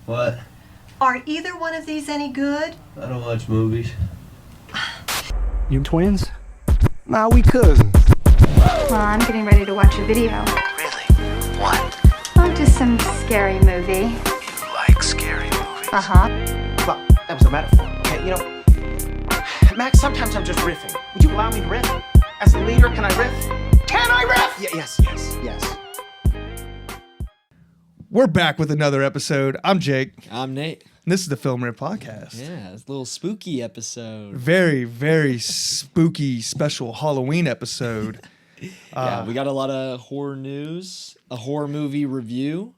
What? Are either one of these any good? I don't watch movies. You twins? Nah, we cousins. Well, I'm getting ready to watch a video. Really? What? Oh, just some scary movie. You like scary movies? Uh-huh. Well, that was a metaphor. Okay, you know, Max, sometimes I'm just riffing. Would you allow me to riff? As the leader, can I riff? Can I riff? Yes. We're back with another episode. I'm Jake. I'm Nate. And this is the Film Riff Podcast. Yeah, it's a little spooky episode. Very, very spooky, special Halloween episode. Yeah, we got a lot of horror news, a horror movie review.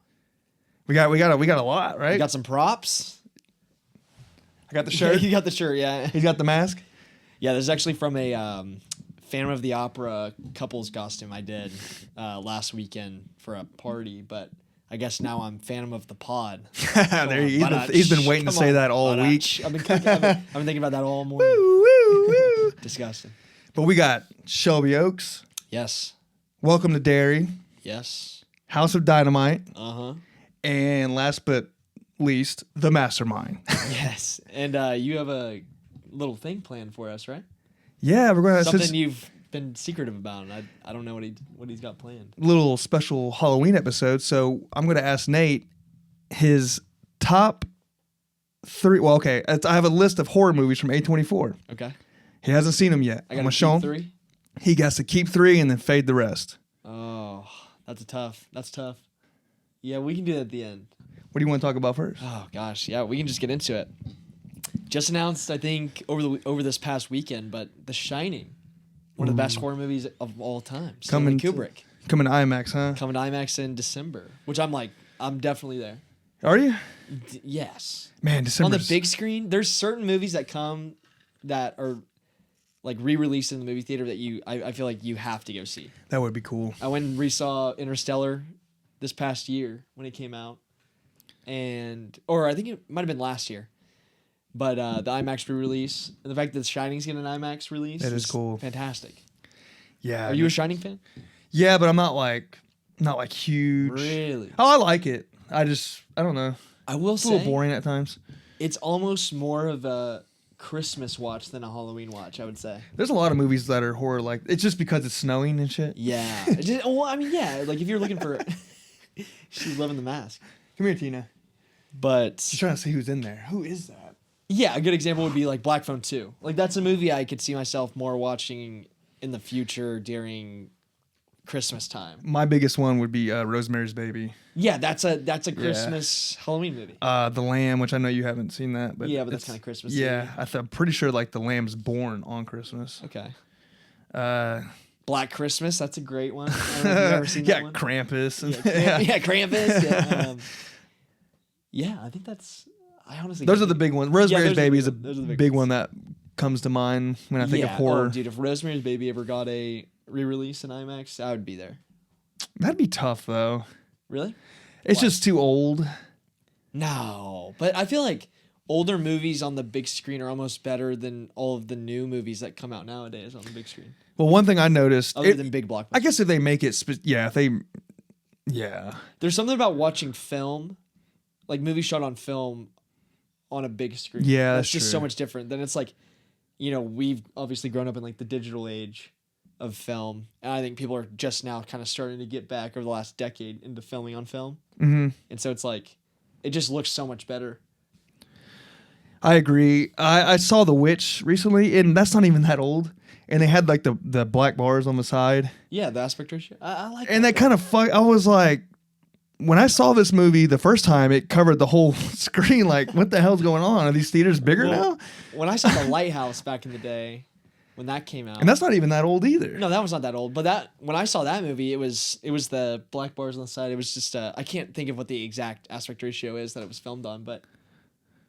We got a lot, right? We got some props. I got the shirt. You got the shirt, yeah. He's got the mask. Yeah, this is actually from a Phantom of the Opera couples costume I did last weekend for a party, but I guess now I'm Phantom of the Pod. He's been waiting to say that all week. I've been thinking about that all morning. Woo. Disgusting. But we got Shelby Oaks. Yes. Welcome to Derry. Yes. House of Dynamite. Uh-huh. And last but least, the Mastermind. Yes. And you have a little thing planned for us, right? Yeah, we're going to something you've been secretive about, and I don't know what he's got planned. Little special Halloween episode. So I'm going to ask Nate his top 3. Well, okay, I have a list of horror movies from A24. Okay. He hasn't seen them yet. I got to show him 3. He has to keep 3 and then fade the rest. Oh, that's tough. Yeah, we can do that at the end. What do you want to talk about first? Oh gosh, yeah, we can just get into it. Just announced, I think, over this past weekend, but The Shining, one of the best horror movies of all time. Stanley Kubrick. Coming to IMAX, huh? Coming to IMAX in December, which I'm definitely there. Are you? Yes. Man, December. On the big screen, there's certain movies that come that are like re-released in the movie theater that I feel like you have to go see. That would be cool. I went and re-saw Interstellar this past year when it came out, or I think it might have been last year. But the IMAX re-release and the fact that The Shining's getting an IMAX release is cool. Fantastic. Yeah. Are you a Shining fan? Yeah, but I'm not like huge. Really? Oh, I like it. I don't know. I will say it's a little boring at times. It's almost more of a Christmas watch than a Halloween watch, I would say. There's a lot of movies that are horror like it's just because it's snowing and shit. Yeah. Like if you're looking for she's loving the mask. Come here, Tina. But she's trying to see who's in there. Who is that? Yeah, a good example would be like Black Phone 2. Like that's a movie I could see myself more watching in the future during Christmas time. My biggest one would be Rosemary's Baby. Yeah, that's a Christmas Halloween movie. The Lamb, which I know you haven't seen that, but yeah, but that's kind of Christmas. Yeah, I'm pretty sure like the Lamb's born on Christmas. Okay. Black Christmas, that's a great one. I don't know if you've ever seen that one. Krampus. And, Krampus. Yeah, I think that's. I honestly. Those are the big ones. Rosemary's Baby is a big one that comes to mind when I think of horror. Oh, dude, if Rosemary's Baby ever got a re-release in IMAX, I would be there. That'd be tough, though. Really? It's just too old. No, but I feel like older movies on the big screen are almost better than all of the new movies that come out nowadays on the big screen. Well, one thing I noticed, other than big blockbusters, I guess if they make it, there's something about watching film, like movies shot on film, on a big screen. Yeah, that's just true. So much different. Then it's like, we've obviously grown up in like the digital age of film, and I think people are just now kind of starting to get back over the last decade into filming on film. Mm-hmm. And so it's like, it just looks so much better. I agree. I saw The Witch recently, and that's not even that old. And they had like the black bars on the side. Yeah, the aspect ratio. I like that. And that kind of I was like, when I saw this movie the first time, it covered the whole screen. Like, what the hell's going on? Are these theaters bigger now? When I saw The Lighthouse back in the day, when that came out, and that's not even that old either. No, that was not that old. But when I saw that movie, it was the black bars on the side. It was just I can't think of what the exact aspect ratio is that it was filmed on, but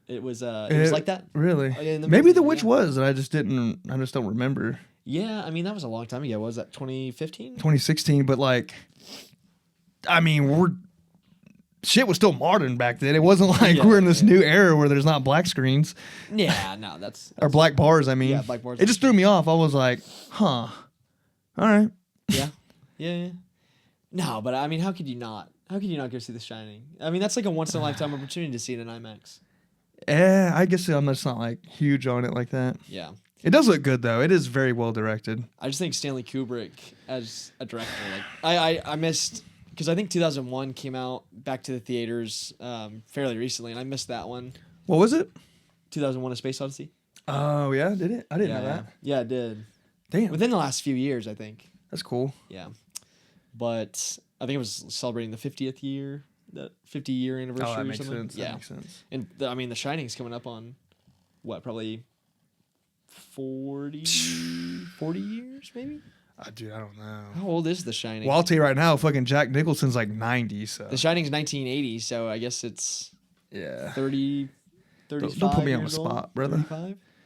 it was like that. Really? Movie, maybe The Witch was, and I just don't remember. Yeah, I mean that was a long time ago. Was that 2015? 2016, but like, I mean shit was still modern back then. It wasn't like we're in this new era where there's not black screens. Yeah, no, that's or black bars. I mean, yeah, black bars. It just threw me off. I was like, huh, all right. Yeah. No, but I mean, how could you not? How could you not go see The Shining? I mean, that's like a once in a lifetime opportunity to see it in IMAX. I guess I'm just not like huge on it like that. Yeah. It does look good though. It is very well directed. I just think Stanley Kubrick as a director, like I missed because I think 2001 came out back to the theaters fairly recently, and I missed that one. What was it? 2001: A Space Odyssey. Oh yeah, did it? I didn't know that. Yeah, it did. Damn, Within the last few years, I think. that's cool. Yeah, but I think it was celebrating the 50th year, that 50-year anniversary. Oh, that or makes something. sense. Yeah, That makes sense. and I mean, The Shining's coming up on what, probably 40 years, maybe. Dude, I don't know. How old is The Shining? Well, I'll tell you right now, fucking Jack Nicholson's like 90. So The Shining's 1980, so I guess it's yeah. 30. Don't put me on the years old? spot, brother.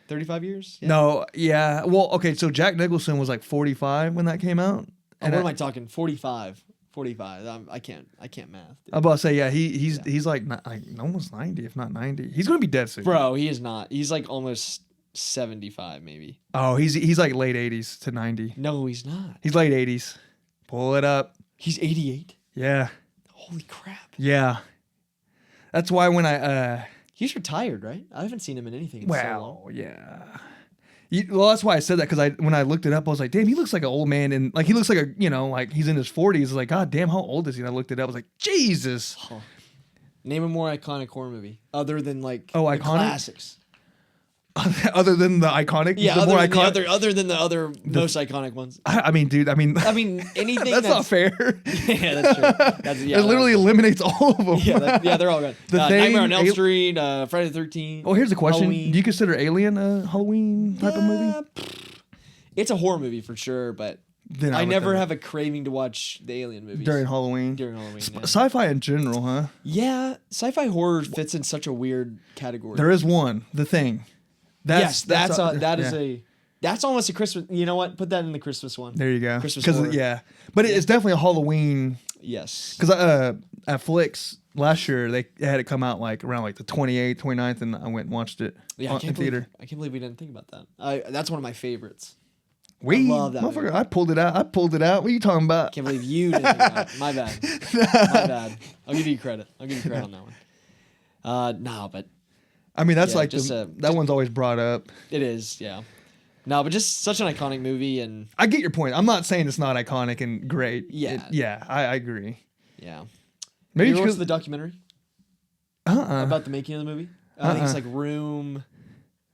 35 years? Yeah. No, yeah. Well, okay. So Jack Nicholson was like 45 when that came out. Oh, what am I talking? 45. 45. I can't math. Dude. I'm about to say, yeah. He's like almost 90, if not 90. He's gonna be dead soon. Bro, he is not. He's like almost 75, maybe. Oh, he's like late 80s to 90. No, he's not. He's late 80s. Pull it up. He's 88. Yeah. Holy crap. Yeah. That's why when I He's retired, right? I haven't seen him in anything in so long. well, yeah. Well, that's why I said that, because when I looked it up, I was like, damn, he looks like an old man, and like he looks like like he's in his 40s. Like, god damn, how old is he? And I looked it up. I was like, Jesus. Huh. Name a more iconic horror movie other than like Oh, the iconic? classics. Other than the iconic, Yeah, the other more than, iconic. other than the other most iconic ones. I mean, dude. I mean, Anything that's not fair. Yeah, that's true. That's, yeah, it literally eliminates all of them. yeah, they're all good. The Nightmare on Elm Thing, Street, Friday the 13th. Oh, here's a question: Halloween. do you consider Alien a Halloween type of movie? It's a horror movie for sure, but Then I would never think have a craving to watch the Alien movies during Halloween. During Halloween, yeah. Sci-fi in general, huh? Yeah, sci-fi horror fits in such a weird category. There is one, The Thing. That's yeah. That's almost a Christmas. You know what? Put that in the Christmas one. There you go. Christmas horror. Yeah, but it's definitely a Halloween. Yes. Because at Flix last year they had it come out like around like the 28th, 29th, and I went and watched it Yeah, in theater. I can't believe we didn't think about that. That's one of my favorites. I love that motherfucker! movie. I pulled it out. What are you talking about? Can't believe you didn't think about it. My bad. My bad. I'll give you credit. On that one. No, but I mean, that's Yeah, like just, that one's always brought up. it is. Yeah. No, but just such an iconic movie, and I get your point. I'm not saying it's not iconic and great. Yeah. I agree. yeah. Maybe you it's watched because the documentary uh-uh. about the making of the movie? I think it's like Room.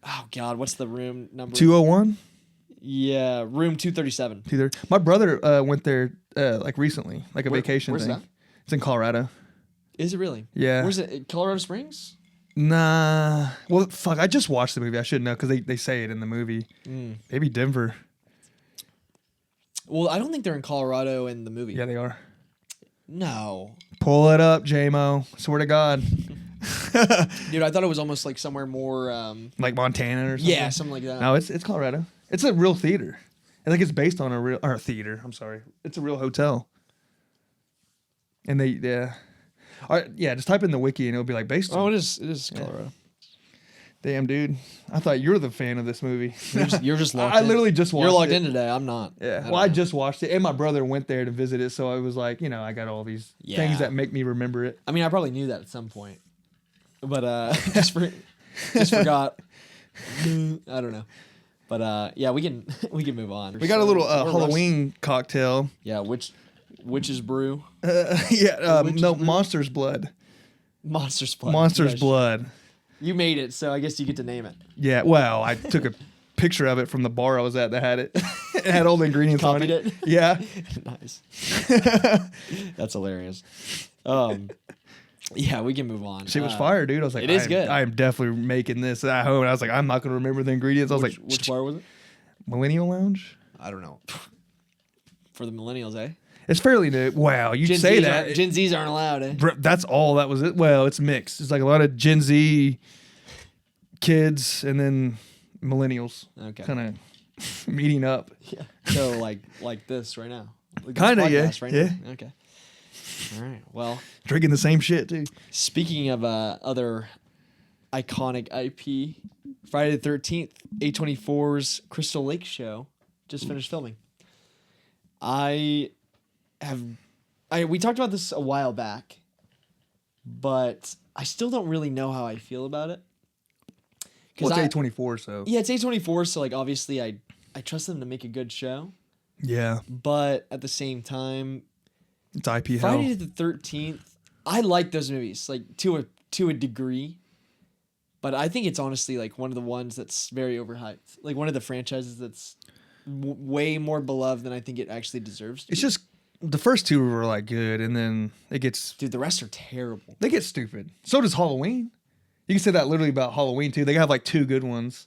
Oh God, what's the room number? 201. Yeah, Room 237. My brother went there like recently, like a vacation where's thing. that? It's in Colorado. Is it really? Yeah. Where's it? Colorado Springs? Nah. Well, fuck. I just watched the movie. I should know because they say it in the movie. Maybe Denver. Well, I don't think they're in Colorado in the movie. Yeah, they are. No. Pull it up, J-Mo. Swear to God. Dude, I thought it was almost like somewhere more. Like Montana or something? Yeah, something like that. No, it's Colorado. It's a real theater. I think it's based on a real theater. I'm sorry. It's a real hotel. And all right, yeah, just type in the wiki and it'll be like based on. Oh, it is Colorado. Damn, dude. I thought you were the fan of this movie. You're just locked I in. literally just watched it. You're locked in today. I'm not. Yeah. Well, I just watched it, and my brother went there to visit it, so I was like, I got all these things that make me remember it. I mean, I probably knew that at some point, but just forgot. I don't know. But yeah, we can move on. We got a little We're Halloween cocktail. Yeah, witch's brew. No, Monster's Blood. Monster's blood. Monster's Yes. Blood. You made it, so I guess you get to name it. Yeah, well, I took a picture of it from the bar I was at that had it. It had all the ingredients on Copied it. it? Yeah. Nice. That's hilarious. Yeah, we can move on. She was fire, dude. I was like, It is good. I am definitely making this at home. And I was like, I'm not going to remember the ingredients. I was like, Which bar was it? Millennial Lounge? I don't know. For the millennials, eh? It's fairly new. Wow, you Gen say Zs that. aren't- Gen Zs aren't allowed, eh? Bro, that's all that was it. Well, it's mixed. It's like a lot of Gen Z kids and then millennials Okay. kind of meeting up. Yeah. So like this right now. Like this Kinda, yeah. podcast right Yeah. now. Okay. All right. Well, Drinking the same shit, too. speaking of other iconic IP, Friday the 13th, A24's Crystal Lake show just finished filming. I we talked about this a while back, but I still don't really know how I feel about it. Well, it's A24, so. Yeah, it's A24, so like obviously I trust them to make a good show. Yeah. But at the same time, It's IP hell. Friday the 13th, I like those movies, like to a degree. But I think it's honestly like one of the ones that's very overhyped. Like one of the franchises that's way more beloved than I think it actually deserves to It's be. just the first two were like good, and then it gets Dude, the rest are terrible. they get stupid. So does Halloween. You can say that literally about Halloween too. They have like 2 good ones,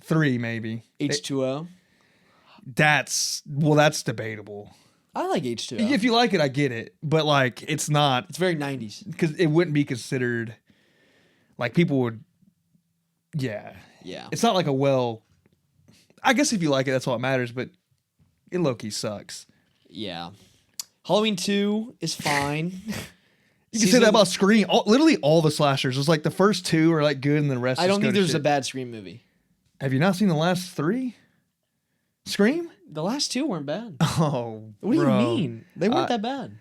3 maybe. H2O. That's debatable. I like H2O. If you like it, I get it, but like it's not It's very 90s. because it wouldn't be considered like people would. Yeah, Yeah. it's not like a well. I guess if you like it, that's all that matters. But it low-key sucks. Yeah. Halloween 2 is fine. You can say that about Scream. Literally all the slashers. It's like the first 2 are like good, and the rest. I don't just think go to there's a shit. bad Scream movie. Have you not seen the last 3? Scream? The last 2 weren't bad. Oh, What do bro. you mean? They weren't that bad.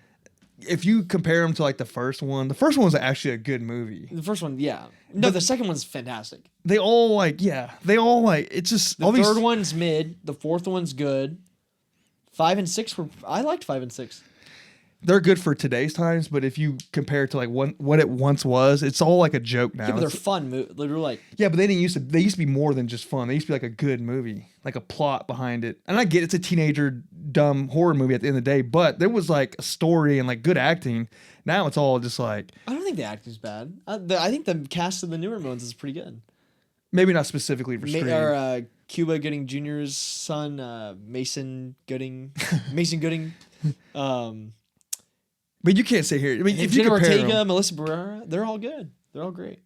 If you compare them to like the first one was actually a good movie. The first one, yeah. No, the second one's fantastic. They all like, it's just The all third these. one's mid. The fourth one's good. 5 and 6 were. I liked 5 and 6. They're good for today's times, but if you compare it to like what it once was, it's all like a joke now. Yeah, but they're It's- fun. They were like, Yeah, but they didn't used to. They used to be more than just fun. They used to be like a good movie, like a plot behind it. And I get it's a teenager dumb horror movie at the end of the day, but there was like a story and like good acting. Now it's all just like I don't think the acting's bad. I think the cast of the newer ones is pretty good. maybe not specifically for Scream. Cuba Gooding Jr.'s son, Mason Gooding. Mason Gooding. But you can't say here. I mean, if you Jenna compare Ortega, them, Melissa Barrera, they're all good. They're all great.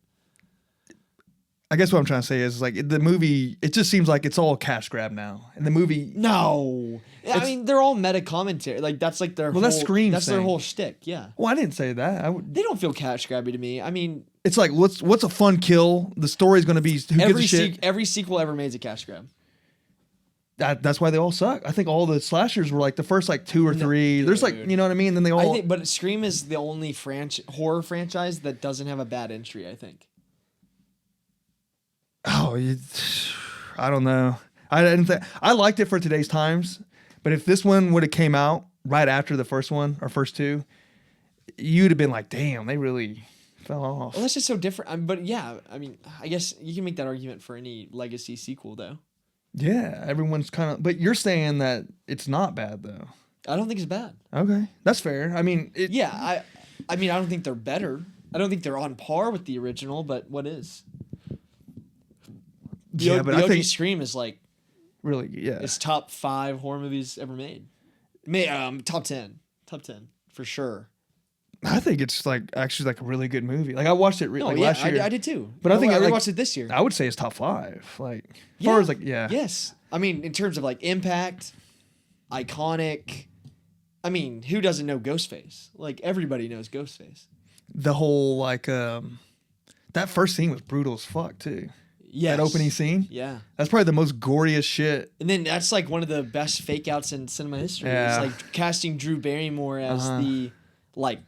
I guess what I'm trying to say is like the movie. It just seems like it's all a cash grab now, and the movie. No, I mean they're all meta commentary. Like that's like their. Well, that's Scream's That's their thing. whole shtick. Yeah, Well, I didn't say that. they don't feel cash grabby to me. I mean, It's like what's a fun kill? The story's going to be who gives a shit. every sequel ever made is a cash grab. That's why they all suck. I think all the slashers were like the first like 2 or 3. There's like dude. you know what I mean. Then they all. I think, but Scream is the only horror franchise that doesn't have a bad entry. I think. I don't know. I didn't think I liked it for today's times, but if this one would have came out right after the first one or first 2, you'd have been like, "Damn, they really fell off." Well, that's just so different. But yeah, I mean, I guess you can make that argument for any legacy sequel, though. Yeah, everyone's kind of. But you're saying that it's not bad though. I don't think it's bad. Okay, that's fair. I mean, Yeah, I mean, I don't think they're better. I don't think they're on par with the original, but what is? Yeah, but the I OG think Scream is like really, yeah. it's top 5 horror movies ever made. Top 10 for sure. I think it's like actually like a really good movie. Like I watched it last year. I did too. But I think I like, rewatched it this year. I would say it's top 5. Like as far as like Yes, I mean in terms of like impact, iconic. I mean, who doesn't know Ghostface? Like everybody knows Ghostface. the whole like that first scene was brutal as fuck too. Yes. That opening scene. Yeah. That's probably the most goriest shit. And then that's like one of the best fake outs in cinema history. Yeah. It's like casting Drew Barrymore as the like,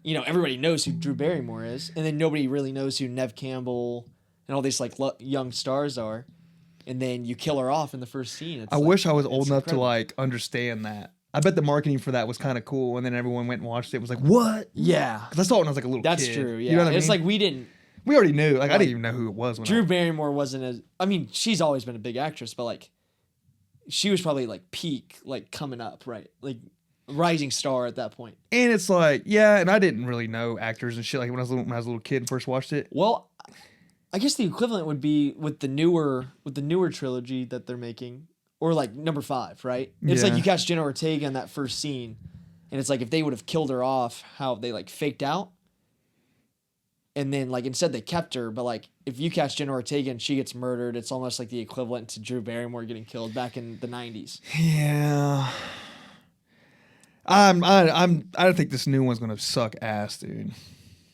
you know, everybody knows who Drew Barrymore is, and then nobody really knows who Nev Campbell and all these like young stars are, and then you kill her off in the first scene. It's I like- wish I was old it's enough incredible. to like understand that. I bet the marketing for that was kind of cool, and then everyone went and watched it. It was like, what? Yeah, Because I saw it when I was like a little that's kid. true. Yeah, You know what I it's mean? like we didn't. We already knew. Like I didn't even know who it was. When Drew Barrymore wasn't as. I mean, she's always been a big actress, but like, she was probably like peak, like coming up, right? Like, rising star at that point. And it's like, yeah, and I didn't really know actors and shit like when I was a little kid and first watched it. Well, I guess the equivalent would be with the newer trilogy that they're making, or like number 5, right? It's like Yeah. you catch Jenna Ortega in that first scene, and it's like if they would have killed her off, how they like faked out, and then like instead they kept her, but like if you catch Jenna Ortega and she gets murdered, it's almost like the equivalent to Drew Barrymore getting killed back in the 90s. Yeah. I think this new one's gonna suck ass, dude.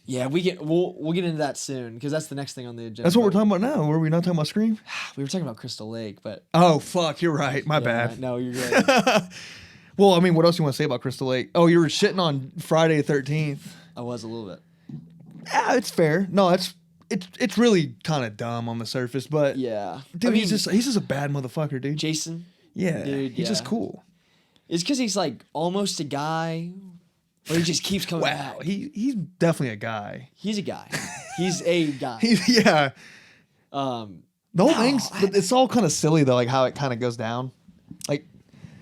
Yeah, we'll get into that soon because that's the next thing on the agenda. That's what we're talking about now. Were we not talking about Scream? We were talking about Crystal Lake, but Oh fuck, you're right. My yeah, bad. No, you're good. Well, I mean, what else you want to say about Crystal Lake? Oh, you were shitting on Friday the 13th. I was a little bit. Yeah, it's fair. No, it's really kind of dumb on the surface, but Yeah. dude, he's just a bad motherfucker, dude. Jason. Yeah, Dude, he's just yeah. cool. It's because he's like almost a guy, but he just keeps coming Wow, back. he's definitely a guy. He's a guy. He's a guy. Yeah. Um, The whole thing's, it's all kind of silly though, like how it kind of goes down. Like,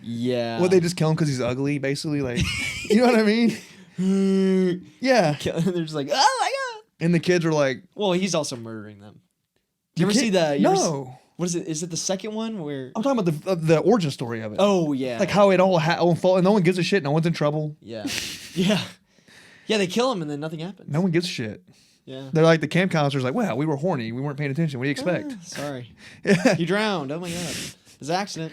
yeah. what, they just kill him because he's ugly, basically? Like, you know what I mean? Yeah. They're just like, oh my god. And the kids are like, Well, he's also murdering them. Do you The ever see kid- the? you ever no. what is it? Is it the second one where? I'm talking about the origin story of it. Oh yeah. Like how it all unfolded, and no one gives a shit. No one's in trouble. Yeah. Yeah. Yeah. They kill him and then nothing happens. No one gives a shit. Yeah. They're like, the camp counselor's like, wow, we were horny. We weren't paying attention. What do you expect? Sorry. Yeah. You drowned. Oh my god. It's an accident.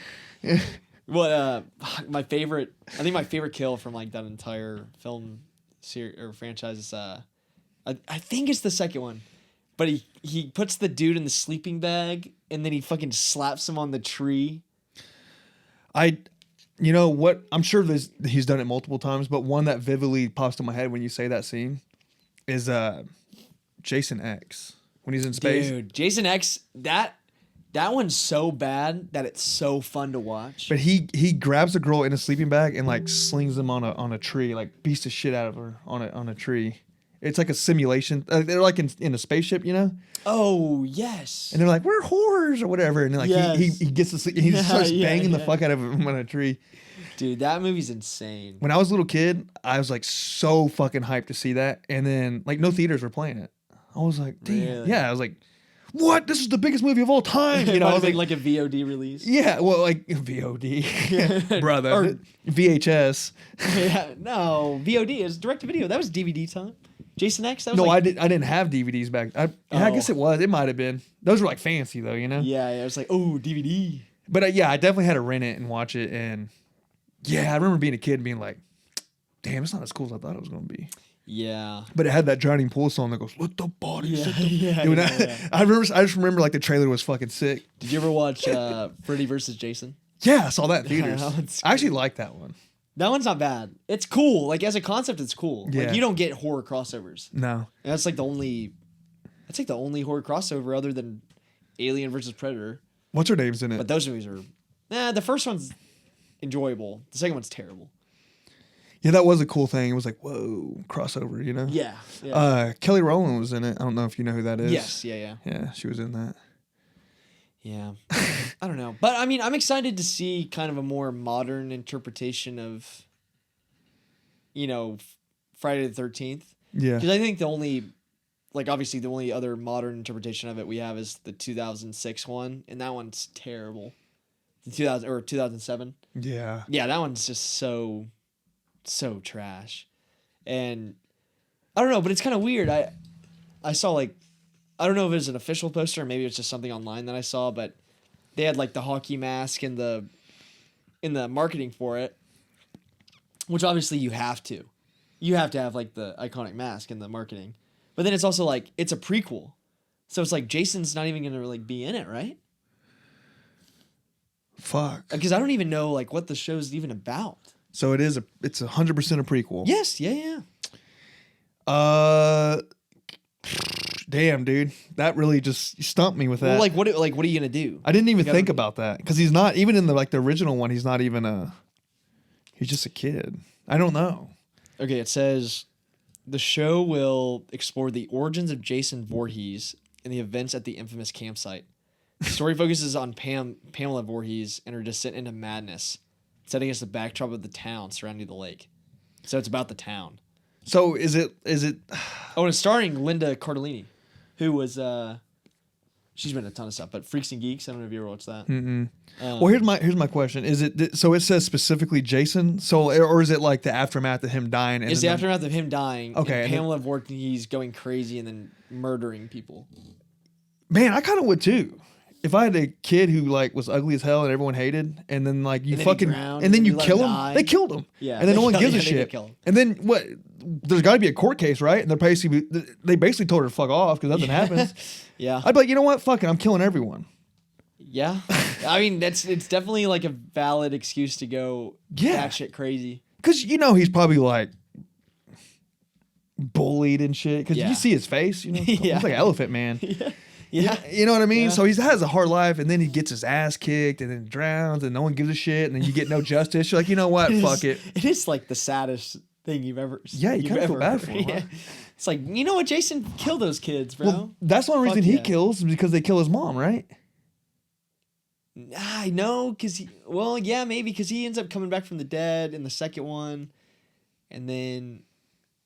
What? My favorite. I think my favorite kill from like that entire film series or franchise is I think it's the second one, but he puts the dude in the sleeping bag and then he fucking slaps him on the tree. You know what? I'm sure he's done it multiple times, but one that vividly pops in my head when you say that scene is Jason X when he's in space. Dude, Jason X, that one's so bad that it's so fun to watch. But he grabs a girl in a sleeping bag and like slings them on a tree, like beats the shit out of her on a tree. It's like a simulation. They're like in a spaceship, you know. Oh yes. And they're like, we're whores or whatever. And then like Yes. he gets to sleep and he just starts banging the fuck out of him on a tree. Dude, that movie's insane. When I was a little kid, I was like so fucking hyped to see that. And then like no theaters were playing it. I was like, damn. Really? Yeah, I was like, what? This is the biggest movie of all time. You know, I was like a VOD release. yeah, well, like VOD, brother, Or- VHS. Yeah, no, VOD is direct to video. That was DVD time. Jason X. That was No, like, I didn't have DVDs back. I guess it was. It might have been. Those were like fancy though, you know. Yeah, it was like, oh, DVD. But yeah, I definitely had to rent it and watch it. And yeah, I remember being a kid and being like, damn, it's not as cool as I thought it was going to be. Yeah. But it had that drowning pool song that goes, let the body Yeah, sit the-" yeah, Dude, yeah. I just remember like the trailer was fucking sick. Did you ever watch Freddy vs. Jason? Yeah, I saw that in theaters. that one's I actually like that one. That one's not bad. It's cool. Like as a concept, it's cool. Yeah. Like you don't get horror crossovers. No. And that's like the only horror crossover other than Alien versus Predator. What's her name's in it? But those movies are, the first one's enjoyable. The second one's terrible. Yeah, that was a cool thing. It was like, whoa, crossover, you know? Yeah. Yeah. Kelly Rowland was in it. I don't know if you know who that is. Yes. Yeah. Yeah, she was in that. Yeah. I don't know. But I mean, I'm excited to see kind of a more modern interpretation of, Friday the 13th. Yeah. Because I think obviously the only other modern interpretation of it we have is the 2006 one, and that one's terrible. The 2007. Yeah. Yeah, that one's just so trash. And I don't know, but it's kind of weird. I saw I don't know if it was an official poster or maybe it's just something online that I saw, but they had like the hockey mask in the marketing for it, which obviously you have to. You have to have like the iconic mask in the marketing. But then it's also like it's a prequel. So it's like Jason's not even going to like be in it, right? Fuck. Because I don't even know like what the show's even about. So it's 100% a prequel. Yes, yeah. Damn, dude, that really just stumped me with that. Well, what are you gonna do? I didn't even You gotta- think about that because he's not even in the original one. He's not even he's just a kid. I don't know. Okay, it says the show will explore the origins of Jason Voorhees and the events at the infamous campsite. The story focuses on Pamela Voorhees and her descent into madness, setting us the backdrop of the town surrounding the lake. So it's about the town. So is it? Oh, and it's starring Linda Cardellini, who was she's been in a ton of stuff, but Freaks and Geeks. I don't know if you ever watched that. Well, here's my question. Is it so? It says specifically Jason. So or is it like the aftermath of him dying? And It's the then aftermath of him dying. Okay, And and then- Pamela Voorhees going crazy and then murdering people. Man, I kind of would too. If I had a kid who was ugly as hell and everyone hated, and then you And then he fucking drowned, and then and you you let kill him him, die. they killed him. Yeah, and then no they one kill- gives a yeah, they did shit. kill him. And then what? There's got to be a court case, right? And they basically told her to fuck off because nothing happens. Yeah. I'd be like, you know what? Fuck it, I'm killing everyone. Yeah. I mean, it's definitely like a valid excuse to go Yeah. batshit crazy. Because he's probably like bullied and shit. Because Yeah. you see his face, Yeah. he's like Elephant Man. Yeah. You know what I mean? Yeah. So he has a hard life, and then he gets his ass kicked, and then drowns, and no one gives a shit, and then you get no justice. You're like, you know what? Fuck it. It is like the saddest thing you've ever. Yeah, you you've kinda feel ever bad heard. for him, huh? Yeah. It's like, you know what, Jason, kill those kids, bro. Well, that's one reason Fuck he yeah. kills is because they kill his mom, right? I know, yeah, maybe because he ends up coming back from the dead in the second one, and then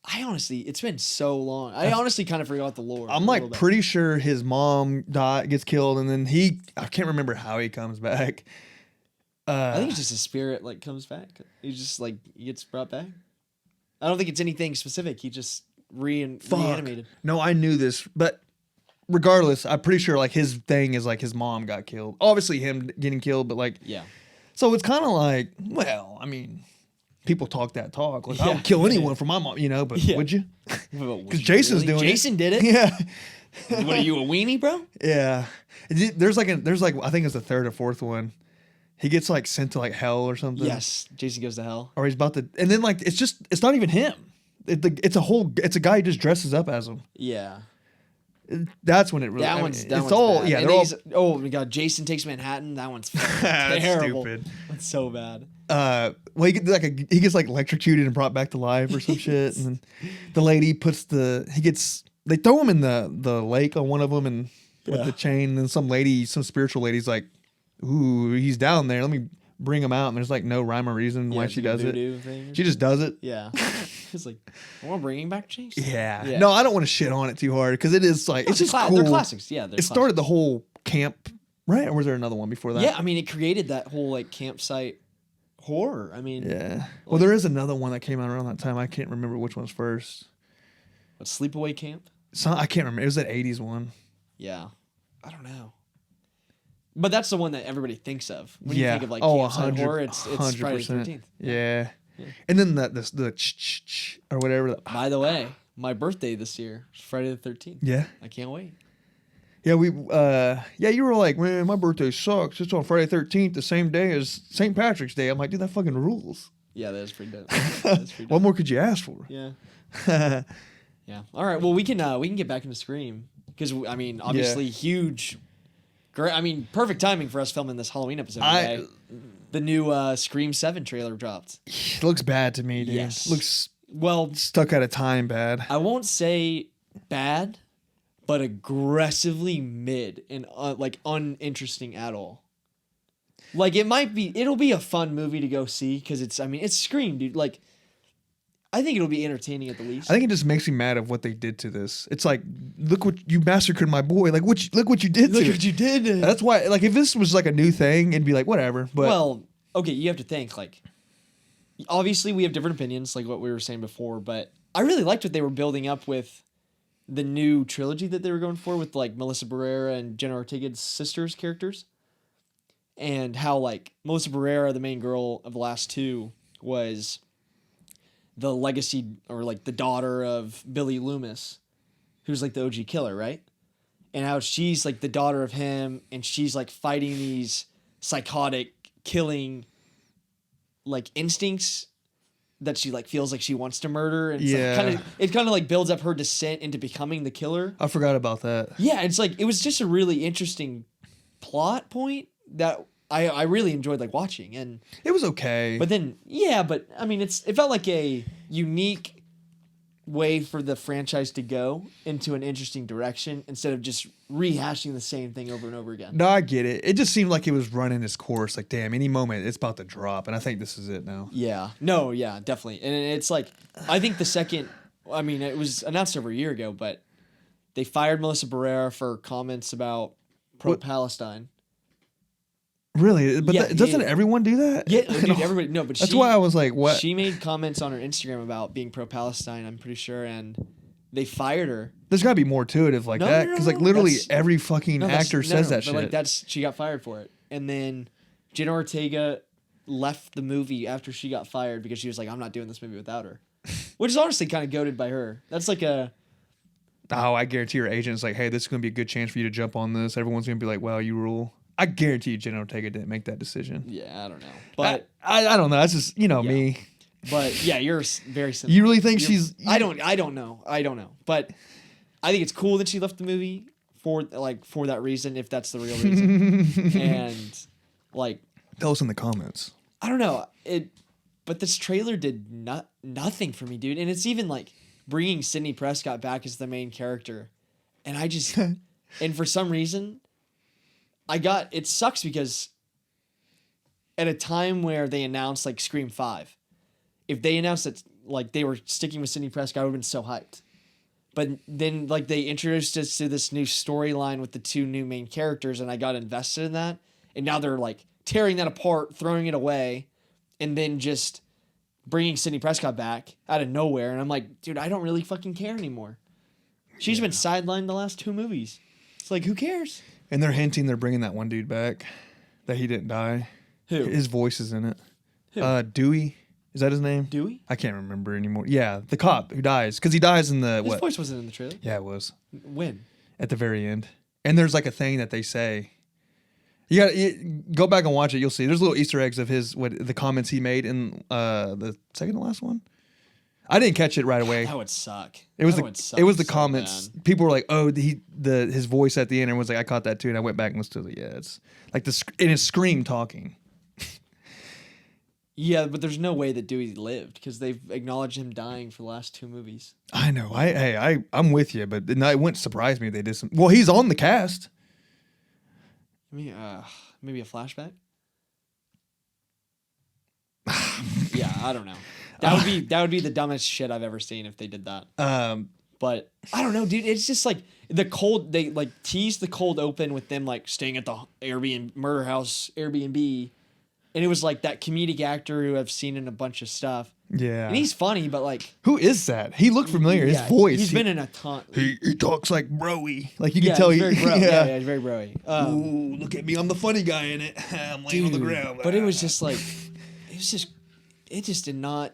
it's been so long. I honestly kind of forgot the lore. I'm a like little bit. pretty sure his mom gets killed, and then I can't remember how he comes back. I think it's just his spirit like comes back. He's just like he gets brought back. I don't think it's anything specific. He just reanimated. No, I knew this, but regardless, I'm pretty sure like his thing is like his mom got killed. Obviously, him getting killed, but like Yeah. so it's kind of like, well, I mean, people talk that talk. Like I would kill anyone for my mom, but Yeah. would you? Because Because Jason's doing it. Jason did it. Yeah, What are you, a weenie, bro? yeah. There's like I think it's the third or fourth one. He gets like sent to like hell or something. Yes, Jason goes to hell. Or he's about to, and then like it's not even him. It's a guy who just dresses up as him. Yeah. That's when it really. That I mean, one's it's bad. all yeah. And They're all he's- oh my god, Jason Takes Manhattan. That one's That's terrible. stupid. That's so bad. Well, he gets like electrocuted and brought back to life or some shit, and then the lady they throw him in the lake on one of them and with the chain, and then some spiritual lady's like, ooh, he's down there. Let me bring him out, and there's like no rhyme or reason why Yeah, she it's like a does it. voodoo thing or She just does it. Yeah. It's like, I want to bring him back, Jason. Yeah. No, I don't want to shit on it too hard because it is like it's just cool. They're classics. Yeah, It started the whole camp, right? Or was there another one before that? Yeah, I mean, it created that whole like campsite horror. I mean, Yeah. Well, there is another one that came out around that time. I can't remember which one's first. what, Sleepaway Camp? I can't remember. It was that 80s one. Yeah, I don't know. But that's the one that everybody thinks of when you Yeah. think of like Oh, campsite horror. It's Friday the 13th. Yeah. And then the ch or whatever. By the way, my birthday this year is Friday the 13th. Yeah. I can't wait. Yeah, you were like, man, my birthday sucks. It's on Friday 13th, the same day as St. Patrick's Day. I'm like, dude, that fucking rules. Yeah, that is pretty dope. That's pretty dope. What more could you ask for? Yeah. Yeah. All right. Well, we can get back into Scream because I mean, obviously, huge. Great. I mean, perfect timing for us filming this Halloween episode today. The new Scream 7 trailer dropped. It looks bad to me, dude. Yes. Looks Well, stuck out of time bad. I won't say bad, but aggressively mid and like uninteresting at all. Like it'll be a fun movie to go see because it's Scream, dude. Like, I think it'll be entertaining at the least. I think it just makes me mad of what they did to this. It's like, look what you massacred my boy. Like, look what you did to it. you did. That's why, like, if this was like a new thing, it'd be like, whatever. But Well, okay, you have to think, like, obviously we have different opinions, like what we were saying before, but I really liked what they were building up with the new trilogy that they were going for with, like, Melissa Barrera and Jenna Ortega's sisters' characters. And how, like, Melissa Barrera, the main girl of the last two, was the legacy, or, like, the daughter of Billy Loomis, who's, like, the OG killer, right? And how she's, like, the daughter of him, and she's, like, fighting these psychotic killing like instincts that she like feels like she wants to murder, and it kind of like builds up her descent into becoming the killer. I forgot about that. Yeah, it's like it was just a really interesting plot point that I really enjoyed like watching, and It was okay. but then but I mean it felt like a unique way for the franchise to go into an interesting direction instead of just rehashing the same thing over and over again. No, I get it. It just seemed like it was running its course. Like, damn, any moment it's about to drop, and I think this is it now. Yeah. No, yeah, definitely. And it's like, I think the second, I mean, it was announced over a year ago, but they fired Melissa Barrera for comments about pro-Palestine. Really? But Yeah, doesn't yeah. everyone do that? Yeah, dude, everybody, no, but That's why I was like, what? She made comments on her Instagram about being pro-Palestine, I'm pretty sure, and they fired her. There's got to be more to it if like No, that. no, Because no, like literally that's- every fucking No, that's- actor no, says no, that but shit. like she got fired for it. And then Jenna Ortega left the movie after she got fired because she was like, I'm not doing this movie without her. Which is honestly kind of goated by her. That's like a... Oh, I guarantee your agent's like, hey, this is going to be a good chance for you to jump on this. Everyone's going to be like, wow, you rule. I guarantee you Jenna Ortega didn't make that decision. Yeah, I don't know, but I don't know. That's just me. But yeah, you're very simple. You really think she's? I don't know. But I think it's cool that she left the movie for that reason, if that's the real reason. And like, tell us in the comments. I don't know it, but this trailer did nothing for me, dude. And it's even like bringing Sidney Prescott back as the main character, and I just and for some reason, it sucks because at a time where they announced like Scream 5, if they announced that like they were sticking with Sidney Prescott, I would have been so hyped. But then like they introduced us to this new storyline with the two new main characters, and I got invested in that. And now they're like tearing that apart, throwing it away, and then just bringing Sidney Prescott back out of nowhere. And I'm like, dude, I don't really fucking care anymore. She's been sidelined the last 2 movies. It's like, who cares? And they're hinting they're bringing that one dude back, that he didn't die. Who? His voice is in it. Who? Dewey. Is that his name? Dewey? I can't remember anymore. Yeah, the cop who dies. Because he dies in the, His what? voice wasn't in the trailer. Yeah, it was. When? At the very end. And there's like a thing that they say. You go back and watch it. You'll see. There's little Easter eggs of the comments he made in the second to last one. I didn't catch it right away. That would suck. It was That the would suck so comments. bad. People were like, "Oh, his voice at the end." And was like, "I caught that too." And I went back and listened to it. Yeah, it's like and it's Scream talking. Yeah, but there's no way that Dewey lived because they've acknowledged him dying for the last 2 movies. I know. I'm with you, but it wouldn't surprise me if they did some. Well, he's on the cast. I mean, maybe a flashback. Yeah, I don't know. That would be the dumbest shit I've ever seen if they did that. But I don't know, dude. It's just like the cold. They like teased the cold open with them like staying at the Airbnb murder house Airbnb, and it was like that comedic actor who I've seen in a bunch of stuff. Yeah, and he's funny, but like, who is that? He looked familiar. His voice. He's been in a ton. He talks like broy. Like you can Yeah, tell. he's very bro. Yeah. Yeah, he's very broy. Ooh, look at me! I'm the funny guy in it. I'm laying on the Dude, ground. but it was just like, it just did not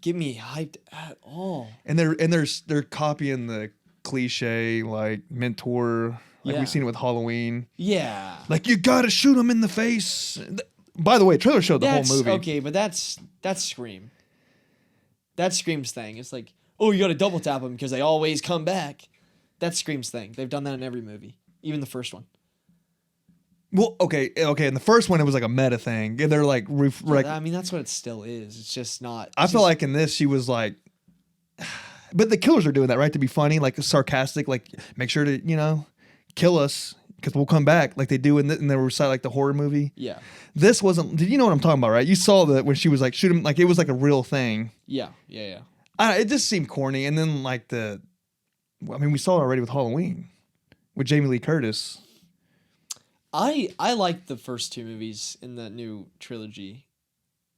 get me hyped at all. And they're copying the cliche like mentor. Like Yeah. we've seen it with Halloween. Yeah. Like you gotta shoot him in the face. By the way, trailer showed the whole movie. Okay, but that's Scream. That's Scream's thing. It's like, oh, you got to double tap them because they always come back. That's Scream's thing. They've done that in every movie, even the first one. Well, okay. In the first one, it was like a meta thing. And they're like, I mean, that's what it still is. It's just not. I feel like in this, she was like, but the killers are doing that, right? To be funny, like sarcastic, like make sure to, kill us because we'll come back like they do in the recite like the horror movie. Yeah. This wasn't, did you know what I'm talking about, right? You saw that when she was like, shoot him, like it was like a real thing. Yeah. It just seemed corny. And then like we saw it already with Halloween with Jamie Lee Curtis. I liked the first 2 movies in the new trilogy.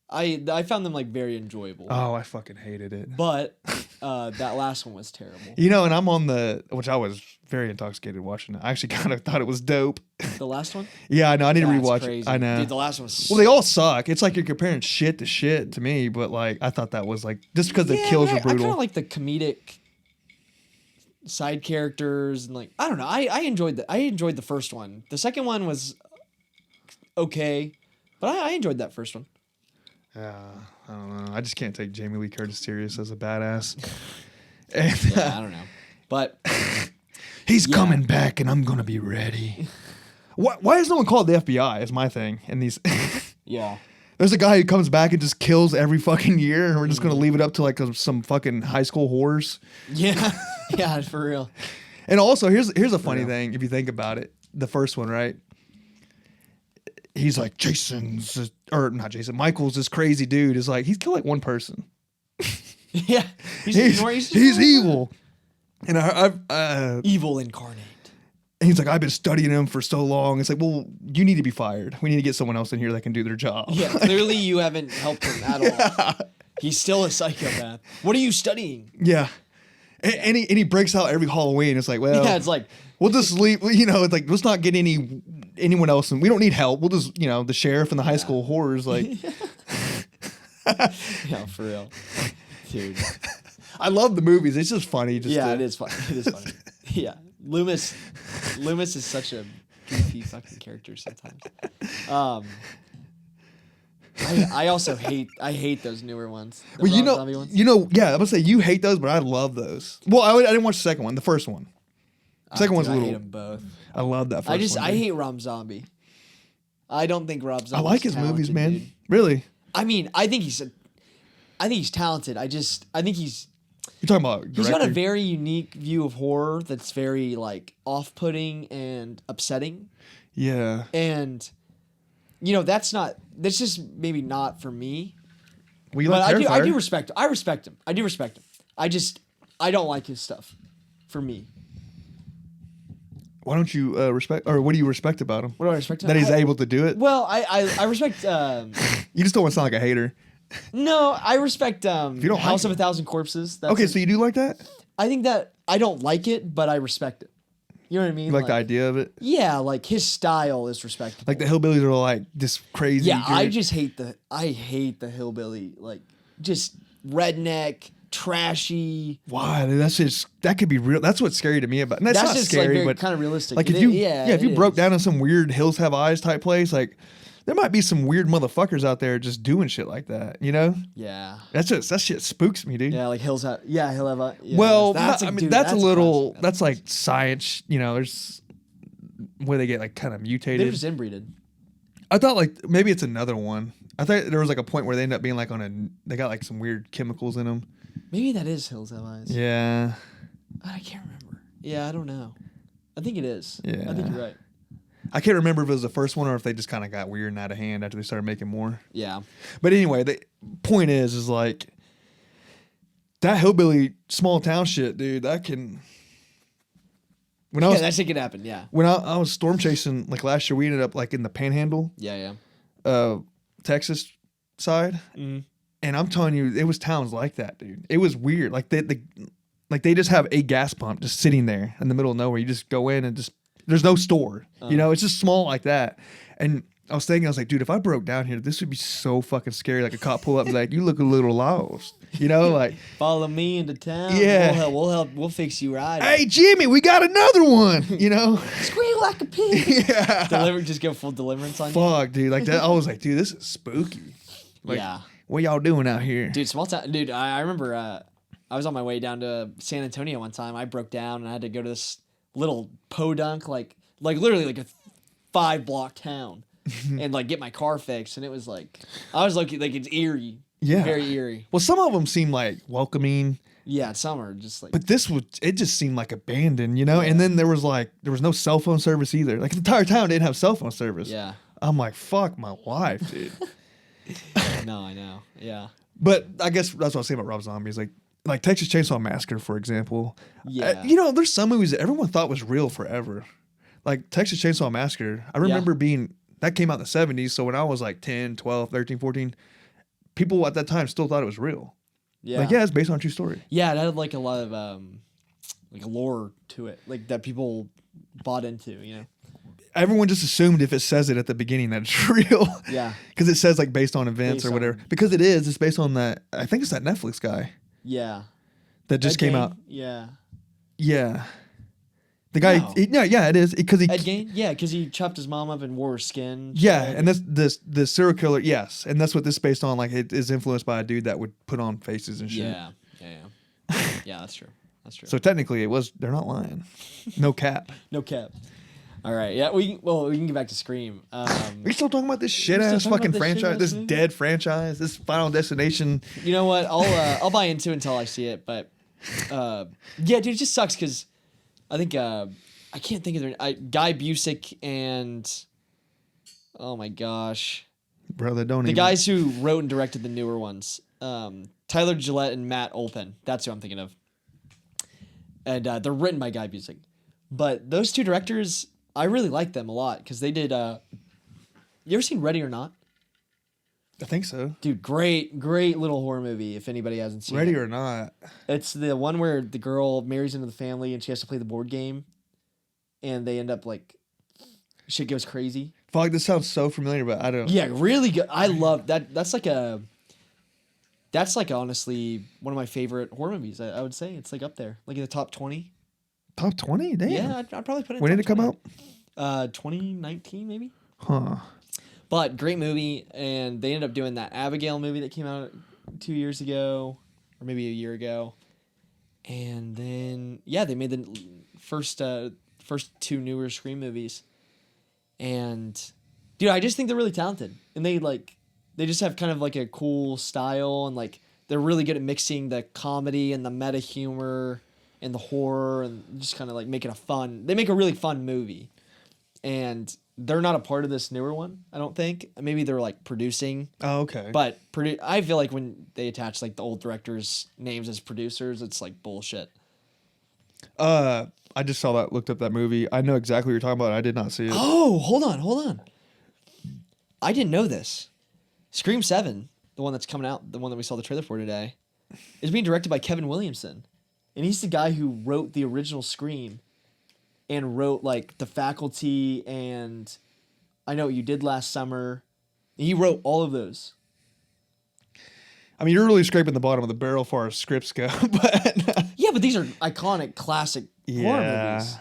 I found them like very enjoyable. Oh, I fucking hated it. But that last one was terrible. And I'm on which I was very intoxicated watching it. I actually kind of thought it was dope. The last one? Yeah, I know. I need to That's rewatch crazy. it. I know. Dude, the last one was Well, they all suck. It's like you're comparing shit to me, but like I thought that was like just because the kills were I kind brutal. of like the comedic side characters and like I don't know. I enjoyed the first one. The second one was okay, but I enjoyed that first one. Yeah, I don't know. I just can't take Jamie Lee Curtis serious as a badass. And, Yeah, I don't know, but he's coming back, and I'm gonna be ready. Why is no one called the FBI? Is my thing. And these, yeah, there's a guy who comes back and just kills every fucking year, and we're just gonna leave it up to like some fucking high school whores. yeah, yeah, for real. And also, here's a funny thing if you think about it. The first one, right? He's like not Jason. Michael's this crazy dude. Is like he's killed like one person. Yeah, He's evil. And I've evil incarnate. and he's like, I've been studying him for so long. It's like, well, you need to be fired. We need to get someone else in here that can do their job. Yeah, clearly you haven't helped him at all. He's still a psychopath. What are you studying? Yeah. And he breaks out every Halloween. It's like, well, Yeah, it's like we'll just leave. It's like, let's not get anyone else, and we don't need help. We'll just, the sheriff and the high school horrors, like. yeah, for real, dude. I love the movies. It's just funny. It is funny. It is funny. Yeah, Loomis is such a goofy fucking characters sometimes. I also hate those newer ones. The Well, Rob Zombie ones. yeah, I'm gonna say you hate those, but I love those. Well, I didn't watch the second one, the first one. The second one's a I little. hate them both. I love that first one. I dude. hate Rob Zombie. I don't think Rob I Zombie. like his movies, man. Dude. Really? I mean, I think he's talented. I think he's You're talking about he's got a director? very unique view of horror that's very like off-putting and upsetting. Yeah. And that's just maybe not for me. We But like I do respect him. I respect him. I don't like his stuff. For me. Why don't you respect, or what do you respect about him? What do I respect him? That he's able to do it. Well, I respect. You just don't want to sound like a hater. No, I respect. you don't House like of a Thousand Corpses. That's Okay, so you do like that? I think that I don't like it, but I respect it. You know what I mean? You like the idea of it? Yeah, like his style is respectable. Like the hillbillies are like this crazy. Yeah, I dude. just hate the hillbilly, like just redneck, trashy. Why? Dude, that could be real. That's what's scary to me about. And that's not just scary, like but kind of realistic. like if It- you yeah, if you it broke is. down in some weird hills have eyes type place, like there might be some weird motherfuckers out there just doing shit like that. You know? Yeah. That shit spooks me, dude. Yeah, like He'll Have. Yeah, Well, that's I mean, dude, that's a little. classic. That's like science. You know, there's where they get like kind of They're mutated. just inbreeded. I thought like maybe it's another one. I thought there was like a point where they end up being like they got like some weird chemicals in them. Maybe that is Hills Have Eyes. Yeah. I can't remember. Yeah, I don't know. I think it is. Yeah. I think you're right. I can't remember if it was the first one or if they just kind of got weird and out of hand after they started making more. Yeah. But anyway, the point is like that hillbilly small town shit, dude. That can. When I was that shit could happen. Yeah. when I was storm chasing like last year, we ended up like in the Panhandle, Yeah. Texas side, Mhm. and I'm telling you, it was towns like that, dude. It was weird. Like they just have a gas pump just sitting there in the middle of nowhere. You just go in and just there's no store. You know, it's just small like that. And I was thinking, I was like, dude, if I broke down here, this would be so fucking scary. Like a cop pull up and be like, you look a little lost. You know, like, Follow me into town. Yeah. We'll help. We'll fix you right. hey Jimmy, we got another one. You know? Squeal like a pig. Yeah. Just go full deliverance on you. Fuck, dude. Like that. I was like, dude, this is spooky. Like, Yeah. what y'all doing out here? Dude, small town. Dude, I remember I was on my way down to San Antonio one time. I broke down and I had to go to this little podunk, like literally like a 5-block town, and like get my car fixed. And it was like I was looking like it's eerie. Yeah. Very eerie. Well, some of them seem like welcoming, Yeah, some are just like. but it just seemed like abandoned, you know? And then there was no cell phone service either. Like the entire town didn't have cell phone service. Yeah. I'm like, fuck my life, dude. No, I know. Yeah. But I guess that's what I was saying about Rob Zombie is like Texas Chainsaw Massacre, for example. Yeah. You know, there's some movies that everyone thought was real forever. Like Texas Chainsaw Massacre, I remember that came out in the 70s. So when I was like 10, 12, 13, 14, people at that time still thought it was real. Yeah. Like, yeah, it's based on a true story. Yeah, it had like a lot of like lore to it, like that people bought into. You know. Everyone just assumed if it says it at the beginning that it's real. Yeah. Because it says like based on events Based or whatever. on- Because it is. It's based on that. I think it's that Netflix guy Yeah. that just Ed came Gein? out. Yeah. Yeah. The guy. No. Yeah, it is. Because he. Ed Gein? Yeah, because he chopped his mom up and wore her skin. Yeah, and the serial killer. Yes, and that's what this is based on. Like it is influenced by a dude that would put on faces and shit. Yeah. Yeah, that's true. That's true. So technically, they're not lying. No cap. No cap. All right. Yeah. We can get back to Scream. Are you still talking about this shit still ass talking fucking about this franchise? shit-ass This movie? dead franchise? This Final Destination? You know what? I'll buy into it until I see it. But yeah, dude, it just sucks because I think I can't think of their Guy Busick and oh my gosh, Brother, don't the even. guys who wrote and directed the newer ones, Tyler Gillette and Matt Olpen. That's who I'm thinking of. And they're written by Guy Busick. But those two directors, I really like them a lot because they did. You ever seen Ready or Not? I think so. Dude, great little horror movie if anybody hasn't seen Ready it. or not? It's the one where the girl marries into the family and she has to play the board game and they end up like shit goes crazy. Fuck, this sounds so familiar, but I don't. Yeah, really good. I love that. That's like honestly one of my favorite horror movies. I would say it's like up there, like in the top 20. Top 20? Damn. Yeah, I'd probably put it in When top did it come 20. 2019 maybe. Huh. But great movie, and they ended up doing that Abigail movie that came out 2 years ago, or maybe a year ago. And then they made the first two newer Scream movies. And dude, I just think they're really talented, and they just have kind of like a cool style, and like they're really good at mixing the comedy and the meta humor and the horror, and just kind of like making they make a really fun movie. And they're not a part of this newer one, I don't think. Maybe they're like producing. Oh, okay. But I feel like when they attach like the old directors' names as producers, it's like bullshit. I just saw that, looked up that movie. I know exactly what you're talking about. I did not see it. Oh, hold on. I didn't know this. Scream 7, the one that's coming out, the one that we saw the trailer for today, is being directed by Kevin Williamson. And he's the guy who wrote the original Scream and wrote like The Faculty and I Know What You Did Last Summer. He wrote all of those. I mean, you're really scraping the bottom of the barrel as far as scripts go, but Yeah, but these are iconic, classic horror movies.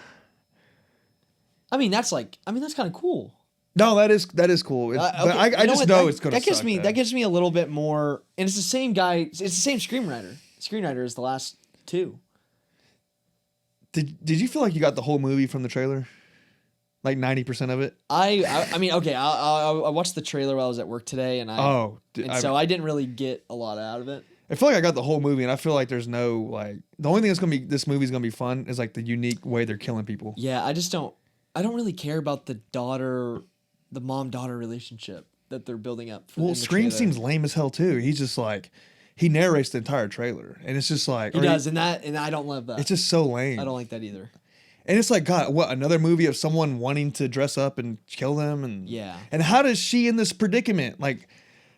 I mean, that's kind of cool. No, that is cool. But I just know it's gonna. That gives me a little bit more, and it's the same guy. It's the same screenwriter as the last two. Did you feel like you got the whole movie from the trailer? Like 90% of it? I mean, okay, I watched the trailer while I was at work today, and so I didn't really get a lot out of it. I feel like I got the whole movie, and I feel like there's no like the only thing this movie's gonna be fun is like the unique way they're killing people. Yeah, I don't really care about the mom-daughter relationship that they're building up. Well, Scream seems lame as hell too. He's just like he narrates the entire trailer, and it's just like he does, and I don't love that. It's just so lame. I don't like that either. And it's like, God, what, another movie of someone wanting to dress up and kill them? And yeah. And how does she in this predicament? Like,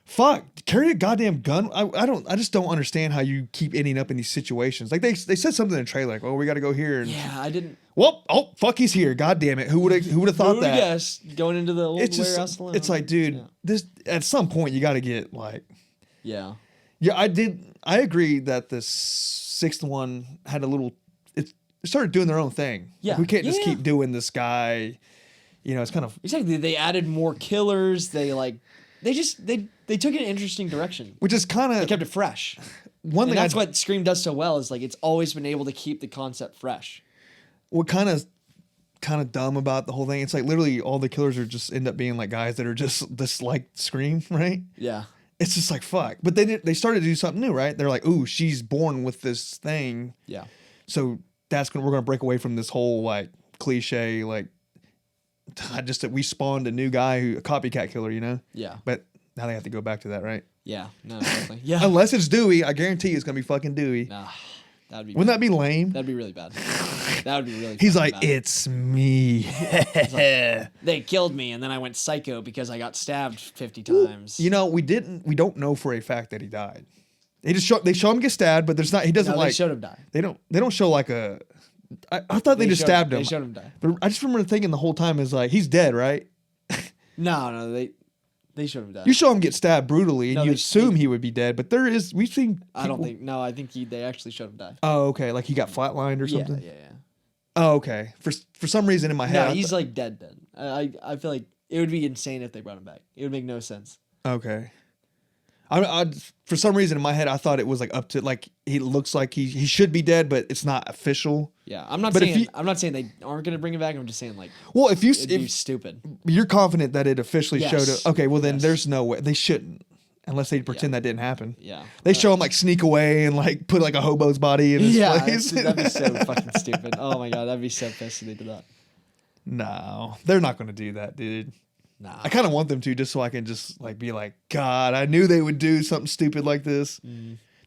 fuck, carry a goddamn gun? I just don't understand how you keep ending up in these situations. Like they said something in the trailer, like, oh, we got to go here. And, yeah, I didn't. Well, oh, fuck, he's here. God damn it. Who would have thought that? Yes, going into the old warehouse alone. It's like, dude, this at some point you got to get like. Yeah. Yeah, I agree that the sixth one had a little. They started doing their own thing. Yeah. We can't just keep doing this guy. You know, it's kind of exactly. They added more killers. They took an interesting direction, which is kind of they kept it fresh. That's what Scream does so well is like it's always been able to keep the concept fresh. What kind of dumb about the whole thing? It's like literally all the killers are just end up being like guys that are just this like Scream, right? Yeah. It's just like fuck. But they started to do something new, right? They're like, ooh, she's born with this thing. Yeah. So we're gonna break away from this whole like cliche like just that we spawned a new guy a copycat killer, you know? Yeah. But now they have to go back to that, right? Yeah. No, definitely. Yeah. Unless it's Dewey, I guarantee it's gonna be fucking Dewey. Nah, that'd be. Wouldn't that be lame? That'd be really bad. That would be really. He's like, bad. it's me. They killed me, and then I went psycho because I got stabbed 50 times. You know, we don't know for a fact that he died. They show him get stabbed, but there's not. He doesn't They showed him die. They don't show like a. I thought they just stabbed him. They showed him die. But I just remember thinking the whole time is like he's dead, right? No, they showed him die. You show him get stabbed brutally, and No, you assume he would be dead. But we've seen. People, I don't think. No, I think they actually showed him die. Oh, okay. Like he got flatlined or something. Yeah. Oh, okay. For some reason in my head, No, he's like dead. I feel like it would be insane if they brought him back. It would make no sense. Okay. I for some reason in my head I thought it was like up to like he looks like he should be dead, but it's not official. Yeah, I'm not saying they aren't gonna bring him back. I'm just saying like. Well, it'd be stupid. You're confident that it officially showed up. Okay, well then Yes. there's no way they shouldn't, unless they pretend that didn't happen. Yeah. They show him like sneak away and like put like a hobo's body in his place. That'd be so fucking stupid. Oh my god, that'd be so pissed if they did that. No, they're not gonna do that, dude. Nah. I kind of want them to, just so I can just like be like, God, I knew they would do something stupid like this.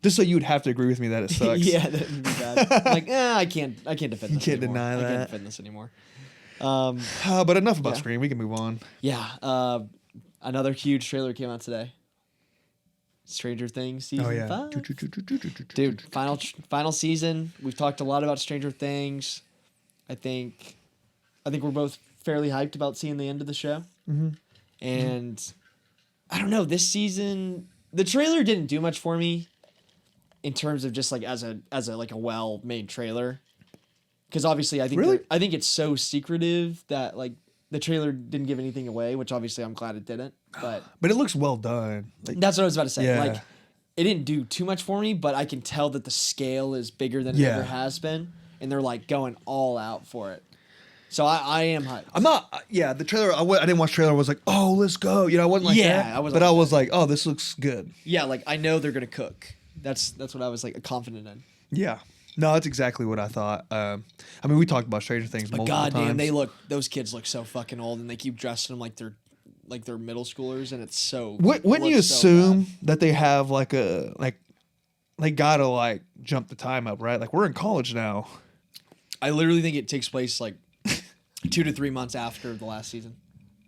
Just so you would have to agree with me that it sucks. Yeah, that'd be bad. Like, I can't defend this. You can't anymore. deny that. I can't defend this anymore. But enough about Scream. We can move on. Yeah. Another huge trailer came out today. Stranger Things season 5. Dude, final season. We've talked a lot about Stranger Things. I think we're both fairly hyped about seeing the end of the show. Mm-hmm. And I don't know, this season the trailer didn't do much for me in terms of just like as a like a well-made trailer. Because obviously I think it's so secretive that like The trailer didn't give anything away, which obviously I'm glad it didn't. But But it looks well done. Like, that's what I was about to say. Yeah. Like, it didn't do too much for me, but I can tell that the scale is bigger than it Yeah. ever has been, and they're like going all out for it. So I am hyped. I'm not. Yeah, the trailer. I didn't watch the trailer. I was like, oh, let's go. You know, I wasn't like Yeah, that. I wasn't But like I was like, oh, this looks good. Yeah, like I know they're gonna cook. That's what I was like confident in. Yeah. No, that's exactly what I thought. I mean, we talked about Stranger Things But multiple goddamn, times. those kids look so fucking old, and they keep dressing them like they're middle schoolers, and it's so. Wouldn't you looks so assume bad. that they have like they gotta like jump the time up, right? Like we're in college now. I literally think it takes place like 2 to 3 months after the last season,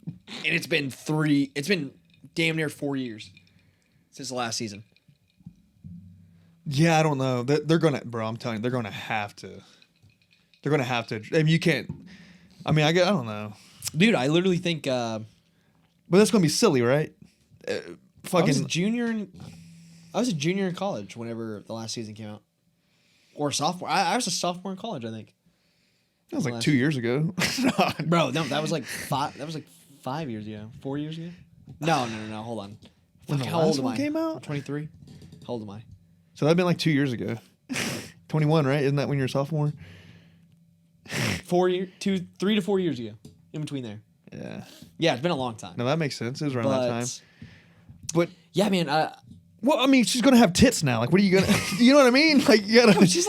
and it's been damn near 4 years since the last season. Yeah, I don't know. They're gonna, bro. I'm telling you, they're gonna have to. They're gonna have to. I mean, you can't. I mean, I don't know. Dude, I literally think But that's gonna be silly, right? I Fucking. was a junior in college whenever the last season came out, or sophomore. I was a sophomore in college, I think. That was like 2 years ago. Bro, no, that was like 5 years ago, 4 years ago. No. Hold on. When Fuck, the how old last am one I? came out? I'm 23. How old am I? So that'd been like 2 years ago. 21, right? Isn't that when you're a sophomore? 3 to 4 years ago, in between there. Yeah. Yeah, it's been a long time. No, that makes sense. It was around that time. But yeah, man. well, I mean, she's gonna have tits now. Like, what are you gonna? You know what I mean? Like, you gotta. She's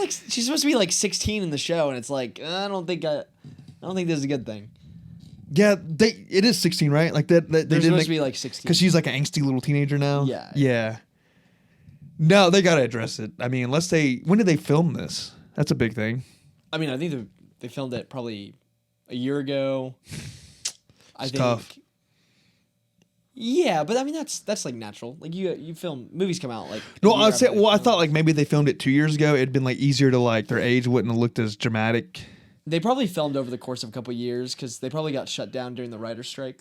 supposed to be like 16 in the show, and it's like I don't think this is a good thing. Yeah, it is 16, right? Like that. They They're did supposed to be like 16 because she's like an angsty little teenager now. Yeah. Yeah. No, they gotta address it. I mean, unless when did they film this? That's a big thing. I mean, I think they filmed it probably a year ago. It's tough. Yeah, but I mean that's like natural. Like you film movies come out like. No, a year I'd say. after they Well, I film thought it. like maybe they filmed it 2 years ago. It'd been like easier to like their age wouldn't have looked as dramatic. They probably filmed over the course of a couple of years because they probably got shut down during the writer's strike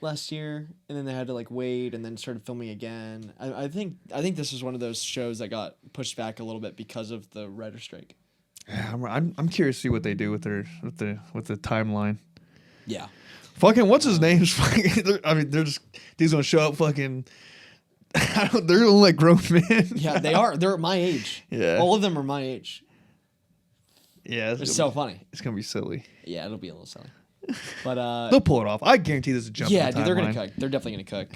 last year, and then they had to like wait and then started filming again. I think this is one of those shows that got pushed back a little bit because of the writer's strike. Yeah, I'm curious to see what they do with the timeline. Yeah. Fucking what's his name? I mean, they're just these gonna show up. Fucking, they're only like grown men. Yeah, they are. They're my age. Yeah. All of them are my age. Yeah, It's so funny. It's gonna be silly. Yeah, it'll be a little silly. But They'll pull it off. I guarantee this is a jump. yeah, in the dude, they're gonna timeline. cook. They're definitely gonna cook.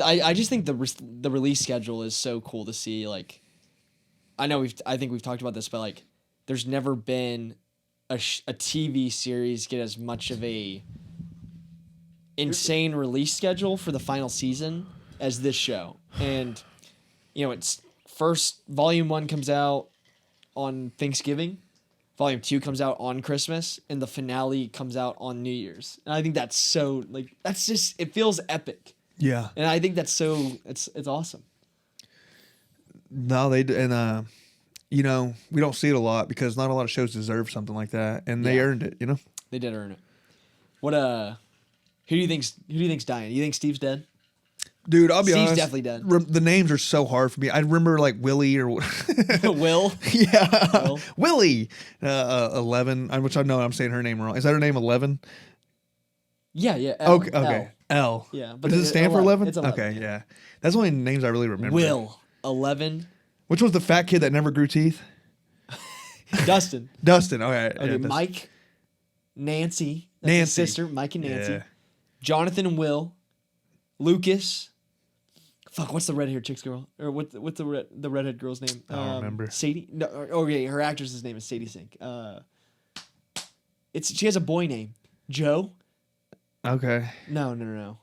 I just think the release schedule is so cool to see. Like, I think we've talked about this, but like, there's never been a TV series get as much of a insane release schedule for the final season as this show. And it's first volume 1 comes out on Thanksgiving, volume 2 comes out on Christmas, and the finale comes out on New Year's. And I think that's so that's just it feels epic. Yeah. And I think that's so it's awesome. No, they and we don't see it a lot because not a lot of shows deserve something like that, and they Yeah. earned it. You know. They did earn it. What who do you think's dying? You think Steve's dead? Dude, I'll be Steve's honest. definitely dead. The names are so hard for me. I remember like Willie or Will? yeah, Will? Willie 11. Which I know I'm saying her name wrong. Is that her name 11? Yeah. L, Okay, okay. L. Yeah, But does it stand for 11? 11? It's 11, Okay, yeah. yeah. That's the only names I really remember. Will 11. Which was the fat kid that never grew teeth? Dustin. Dustin. Okay. Okay, yeah, Dustin. Mike, Nancy, that's his Nancy. sister, Mike and Nancy, Yeah. Jonathan and Will, Lucas. Fuck, what's the red-haired chick's girl? Or what's the redhead girl's name? I don't remember. Sadie. No, okay, her actress's name is Sadie Sink. She has a boy name, Joe. Okay. No.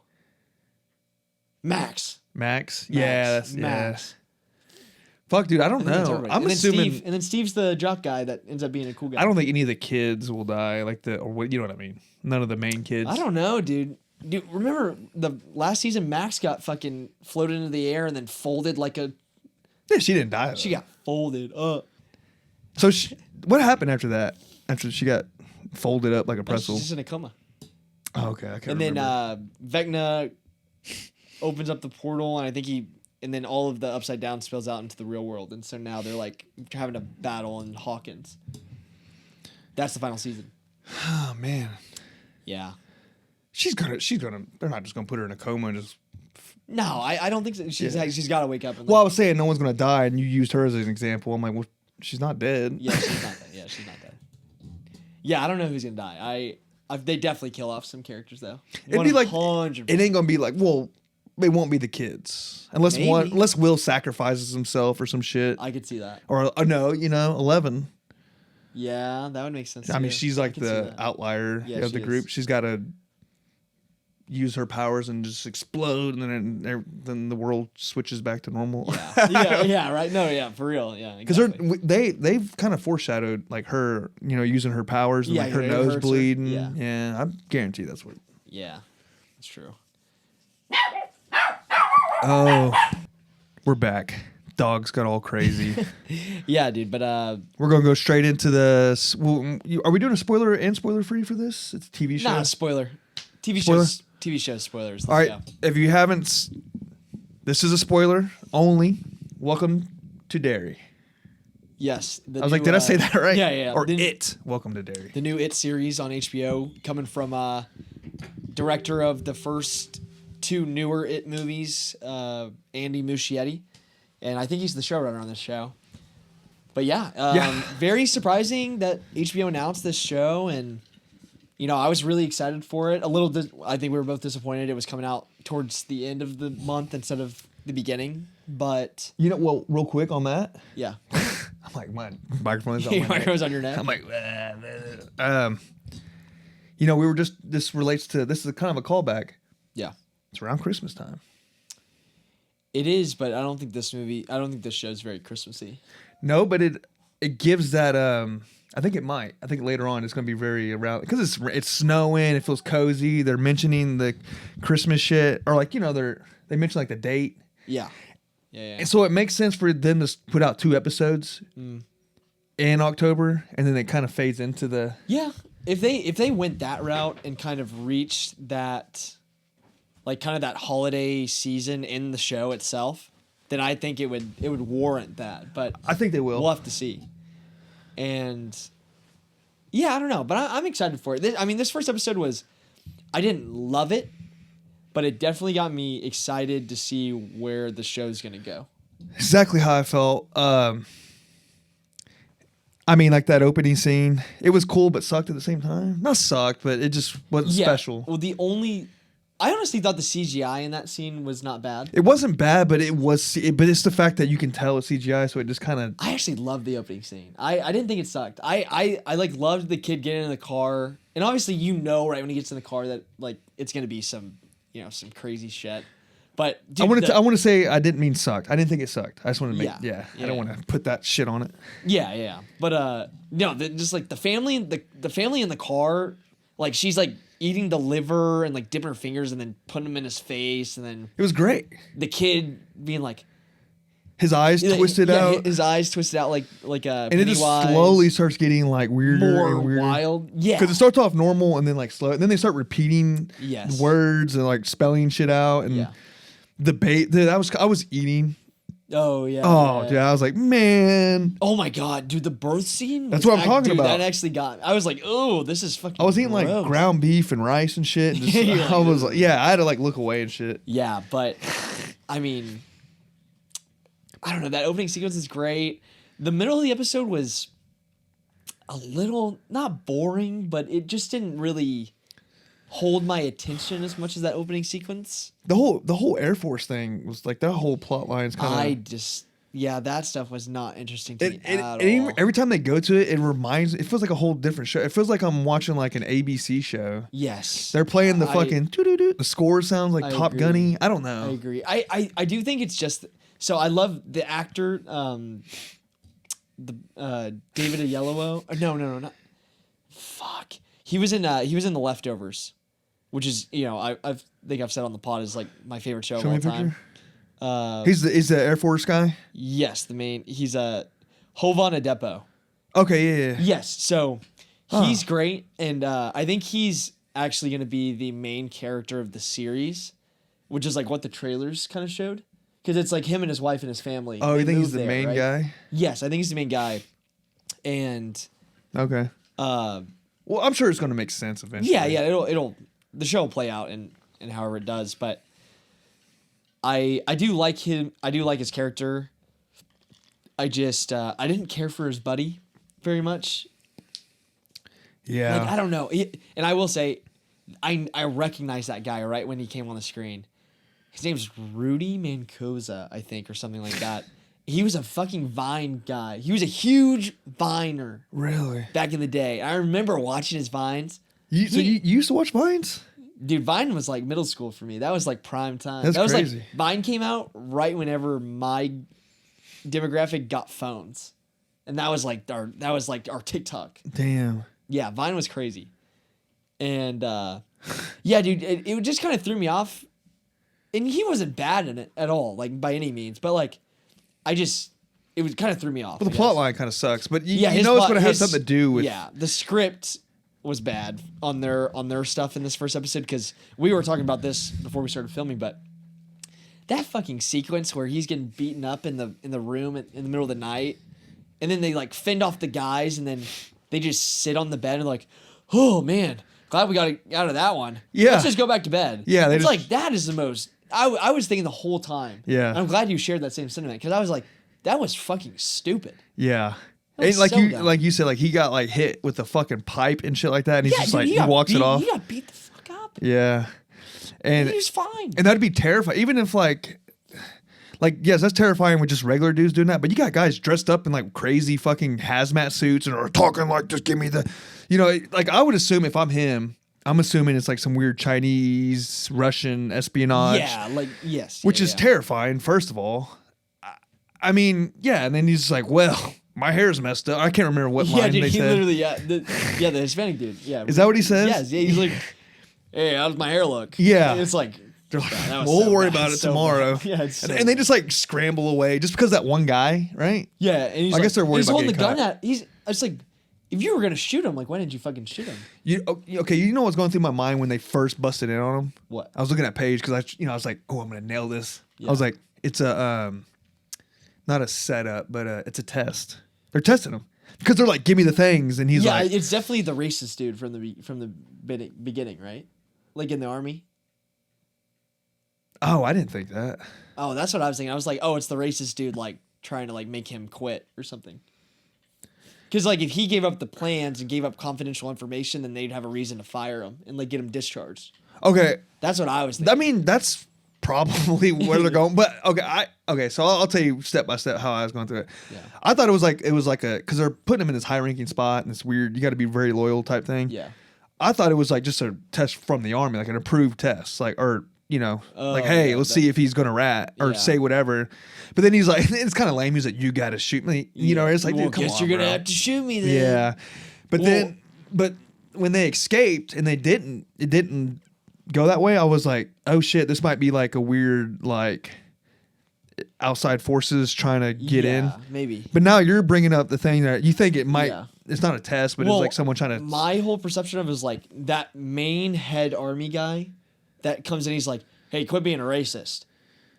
Max. Max. Yeah. That's Max. Yeah. Fuck, dude. I don't I think that's know. everybody. I'm And then assuming. and then Steve's the jock guy that ends up being a cool guy. I don't think any of the kids will die. Like or what? You know what I mean? None of the main kids. I don't know, dude. Dude, remember the last season? Max got fucking floated into the air and then folded like a. Yeah, she didn't die. She though. got folded up. So what happened after that? After she got folded up like a She's pretzel? just in a coma. Oh, okay. I can't And remember. then Vecna opens up the portal, and I think and then all of the Upside Down spills out into the real world, and so now they're like having a battle in Hawkins. That's the final season. Oh man. Yeah. She's gonna. They're not just gonna put her in a coma and just. No, I don't think so. She's got to wake up. And Well, I was saying no one's gonna die, and you used her as an example. I'm like, well, she's not dead. yeah, she's not dead. Yeah, she's not dead. Yeah, I don't know who's gonna die. They definitely kill off some characters though. It'd be like 100%. it ain't gonna be like, well, it won't be the kids unless Maybe. unless Will sacrifices himself or some shit. I could see that. Or no, 11. Yeah, that would make sense. I mean, too. she's I like could see the that. outlier Yeah, of she the group. is. She's got to use her powers and just explode, and then the world switches back to normal. Yeah, right. No, yeah, for real. Yeah, Because they've kind of foreshadowed like her, using her powers and Yeah, like her it nose hurts her. bleeding. Yeah. Yeah, I guarantee that's what. Yeah, that's true. Oh, we're back. Dogs got all crazy. Yeah, dude. But We're gonna go straight into the. Are we doing a spoiler and spoiler free for this? It's a TV show. nah, spoiler. Spoiler? TV shows spoilers. All right. Let's go. If you haven't, this is a spoiler only. Welcome to Derry. Yes. I was like, did I say that right? Yeah. Or The- It. Welcome to Derry. The new It series on HBO, coming from director of the first two newer It movies, Andy Muschietti, and I think he's the showrunner on this show. But yeah, very surprising that HBO announced this show, and I was really excited for it. I think we were both disappointed it was coming out towards the end of the month instead of the beginning. But Well, real quick on that. yeah, I'm like, my microphone's on your my neck. microphone's on your neck. I'm like, we were just. This relates to. This is kind of a callback. Yeah, It's around Christmas time. it is. But I don't think this show's very Christmassy. No, but it gives that. I think it might. I think later on it's gonna be very around because it's snowing. It feels cozy. They're mentioning the Christmas shit, or like they mention like the date. Yeah. And so it makes sense for them to put out 2 episodes in October, and then it kind of fades into the. Yeah, if they went that route and kind of reached that, like kind of that holiday season in the show itself, then I think it would warrant that. But I think they will. we'll have to see. And yeah, I don't know, but I'm excited for it. This first episode I didn't love it, but it definitely got me excited to see where the show's gonna go. Exactly how I felt. Like that opening scene, it was cool but sucked at the same time. Not sucked, but it just wasn't special. Well, I honestly thought the CGI in that scene was not bad. It wasn't bad, but but it's the fact that you can tell it's CGI, so it just kind of. I actually loved the opening scene. I didn't think it sucked. I loved the kid getting in the car, and obviously right when he gets in the car that like it's gonna be some some crazy shit. But dude, I want to say I didn't mean sucked. I didn't think it sucked. I just want to make Yeah. I don't want to put that shit on it. Yeah. But no, just like the family in the car, like she's like eating the liver and like dipping her fingers and then putting them in his face, and then It was great. the kid being like His eyes twisted out, his eyes twisted out like a and it just Pennywise, slowly starts getting like weirder more and weirder. wild. Yeah, Because it starts off normal and then like slow, and then they start repeating Yes. words and like spelling shit out and Yeah. the bait. Dude, I was eating. Oh yeah. Oh, yeah. dude, I was like, man. Oh my god, dude, the birth scene. That's what I'm talking dude, about. That actually got. I was like, oh, this is fucking. I was eating like gross. ground beef and rice and shit. And just, You're like, I was like, I had to like look away and shit. Yeah, but I mean, I don't know. That opening sequence is great. The middle of the episode was a little not boring, but it just didn't really hold my attention as much as that opening sequence. The whole Air Force thing was like that whole plot line's kind of. That stuff was not interesting to me at all. Every time they go to it, it feels like a whole different show. It feels like I'm watching like an ABC show. Yes, They're playing the fucking doo-doo-doo. The score sounds like I Top agree. Gunny. I don't know. I agree. I do think it's just so I love the actor, David Oyelowo. No, not. Fuck. He was in The Leftovers, which is I think I've said on the pod is like my favorite show Show me a of all time. picture. He's the Air Force guy. Yes, he's a Hovan Adepo. Okay, yeah. Yes, so he's great, and I think he's actually going to be the main character of the series, which is like what the trailers kind of showed, because it's like him and his wife and his family. Oh, They you think he's moved the there, main right? guy? Yes, I think he's the main guy, and Okay. Well, I'm sure it's going to make sense eventually. Yeah, it'll the show will play out and however it does, but I do like him. I do like his character. I just I didn't care for his buddy very much. Yeah. Like, I don't know. And I will say, I recognize that guy right when he came on the screen. His name's Rudy Mancoza, I think, or something like that. He was a fucking Vine guy. He was a huge Viner. Really? Back in the day. I remember watching his Vines. So you used to watch Vines? Dude, Vine was like middle school for me. That was like prime time. That's that was crazy. like Vine came out right whenever my demographic got phones. And that was like our TikTok. Damn. Yeah, Vine was crazy. And yeah, dude, it just kind of threw me off. And he wasn't bad in it at all, like by any means. But like it was kind of threw me off. Well, the plot line kind of sucks, but you his know it's plot- going to have his- something to do with. Yeah, the script was bad on their stuff in this first episode because we were talking about this before we started filming, but that fucking sequence where he's getting beaten up in the room in the middle of the night, and then they like fend off the guys, and then they just sit on the bed and like, oh man, glad we got out of that one. Yeah. Let's just go back to bed. Yeah, it's like that is the most. I was thinking the whole time. Yeah. And I'm glad you shared that same sentiment because I was like, that was fucking stupid. Yeah. That was And so dumb. like you said, like he got like hit with the fucking pipe and shit like that, and he's just dude, like he got walks beat, it off. He got beat the fuck up. Yeah. And He was fine. and that'd be terrifying, even if like yes, that's terrifying with just regular dudes doing that. But you got guys dressed up in like crazy fucking hazmat suits and are talking like, just give me the, like I would assume if I'm him, I'm assuming it's like some weird Chinese, Russian espionage. Yeah, like yes. Which yeah, is yeah. terrifying, first of all. I mean, yeah, and then he's just like, well, my hair's messed up. I can't remember what Yeah, line dude, they he said. literally the Hispanic dude. Yeah. Is that what he says? Yes, yeah, he's like, hey, how does my hair look? Yeah. And it's like, They're like, that was we'll so worry bad. about it So tomorrow. bad. Yeah, it's so and they just like scramble away just because that one guy, right? yeah, and he's I guess they're worried he's about holding the getting gun caught. at. It's like, if you were gonna shoot him, like, why didn't you fucking shoot him? Okay, you know what's going through my mind when they first busted in on him? What? I was looking at Paige because I was like, oh, I'm gonna nail this. Yeah. I was like, it's a not a setup, but it's a test. They're testing him because they're like, give me the things, and he's Yeah, like, it's definitely the racist dude from the beginning, right? Like in the army. oh, I didn't think that. Oh, that's what I was thinking. I was like, oh, it's the racist dude, like trying to like make him quit or something. Because like if he gave up the plans and gave up confidential information, then they'd have a reason to fire him and like get him discharged. Okay, That's what I was thinking. I mean that's probably where they're going. But okay, so I'll tell you step by step how I was going through it. Yeah. I thought it was like a because they're putting him in this high ranking spot and it's weird. You got to be very loyal type thing. Yeah. I thought it was like just a test from the army, like an approved test, like like, Oh, hey, yeah, let's see if he's gonna rat or Yeah. say whatever. But then he's like, it's kind of lame. He's like, you got to shoot me. It's like, well, dude, come guess on, you're gonna bro. have to shoot me then. Yeah, but Well- but when they escaped and it didn't go that way. I was like, oh shit, this might be like a weird like outside forces trying to get in. Maybe. But now you're bringing up the thing that you think it might. Yeah. It's not a test, but Well, it's like someone trying to. My whole perception of it is like that main head army guy that comes in. He's like, "Hey, quit being a racist."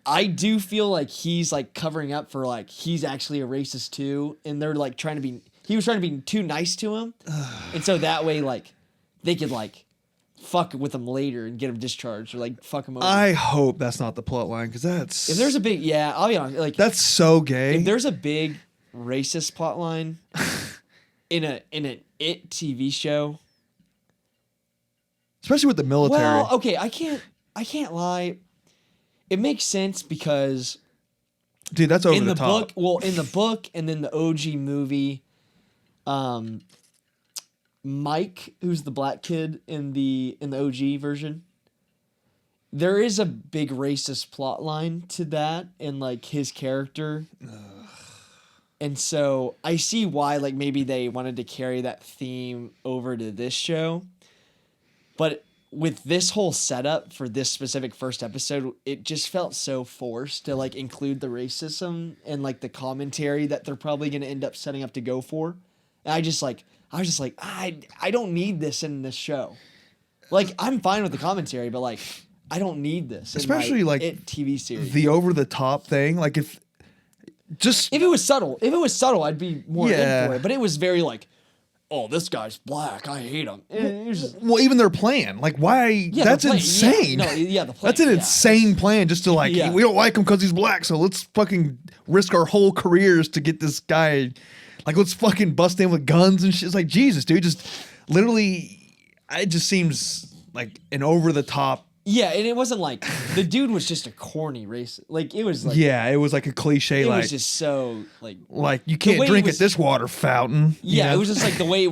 I do feel like he's like covering up for like he's actually a racist too, and they're like trying to be. He was trying to be too nice to him, and so that way like they could like fuck with him later and get him discharged or like fuck him over. I hope that's not the plot line because that's. If there's a big I'll be honest, like That's so gay. if there's a big racist plot line in an It TV show. Especially with the military. Well, okay, I can't lie. It makes sense because Dude, that's over in the the top. book, in the book and then the OG movie, Mike, who's the black kid in the OG version, there is a big racist plot line to that and like his character. And so I see why like maybe they wanted to carry that theme over to this show. But with this whole setup for this specific first episode, it just felt so forced to like include the racism and like the commentary that they're probably going to end up setting up to go for. And I was just like, I don't need this in this show. Like I'm fine with the commentary, but like I don't need this. Especially, in my like, It TV series. The over the top thing, like if If it was subtle, I'd be more Yeah. in for it. But it was very like, oh, this guy's black, I hate him. It was just, Well, even their plan, like, why? yeah, That's the plan, insane. Yeah, no, yeah, the plan. That's an yeah. insane plan just to like, Yeah. we don't like him because he's black, so let's fucking risk our whole careers to get this guy. Like, let's fucking bust in with guns and shit. It's like, Jesus, dude, just literally, it just seems like an over the top. Yeah, and it wasn't like the dude was just a corny racist. Like it was like Yeah, it was like a cliche, it like, was just so like you can't way it drink was- at this water fountain. you yeah, know? it was just like the way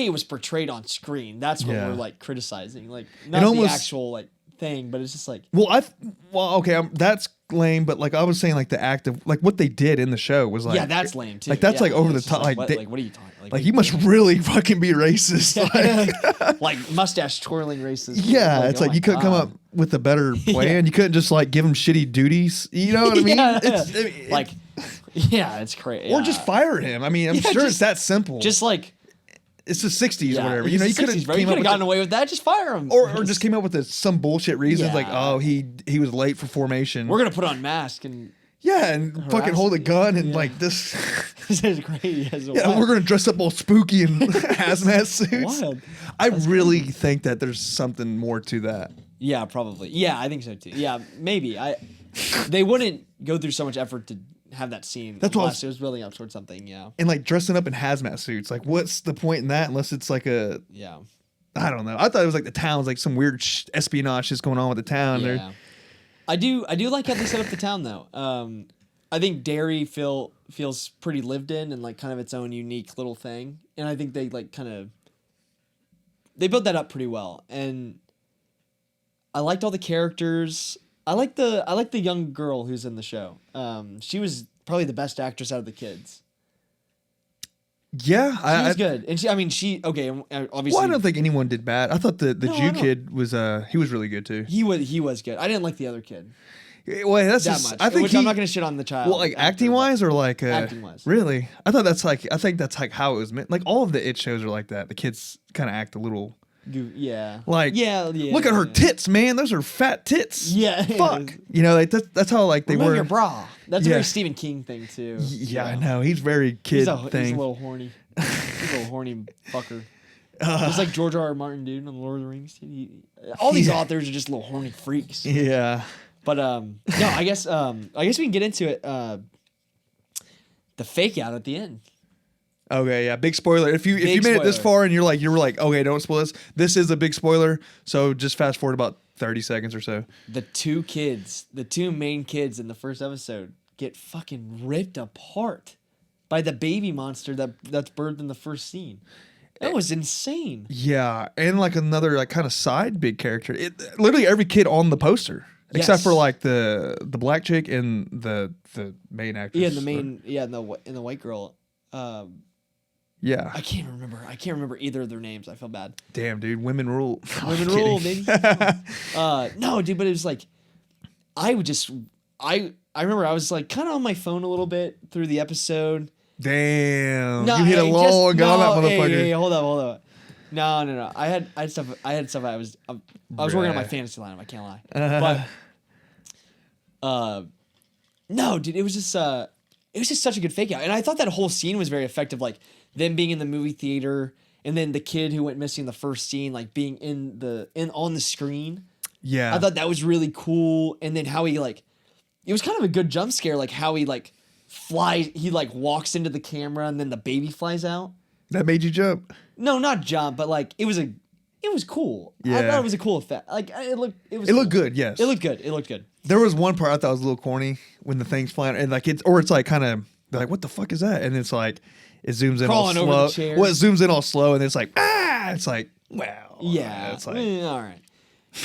it was portrayed on screen. That's what Yeah. we're like criticizing. Like not almost- the actual like thing, but it's just like Well, okay, that's lame, but like I was saying, like the act of like what they did in the show was like, yeah, that's lame too. Like that's Yeah, like over the it's just top. Like, what, they- like what are you talking? like you must really fucking be racist. Like, like mustache twirling racist. yeah, it's oh like my you couldn't come God. up with a better plan. You couldn't just like give them shitty duties. You know what I mean? Yeah. It's, I mean, like yeah, it's crazy. or just fire him. I mean, I'm Yeah, sure just- it's that simple. just like it's the '60s yeah, or whatever. it's You know, the you could 60s, have bro. You could have gotten away with that. Just fire him. or just came up with some bullshit reasons like, Yeah. oh, he was late for formation. We're gonna put on mask and yeah, and fucking hold a gun and Yeah. like this. this is crazy. Yeah, we're gonna dress up all spooky in hazmat suits. Wild. I really think that there's something more to that. Yeah, probably. Yeah, I think so too. Yeah, maybe. They wouldn't go through so much effort to have that scene That's what I unless it was building up towards something. Yeah. And like dressing up in hazmat suits, like what's the point in that unless it's like a, Yeah. I don't know. I thought it was like the town's like some weird espionage is going on with the town. They're- Yeah. I do like how they set up the town though. I think Derry feels pretty lived in and like kind of its own unique little thing. And I think they like they built that up pretty well. And I liked all the characters. I like the young girl who's in the show. She was probably the best actress out of the kids. Yeah, She was good, and she okay. Obviously, Well, I don't think anyone did bad. I thought the No, I Jew don't. kid was he was really good too. he was good. I didn't like the other kid Well, that's that just, much. I think which I'm not gonna shit on the child. well, like actor, acting but- wise or like Acting-wise. Really, I think that's like how it was meant. Like all of the It shows are like that. The kids kind of act a little Yeah. like yeah. Look at her tits, man. Those are fat tits. Yeah. Fuck. You know, like that's how like they Remove were. your bra. That's a Yeah. very Stephen King thing too. Yeah, I know. He's very kid He's a thing. little horny. He's a little horny fucker. Just like George R. R. Martin, dude, on the Lord of the Rings. All these authors are just little horny freaks. Yeah. But no, I guess we can get into it. The fake out at the end. Okay, yeah, big spoiler. If you Big made it this spoiler. far and you were like, okay, don't spoil this. This is a big spoiler. So just fast forward about 30 seconds or so. The two main kids in the first episode get fucking ripped apart by the baby monster that's birthed in the first scene. That was insane. Yeah, and like another like kind of side big character. Literally every kid on the poster, except Yes. for like the black chick and the main actress. Yeah, and the white girl. Yeah. I can't remember either of their names. I feel bad. Damn, dude, women rule. Women I'm rule, kidding. baby. No, dude, but it was like, I remember I was like kind of on my phone a little bit through the episode. Damn, No, you hit a hey, lull and got on that hey, motherfucker. hey, hold up. No. I had stuff. I was working on my Bruh. fantasy lineup. I can't lie. But no, dude, it was just such a good fake out, and I thought that whole scene was very effective. Like them being in the movie theater, and then the kid who went missing in the first scene, like being on the screen. Yeah, I thought that was really cool, and then how he like, it was kind of a good jump scare, like how he like flies, he like walks into the camera, and then the baby flies out. that made you jump. No, not jump, but like it was cool. I Yeah. thought it was a cool effect. Like it looked It cool. looked good. Yes, It looked good. There was one part I thought was a little corny when the thing's flying, and like it's like kind of they're like, what the fuck is that? And it's like it zooms in Crawling all over slow. the chairs. Well, it zooms in all slow, and it's like It's like well, Yeah. It's like all right.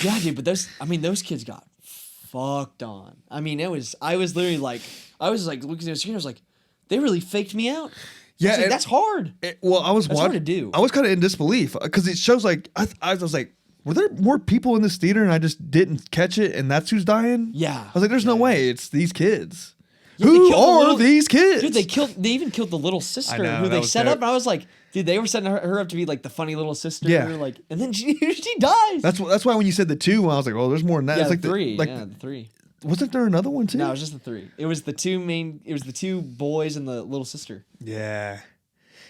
Yeah, dude, but those kids got fucked on. I mean, I was literally like, I was like looking at the screen, I was like, they really faked me out. yeah, I was like, and- that's hard. well, I was That's hard watching. to do. I was kind of in disbelief because it shows like I was like, were there more people in this theater and I just didn't catch it, and that's who's dying? Yeah. I was like, there's no way it's these kids. Yeah, they Who killed the are little- these kids? Dude, they even killed the little sister know, who that they was set dope. up, and I was like, dude, they were setting her up to be like the funny little sister. Yeah. Like, and then she dies. That's why when you said the two, I was like, oh, there's more than that. yeah, It's like the three. like The three. wasn't there another one too? No, it was just the three. It was the two boys and the little sister. Yeah.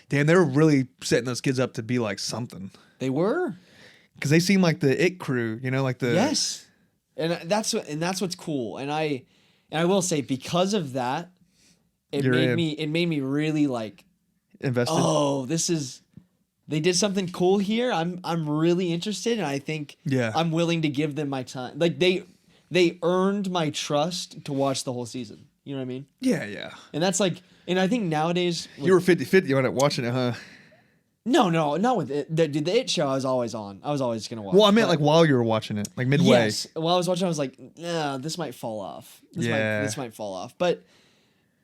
Damn, they were really setting those kids up to be like something. They were. Because they seem like the it crew, you know, like the Yes. And that's what's cool. And I will say, because of that, it made me really like invested. oh, they did something cool here. I'm really interested, and I think I'm willing to give them my time. Like they earned my trust to watch the whole season. You know what I mean? Yeah, yeah. And that's like, and I think nowadays You were 50-50 on it, watching it, huh? No, not with it. The It show I was always on. I was always gonna watch. Well, I meant like while you were watching it, like midway. Yes. While I was watching, I was like, nah, this might fall off. This might fall off. But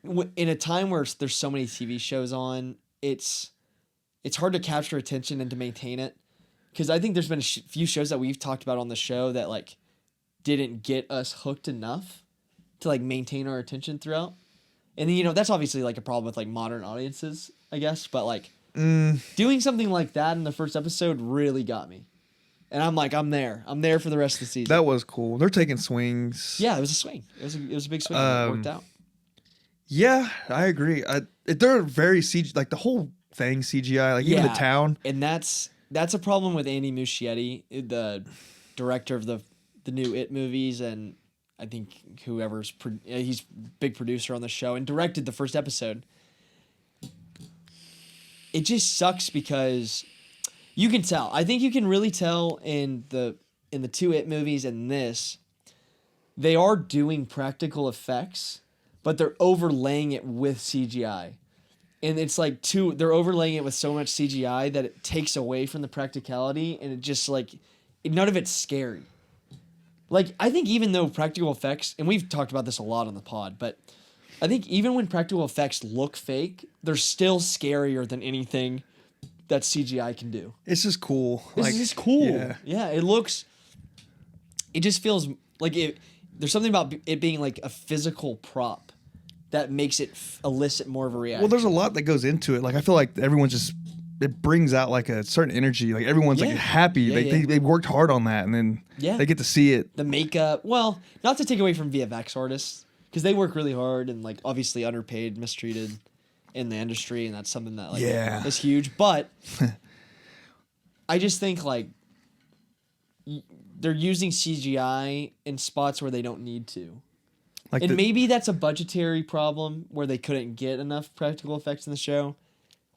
in a time where there's so many TV shows on, it's hard to capture attention and to maintain it. Because I think there's been a few shows that we've talked about on the show that like didn't get us hooked enough to like maintain our attention throughout. And then, that's obviously like a problem with like modern audiences, I guess. But like doing something like that in the first episode really got me. And I'm like, I'm there for the rest of the season. That was cool. They're taking swings. Yeah, it was a swing. It was a big swing. It worked out. Yeah, I agree. They're very CG, like the whole thing CGI, like even the town. And that's a problem with Andy Muschietti, the director of the new It movies, and I think he's big producer on the show and directed the first episode. It just sucks because you can tell. I think you can really tell in the two It movies and this, they are doing practical effects, but they're overlaying it with CGI. And it's like they're overlaying it with so much CGI that it takes away from the practicality, and it just like none of it's scary. Like, I think even though practical effects, and we've talked about this a lot on the pod, but I think even when practical effects look fake, they're still scarier than anything that CGI can do. It's just cool. It's just cool. Yeah, it just feels like there's something about it being like a physical prop that makes it elicit more of a reaction. Well, there's a lot that goes into it. Like, I feel like it brings out like a certain energy. Like everyone's like happy. They worked hard on that, and then they get to see it. The makeup. Well, not to take away from VFX artists, because they work really hard and like obviously underpaid, mistreated in the industry, and that's something that like is huge. But I just think like they're using CGI in spots where they don't need to. Like maybe that's a budgetary problem where they couldn't get enough practical effects in the show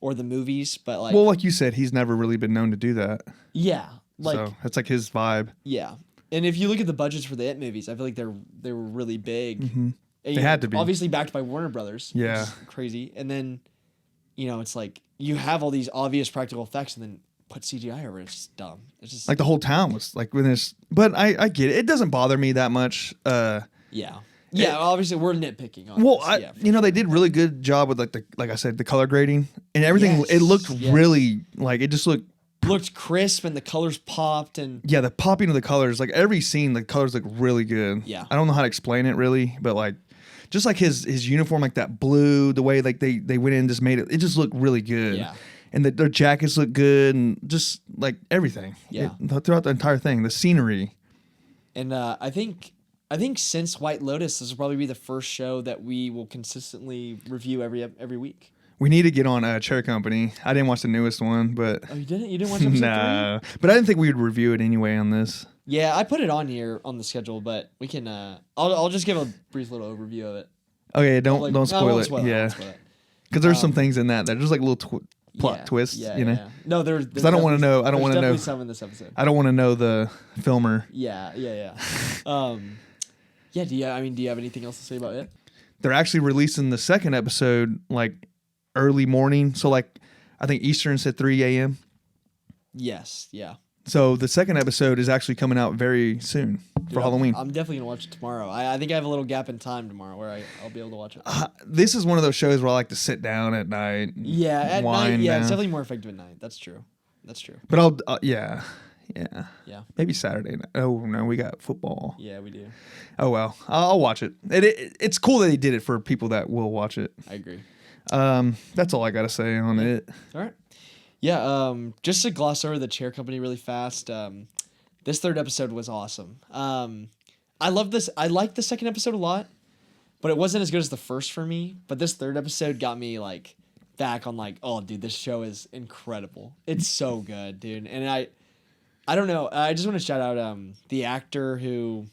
or the movies, but like... Well, like you said, he's never really been known to do that. Yeah. So that's like his vibe. Yeah. And if you look at the budgets for the It movies, I feel like they were really big. Mm-hmm. They had to be. Obviously backed by Warner Brothers. Yeah. Which is crazy. And then, it's like you have all these obvious practical effects and then put CGI over it. It's just dumb. It's just... Like the whole town was like... But I get it. It doesn't bother me that much. Yeah. Yeah, obviously we're nitpicking on this. They did really good job with like I said, the color grading and everything. It looked really like it just looked crisp and the colors popped and the popping of the colors. Like every scene, the colors look really good. Yeah, I don't know how to explain it really, but like just like his uniform, like that blue, the way like they went in and just made it. It just looked really good. Yeah, and their jackets look good and just like everything. Yeah, throughout the entire thing, the scenery. And I think since White Lotus, this will probably be the first show that we will consistently review every week. We need to get on Chair Company. I didn't watch the newest one, but... Oh, you didn't? You didn't watch episode 3? But I didn't think we would review it anyway on this. Yeah, I put it on here on the schedule, but we can... I'll just give a brief little overview of it. Okay, don't spoil it. Yeah. Because there's some things in that there's like little plot twists, Yeah. No, there's... Because I don't want to know... I don't want to know... There's definitely some in this episode. I don't want to know the filmer. Yeah. Yeah, do you have anything else to say about it? They're actually releasing the second episode like early morning. So like I think Eastern's at 3 a.m. Yes, yeah. So the second episode is actually coming out very soon for Halloween. I'm definitely going to watch it tomorrow. I think I have a little gap in time tomorrow where I'll be able to watch it. This is one of those shows where I like to sit down at night. Yeah, at night. Yeah, it's definitely more effective at night. That's true. But I'll, yeah. Maybe Saturday night. Oh, no, we got football. Yeah, we do. Oh, well. I'll watch it. It's cool that they did it for people that will watch it. I agree. That's all I got to say on it. All right. Yeah, just to gloss over the Chair Company really fast, this third episode was awesome. I love this. I liked the second episode a lot, but it wasn't as good as the first for me. But this third episode got me, like, back on like, oh, dude, this show is incredible. It's so good, dude. And I don't know. I just want to shout out the actor who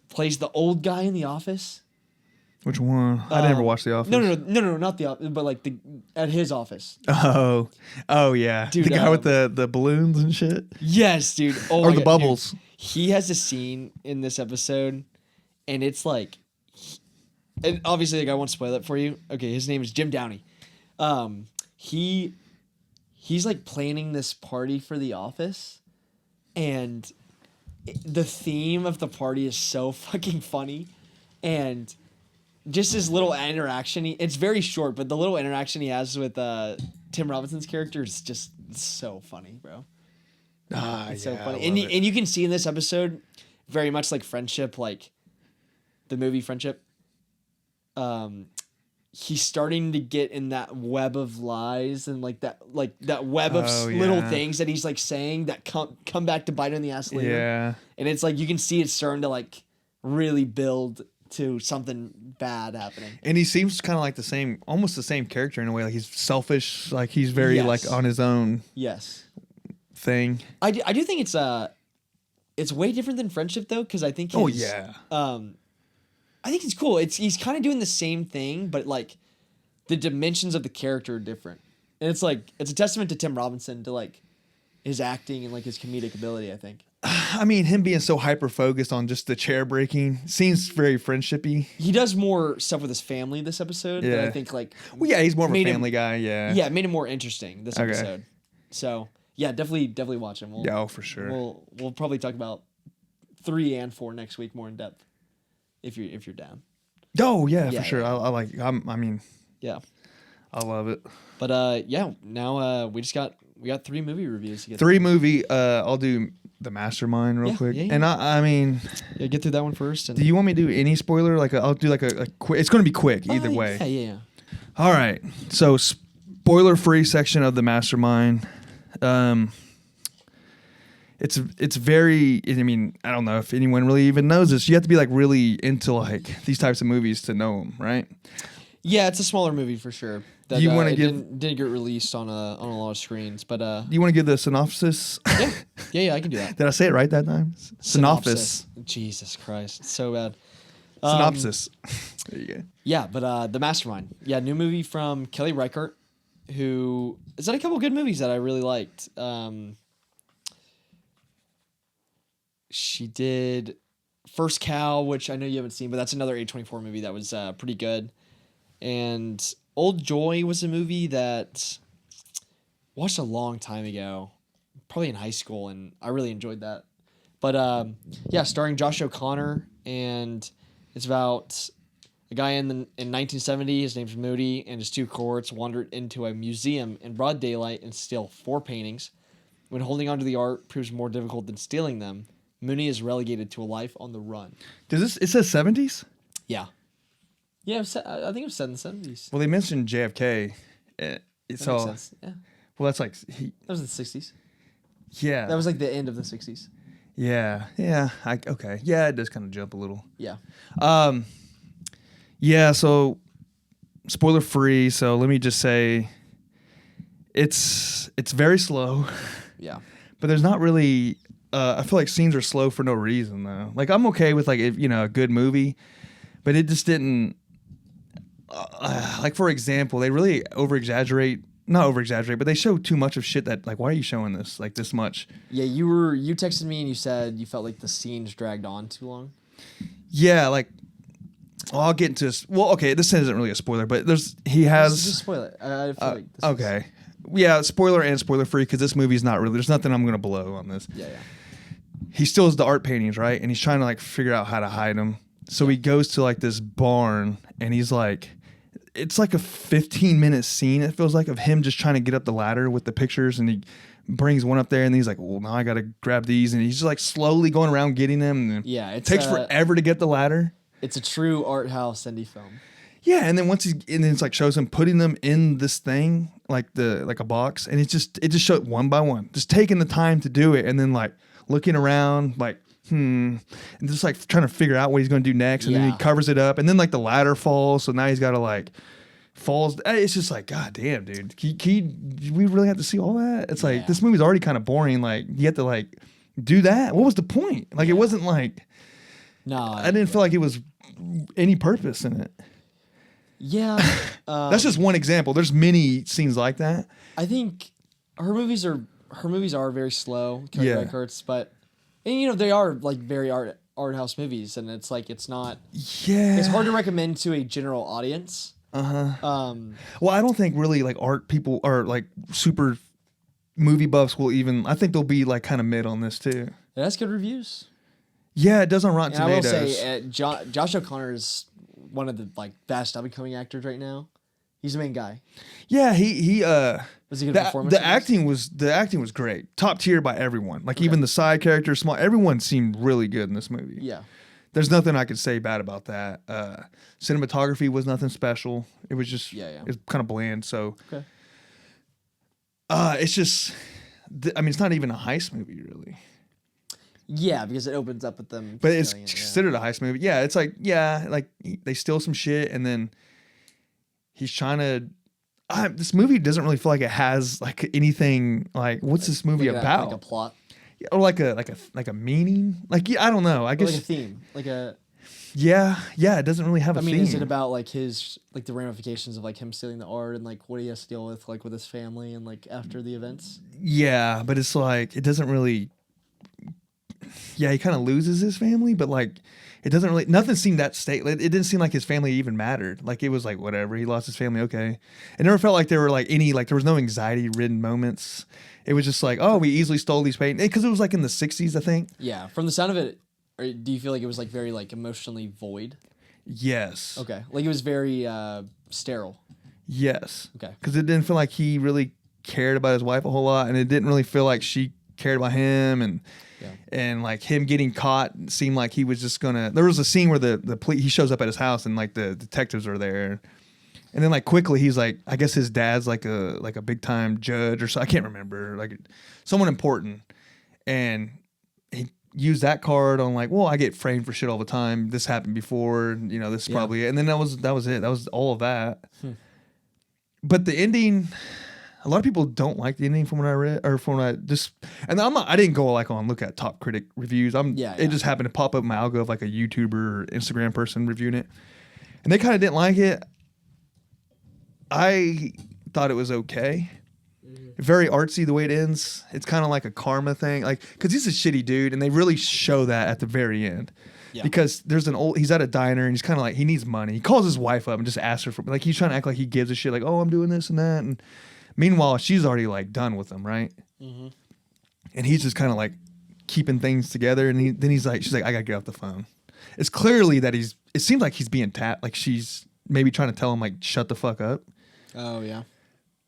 plays the old guy in The Office. Which one? I never watched The Office. No, not The Office, but like at his office. Oh yeah, Dude, the guy with the balloons and shit, Yes, dude. Oh or my the God, bubbles. dude. He has a scene in this episode, and it's like, and obviously, like, I won't spoil it for you. Okay, his name is Jim Downey. He's like planning this party for The Office, and the theme of the party is so fucking funny, and just his little interaction. It's very short, but the little interaction he has with Tim Robinson's character is just so funny, bro. It's so funny, and you can see in this episode very much like Friendship, like the movie Friendship. He's starting to get in that web of lies and like that web of little things that he's like saying that come back to bite him in the ass later. Yeah, and it's like you can see it starting to like really build to something bad happening. and he seems kind of like almost the same character in a way. Like he's selfish, like he's very like on his own Yes, thing. I do think it's way different than Friendship though, because I think I think it's cool. He's kind of doing the same thing, but like the dimensions of the character are different. And it's like it's a testament to Tim Robinson to like his acting and like his comedic ability, I think. I mean, him being so hyper focused on just the chair breaking seems very friendshipy. He does more stuff with his family this episode that I think like Well, yeah, he's more of a made family guy. Yeah. Yeah, it made him more interesting this Okay. episode. So yeah, definitely watch him. Yeah, for sure. We'll probably talk about 3 and 4 next week more in depth. If you're down. Oh yeah, Yeah, for sure. yeah. I like. I mean, Yeah. I love it. But yeah, now we got 3 movie reviews to get 3 movie. I'll do the Mastermind real quick. yeah. And I mean, Yeah, get through that one first. And do you want me to do any spoiler? Like I'll do like a quick. It's going to be quick either way. Yeah. All right. So spoiler free section of the Mastermind. It's very. I mean, I don't know if anyone really even knows this. You have to be like really into like these types of movies to know them, right? Yeah, it's a smaller movie for sure. That, Do you wanna it give- didn't get released on a lot of screens, but Do you want to give the synopsis? yeah, I can do that. Did I say it right that time? Synopsis. Jesus Christ, it's so bad. Synopsis. There you go. Yeah, but The Mastermind. Yeah, new movie from Kelly Reichardt, who has done a couple good movies that I really liked. She did First Cow, which I know you haven't seen, but that's another A24 movie that was pretty good. And Old Joy was a movie that I watched a long time ago, probably in high school, and I really enjoyed that. But yeah, starring Josh O'Connor, and it's about a guy in 1970. His name's Moody, and his 2 cohorts wandered into a museum in broad daylight and steal 4 paintings. When holding onto the art proves more difficult than stealing them, Mooney is relegated to a life on the run. It says 70s? Yeah. Yeah, I think it was set in the 70s. Well, they mentioned JFK. That makes So, sense. Yeah. well, that's like, That was in the 60s. yeah. That was like the end of the 60s. Yeah. Okay. Yeah, it does kind of jump a little. Yeah. Yeah, so spoiler free. So let me just say it's very slow, Yeah. but there's not really. I feel like scenes are slow for no reason though. Like I'm okay with like if a good movie, but it just didn't. Like for example, they really not over exaggerate, but they show too much of shit that like why are you showing this like this much? Yeah, you texted me and you said you felt like the scenes dragged on too long. Yeah, like. Well, I'll get into this. Well, okay, this isn't really a spoiler, but just spoil it. I feel like this okay. Yeah, spoiler and spoiler free because this movie's not really. There's nothing I'm gonna blow on this. Yeah. He steals the art paintings, right? And he's trying to like figure out how to hide them. So he goes to like this barn, and he's like, it's like a 15-minute scene. It feels like of him just trying to get up the ladder with the pictures, and he brings one up there, and he's like, well, now I gotta grab these, and he's just like slowly going around getting them. And Yeah, it takes forever to get the ladder. It's a true art house indie film. Yeah, and then it's like shows him putting them in this thing, like a box, and it just showed one by one, just taking the time to do it, and then like looking around, like and just like trying to figure out what he's going to do next, and then he Yeah. covers it up, and then like the ladder falls, so now he's got to like falls. It's just like, God damn, dude. Do we really have to see all that? It's like, Yeah. this movie's already kind of boring. Like, you have to like do that. What was the point? Like, it wasn't like, No, I didn't feel like it was any purpose in it. Yeah, That's just one example. There's many scenes like that. I think her movies are very slow, Kelly Yeah. Reichardt's, but and you know they are like very art house movies, and it's like it's not. Yeah. It's hard to recommend to a general audience. Well, I don't think really like art people or like super movie buffs will even. I think they'll be like kind of mid on this too. It has good reviews. Yeah, it does on Rotten And I will Tomatoes. say, Josh O'Connor is one of the like best up and coming actors right now. He's the main guy. Yeah, he Was he good at performance? the acting was great. Top tier by everyone. Like even the side characters, small everyone seemed really good in this movie. Yeah. There's nothing I could say bad about that. Cinematography was nothing special. It was just it's kind of bland, so Okay. it's just I mean it's not even a heist movie really. Yeah, because it opens up with them. But it's stealing it, yeah. considered a heist movie. Yeah, it's like they steal some shit and then he's trying to. This movie doesn't really feel like it has like anything like what's this movie Like about? like a plot, Or like a meaning? Like I don't know. I or guess like a theme, like a. yeah. It doesn't really have a I mean, theme. is it about like his like the ramifications of like him stealing the art and like what he has to deal with like with his family and like after the events? Yeah, but it's like it doesn't really. Yeah, he kind of loses his family, but like it doesn't really. Nothing seemed that state. It didn't seem like his family even mattered. Like it was like whatever. He lost his family. Okay, it never felt like there were like any like there was no anxiety ridden moments. It was just like oh we easily stole these paintings because it was like in the '60s I think. Yeah, from the sound of it, do you feel like it was like very like emotionally void? Yes. Okay, like it was very sterile. Yes. Okay. Because it didn't feel like he really cared about his wife a whole lot, and it didn't really feel like she cared about him, and like him getting caught seemed like he was just gonna. There was a scene where the police he shows up at his house and like the detectives are there, and then like quickly he's like I guess his dad's like a big time judge or so I can't remember like someone important, and he used that card on like well I get framed for shit all the time. This happened before, you know this is probably it. And then that was it. That was all of that. But the ending. A lot of people don't like the ending from what I read, or from what I just, and I didn't go like on look at top critic reviews. It just happened to pop up in my algo of like a YouTuber or Instagram person reviewing it, and they kind of didn't like it. I thought it was okay, very artsy the way it ends. It's kind of like a karma thing, like because he's a shitty dude, and they really show that at the very end. Yeah. Because there's he's at a diner and he's kind of like he needs money. He calls his wife up and just asks her for like he's trying to act like he gives a shit, like oh I'm doing this and that and. Meanwhile, she's already like done with him, right? Mm-hmm. And he's just kind of like keeping things together. And then she's like, I gotta get off the phone. It's clearly that it seems like he's being tapped. Like she's maybe trying to tell him like, shut the fuck up. Oh yeah.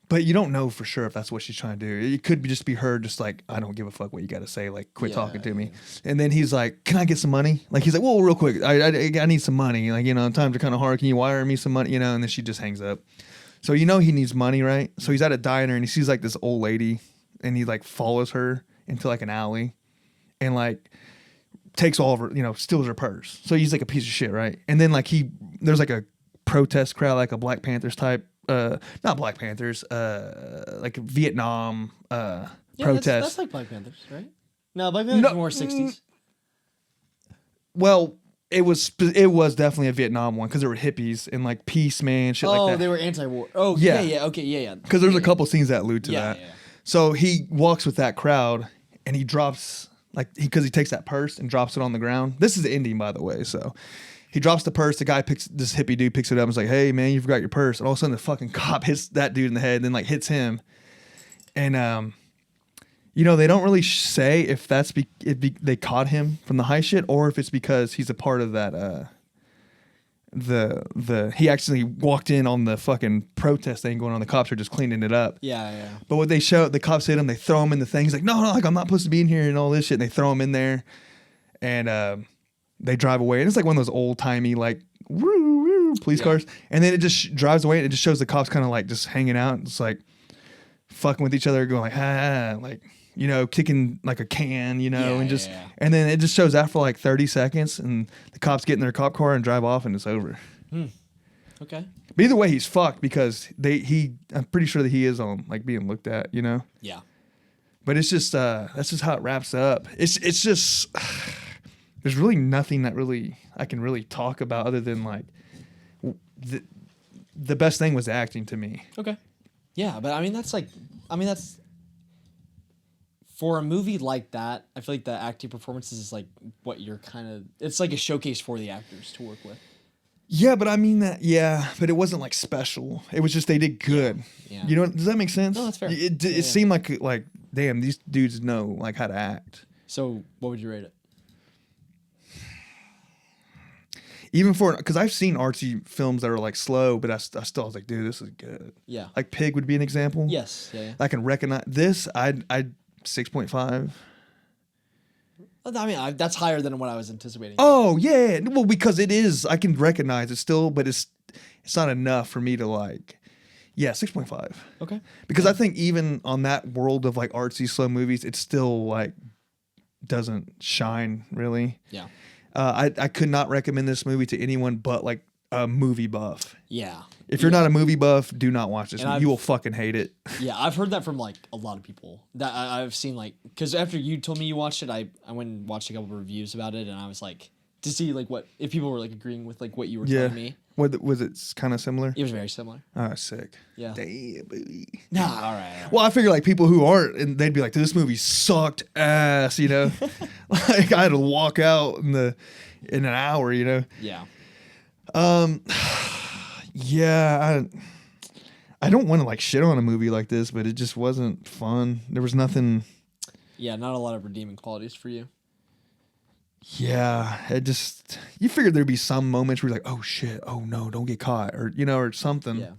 But you don't know for sure if that's what she's trying to do. It could just be her just like, I don't give a fuck what you got to say. Like, quit talking to me. And then he's like, can I get some money? Like, he's like, well, real quick, I need some money. Like, you know, times are kind of hard. Can you wire me some money? You know, and then she just hangs up. So you know he needs money, right? So he's at a diner and he sees like this old lady and he like follows her into like an alley and like takes all of her, you know, steals her purse. So he's like a piece of shit, right? And then like there's like a protest crowd, like a Black Panthers type, not Black Panthers, like a Vietnam protest. That's like Black Panthers, right? No, Black Panthers are more 60s. Well, it was definitely a Vietnam one because there were hippies and like peace, man, shit like that. Oh, they were anti-war. Oh, Yeah. okay, yeah. Because there's a couple scenes that allude to that. Yeah. So he walks with that crowd and he drops because he takes that purse and drops it on the ground. This is the ending, by the way. So he drops the purse. The guy this hippie dude picks it up and is like, "Hey man, you forgot your purse." And all of a sudden the fucking cop hits that dude in the head and then like hits him. And you know, they don't really say if that's they caught him from the high shit or if it's because he's a part of that. He actually walked in on the fucking protest thing going on. The cops are just cleaning it up. Yeah. But what they show, the cops hit him. They throw him in the thing. He's like, no, like I'm not supposed to be in here and all this shit. And they throw him in there, and they drive away. And it's like one of those old timey like woo, woo, police cars. And then it just drives away. And it just shows the cops kind of like just hanging out. It's like fucking with each other, going like like. You know, kicking like a can, you know, and then it just shows that for like 30 seconds and the cops get in their cop car and drive off and it's over. Okay. But either way, he's fucked because I'm pretty sure that he is on like being looked at, you know. Yeah. But it's just that's just how it wraps up. It's just there's really nothing that really I can really talk about other than like the best thing was the acting to me. Okay. Yeah, but I mean that's for a movie like that, I feel like the acting performances is like what you're it's like a showcase for the actors to work with. Yeah, but I mean that. Yeah, but it wasn't like special. It was just they did good. Yeah. You know, does that make sense? No, that's fair. It seemed like damn, these dudes know like how to act. So what would you rate it? Even because I've seen artsy films that are like slow, but I still was like, dude, this is good. Yeah. Like Pig would be an example. Yes. Yeah. I can recognize this. I 6.5. I mean, that's higher than what I was anticipating. Oh yeah, well because it is. I can recognize it still, but it's not enough for me to like. Yeah, 6.5. Okay. Because I think even on that world of like artsy slow movies, it still like doesn't shine really. Yeah. I could not recommend this movie to anyone but like a movie buff. Yeah. If you're not a movie buff, do not watch this movie. I've- You will fucking hate it. Yeah, I've heard that from like a lot of people. That I've seen like because after you told me you watched it, I went and watched a couple of reviews about it, and I was like to see like what if people were like agreeing with like what you were telling me. Was it kind of similar? It was very similar. Oh, sick. Yeah. Damn, baby. Nah, all right. Well, I figure like people who aren't, and they'd be like, "This movie sucked ass," you know. Like I had to walk out in an hour, you know. Yeah. Yeah, I don't want to like shit on a movie like this, but it just wasn't fun. There was nothing. Yeah, not a lot of redeeming qualities for you. Yeah, you figured there'd be some moments where you're like, oh shit, oh no, don't get caught, or you know, or something. Yeah.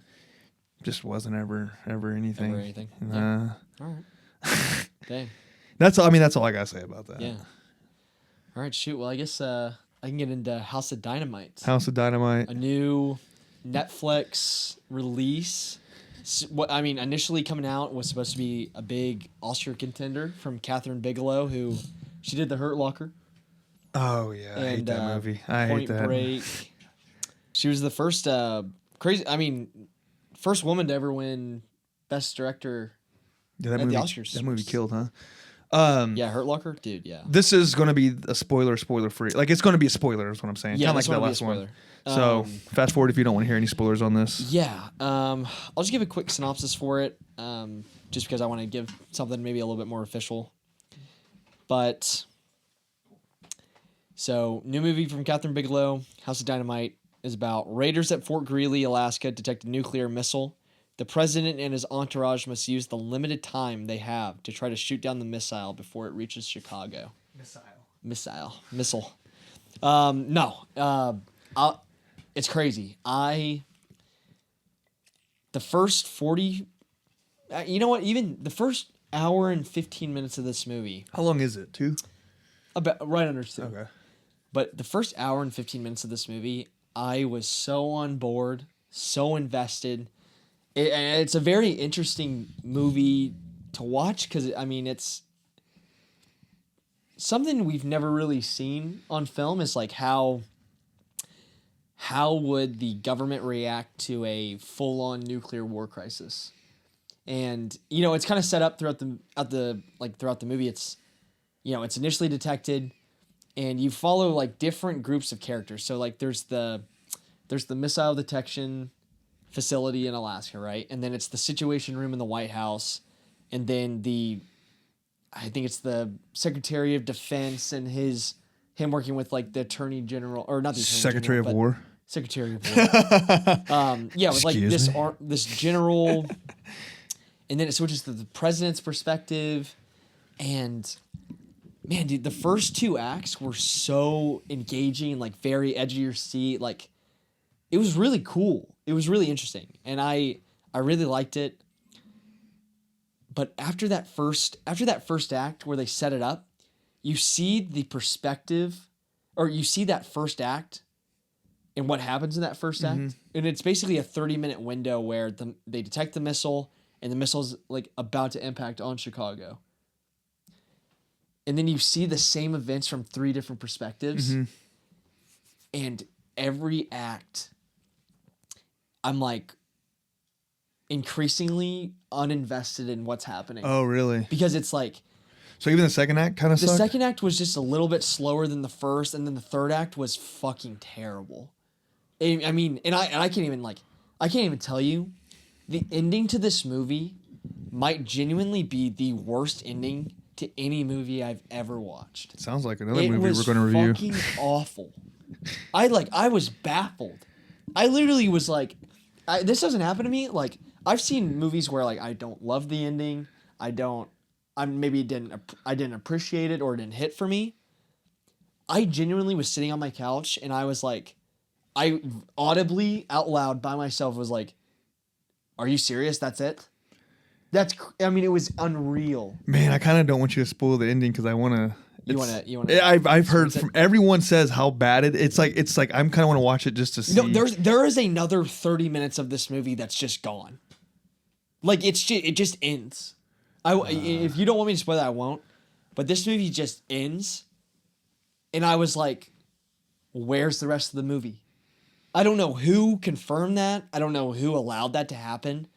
Just wasn't ever anything. Ever anything. Nah. All right. Dang. That's all I gotta say about that. Yeah. All right, shoot. Well, I guess I can get into House of Dynamite. House of Dynamite. A new Netflix release. What I mean, initially coming out was supposed to be a big Oscar contender from Catherine Bigelow, who she did The Hurt Locker. Oh yeah, I hate that movie. I Point hate that. Break. She was the first first woman to ever win Best Director Yeah, that at movie, the Oscars. That movie killed, huh? Yeah, Hurt Locker, dude. Yeah. This is going to be a spoiler free. Like it's going to be a spoiler, is what I'm saying. Yeah, Kind of this like that one will be a last one. spoiler. So fast forward if you don't want to hear any spoilers on this. Yeah. I'll just give a quick synopsis for it, just because I want to give something maybe a little bit more official. But so, new movie from Catherine Bigelow, House of Dynamite, is about raiders at Fort Greely, Alaska, detect a nuclear missile. The president and his entourage must use the limited time they have to try to shoot down the missile before it reaches Chicago. Missile. It's crazy. The first 40, you know what? Even the first hour and 15 minutes of this movie, How long is it? 2? about right under 2. Okay. But the first hour and 15 minutes of this movie, I was so on board, so invested. And it's a very interesting movie to watch because, I mean, it's something we've never really seen on film is like how would the government react to a full-on nuclear war crisis? And, you know, it's kind of set up throughout the movie. It's, you know, it's initially detected and you follow like different groups of characters. So like there's the missile detection facility in Alaska, right? And then it's the Situation Room in the White House, and then I think it's the Secretary of Defense and him working with like the Attorney General, or not the Attorney Secretary General, of War. Secretary of War. Yeah, with like Excuse this general, and then it switches to the president's perspective, and man, dude, the first 2 acts were so engaging, like very edge of your seat, like it was really cool. It was really interesting, and I really liked it. But after that first act where they set it up, you see the perspective, or you see that first act and what happens in that first act. And it's basically a 30-minute window where they detect the missile, and the missile's like about to impact on Chicago. And then you see the same events from 3 different perspectives. And every act I'm like increasingly uninvested in what's happening. Oh, really? Because it's like So even the second act kind of the sucked? second act was just a little bit slower than the first, and then the third act was fucking terrible. I mean, and I can't even tell you, the ending to this movie might genuinely be the worst ending to any movie I've ever watched. It sounds like another It movie was we're going to review. fucking awful. I was baffled. I literally was like, this doesn't happen to me. Like, I've seen movies where like I don't love the ending. I didn't appreciate it or it didn't hit for me. I genuinely was sitting on my couch and I was like, I audibly out loud by myself was like, "Are you serious? That's it?" It was unreal. Man, I kind of don't want you to spoil the ending because I want to. You want to? I've heard from everyone says how bad it's like I'm kind of want to watch it just to see. No, there is another 30 minutes of this movie that's just gone. Like it just ends. If you don't want me to spoil that, I won't. But this movie just ends, and I was like, "Where's the rest of the movie?" I don't know who confirmed that. I don't know who allowed that to happen,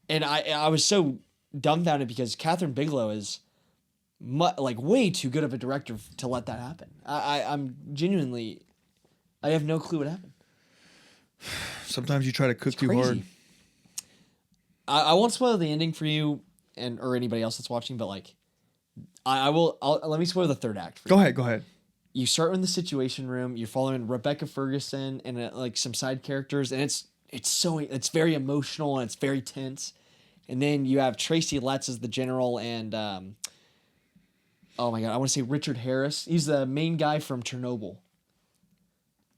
and I was so dumbfounded because Catherine Bigelow is way too good of a director to let that happen. I'm genuinely, I have no clue what happened. Sometimes you try to cook too Crazy. hard. I won't spoil the ending for you or anybody else that's watching, but like, I'll let me spoil the third act for you. Go ahead. You start in the Situation Room. You're following Rebecca Ferguson and like some side characters, and it's very emotional and it's very tense. And then you have Tracy Letts as the general, and oh my god, I want to say Richard Harris. He's the main guy from Chernobyl,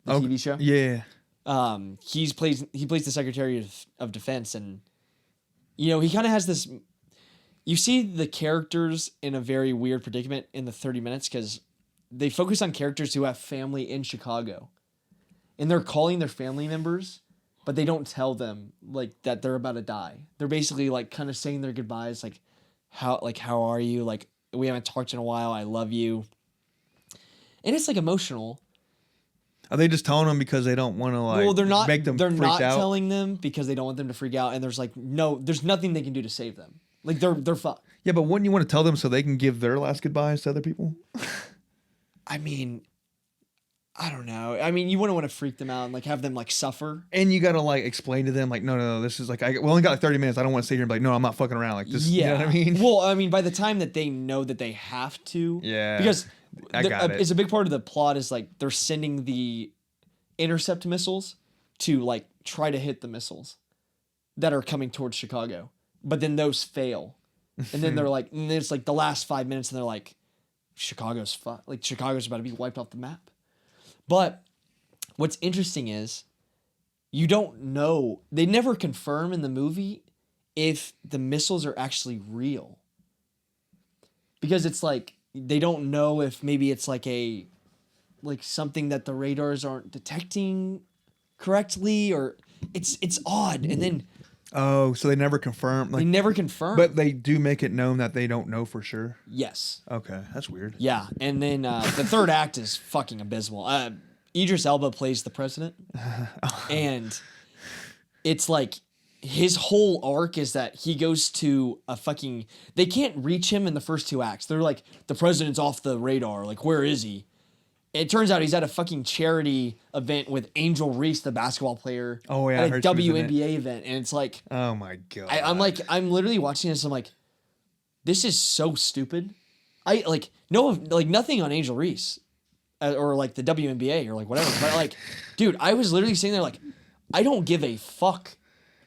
the TV show. Yeah. He plays the Secretary of Defense, and he kind of has this. You see the characters in a very weird predicament in the 30 minutes because they focus on characters who have family in Chicago, and they're calling their family members, but they don't tell them like that they're about to die. They're basically like kind of saying their goodbyes, like how are you? Like, we haven't talked in a while. I love you. And it's like emotional. Are they just telling them because they don't want to They're not. make them They're freak not out? telling them because they don't want them to freak out. And there's there's nothing they can do to save them. Like they're fucked. Yeah, but wouldn't you want to tell them so they can give their last goodbyes to other people? I mean, I don't know. I mean, you wouldn't want to freak them out and like have them like suffer. And you got to explain to them no, this is we only got 30 minutes. I don't want to sit here and be like, no, I'm not fucking around like this. Yeah. You know what I mean? Well, I mean, by the time that they know that they have to. Yeah. Because I got it. it's a big part of the plot is like they're sending the intercept missiles to try to hit the missiles that are coming towards Chicago. But then those fail. And then and then it's the last 5 minutes and they're like, Chicago's about to be wiped off the map. But what's interesting is you don't know. They never confirm in the movie if the missiles are actually real. Because it's they don't know if maybe it's something that the radars aren't detecting correctly, or it's odd. And then oh, so they never confirm. they never confirm. But they do make it known that they don't know for sure. Yes. Okay, that's weird. Yeah, and then the third act is fucking abysmal. Idris Elba plays the president, and it's his whole arc is that he goes to a fucking. They can't reach him in the first two acts. They're like, the president's off the radar. Like, where is he? It turns out he's at a fucking charity event with Angel Reese, the basketball player. Oh, yeah, I at a heard she was in it. WNBA event, and it's like, Oh my god. I'm literally watching this. I'm like, this is so stupid. Nothing on Angel Reese, or the WNBA or whatever. But dude, I was literally sitting there I don't give a fuck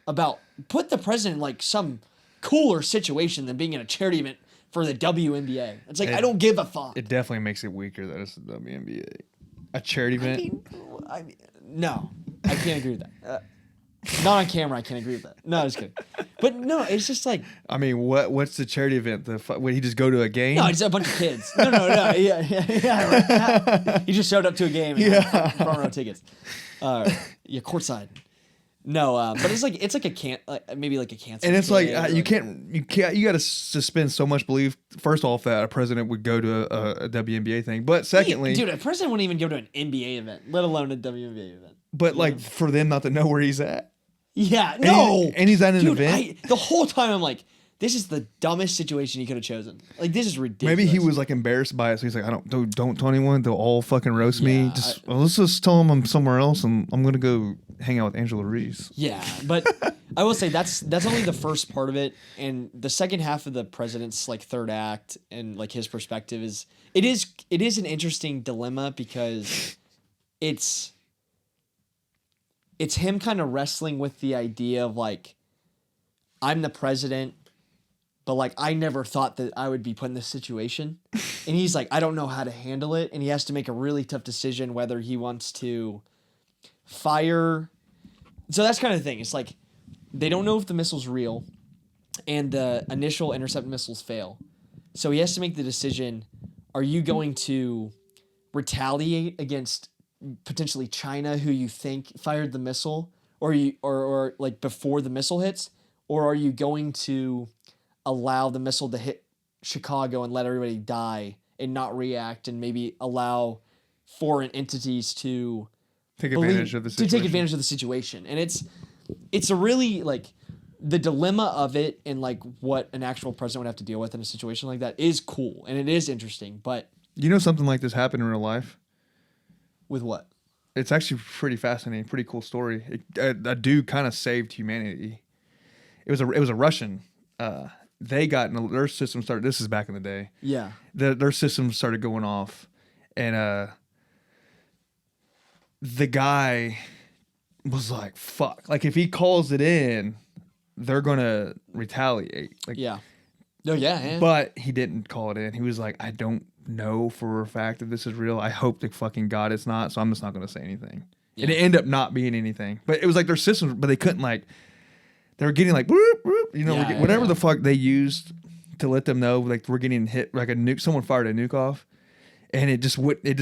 about put the president in some cooler situation than being in a charity event for the WNBA. It's I don't give a fuck. It definitely makes it weaker that it's the WNBA. A charity event. I mean, no, I can't agree with that. Not on camera, I can't agree with that. No, just kidding. But no, it's just I mean, what's the charity event? Would he just go to a game? no, it's a bunch of kids. No, yeah. Right. He just showed up to a game and had front row tickets. Courtside. No, but it's maybe a cancer. And it's kid you got to suspend so much belief. First off, that a president would go to a WNBA thing, but secondly, dude, a president wouldn't even go to an NBA event, let alone a WNBA event. But for them not to know where he's at. Yeah, no. And he's at an Dude, event. the whole time I'm like, this is the dumbest situation you could have chosen. Like, this is ridiculous. Maybe he was like embarrassed by it, so he's like, don't tell anyone. They'll all fucking roast me. Yeah, Let's just tell them I'm somewhere else, and I'm gonna go hang out with Angela Reese. Yeah, but I will say that's only the first part of it, and the second half of the president's like third act and like his perspective is an interesting dilemma because it's him kind of wrestling with the idea of like, I'm the president, but like I never thought that I would be put in this situation. And he's like, I don't know how to handle it. And he has to make a really tough decision whether he wants to fire. So that's kind of the thing. It's like they don't know if the missile's real and the initial intercept missiles fail. So he has to make the decision, are you going to retaliate against potentially China, who you think fired the missile, or like before the missile hits, or are you going to allow the missile to hit Chicago and let everybody die and not react and maybe allow foreign entities to Take advantage of the situation. And it's a really like the dilemma of it and like what an actual president would have to deal with in a situation like that is cool and it is interesting. But You know, something like this happened in real life. with what? It's actually pretty fascinating, pretty cool story. A dude kind of saved humanity. It was a Russian. They got their system started. This is back in the day. Yeah. Their system started going off, and the guy was like, "Fuck!" Like if he calls it in, they're gonna retaliate. Like, Yeah. No. Yeah. but he didn't call it in. He was like, "I don't know for a fact if this is real. I hope to fucking God it's not. So I'm just not gonna say anything." Yeah. And it ended up not being anything. But it was like their systems, but they couldn't like. They were getting like, whoop, whoop, you know, Yeah, whatever yeah. the fuck they used to let them know, like we're getting hit, like a nuke. Someone fired a nuke off, and it just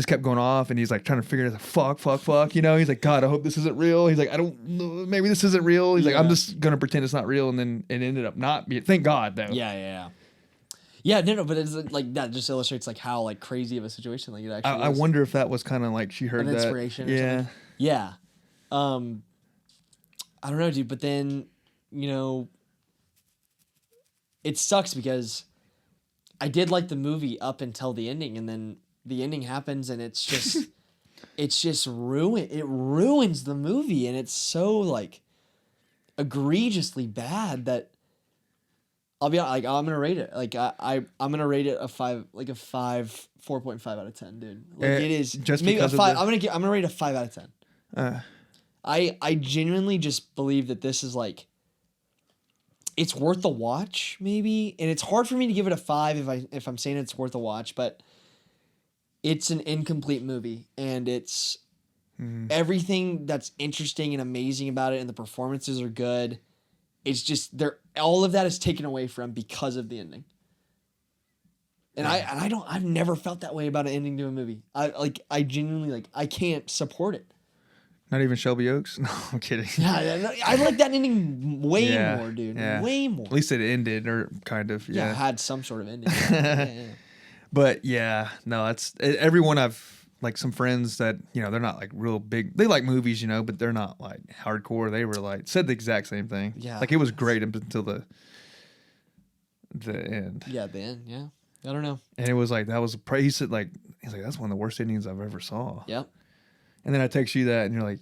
kept going off, and he's like trying to figure it out. Fuck, you know. He's like, God, I hope this isn't real. He's like, I don't know, maybe this isn't real. He's like, I'm just gonna pretend it's not real, and then it ended up not being. Thank God, though. Yeah. No, but it's like that just illustrates like how like crazy of a situation like it actually I is. wonder if that was kind of like she heard An that. inspiration. Or Yeah. something. Yeah. I don't know, dude. But then, you know, it sucks because I did like the movie up until the ending, and then the ending happens, and it's just, it's just ruin. It ruins the movie, and it's so like egregiously bad that I'll be like, I'm gonna rate it. Like I'm gonna rate it a 4.5 out of 10, dude. Like it is just maybe a because of 5. the- I'm gonna rate a 5 out of 10. I genuinely just believe that this is like, it's worth the watch, maybe, and it's hard for me to give it a 5 if I'm saying it's worth a watch, but it's an incomplete movie, and it's everything that's interesting and amazing about it, and the performances are good. It's just all of that is taken away from because of the ending. And I've never felt that way about an ending to a movie. I genuinely I can't support it. Not even Shelby Oaks. No, I'm kidding. Yeah, I like that ending way Yeah, more, dude. yeah. Way more. At least it ended, or kind of. Yeah, Yeah. had some sort of ending. Yeah. But yeah, no, that's everyone I've like some friends that, you know, they're not like real big. They like movies, you know, but they're not like hardcore. They were like said the exact same thing. Yeah. Like it was great up until the end. Yeah, the end. Yeah, I don't know. And it was like that was he said like he's like that's one of the worst endings I've ever saw. Yep. And then I text you that, and you're like,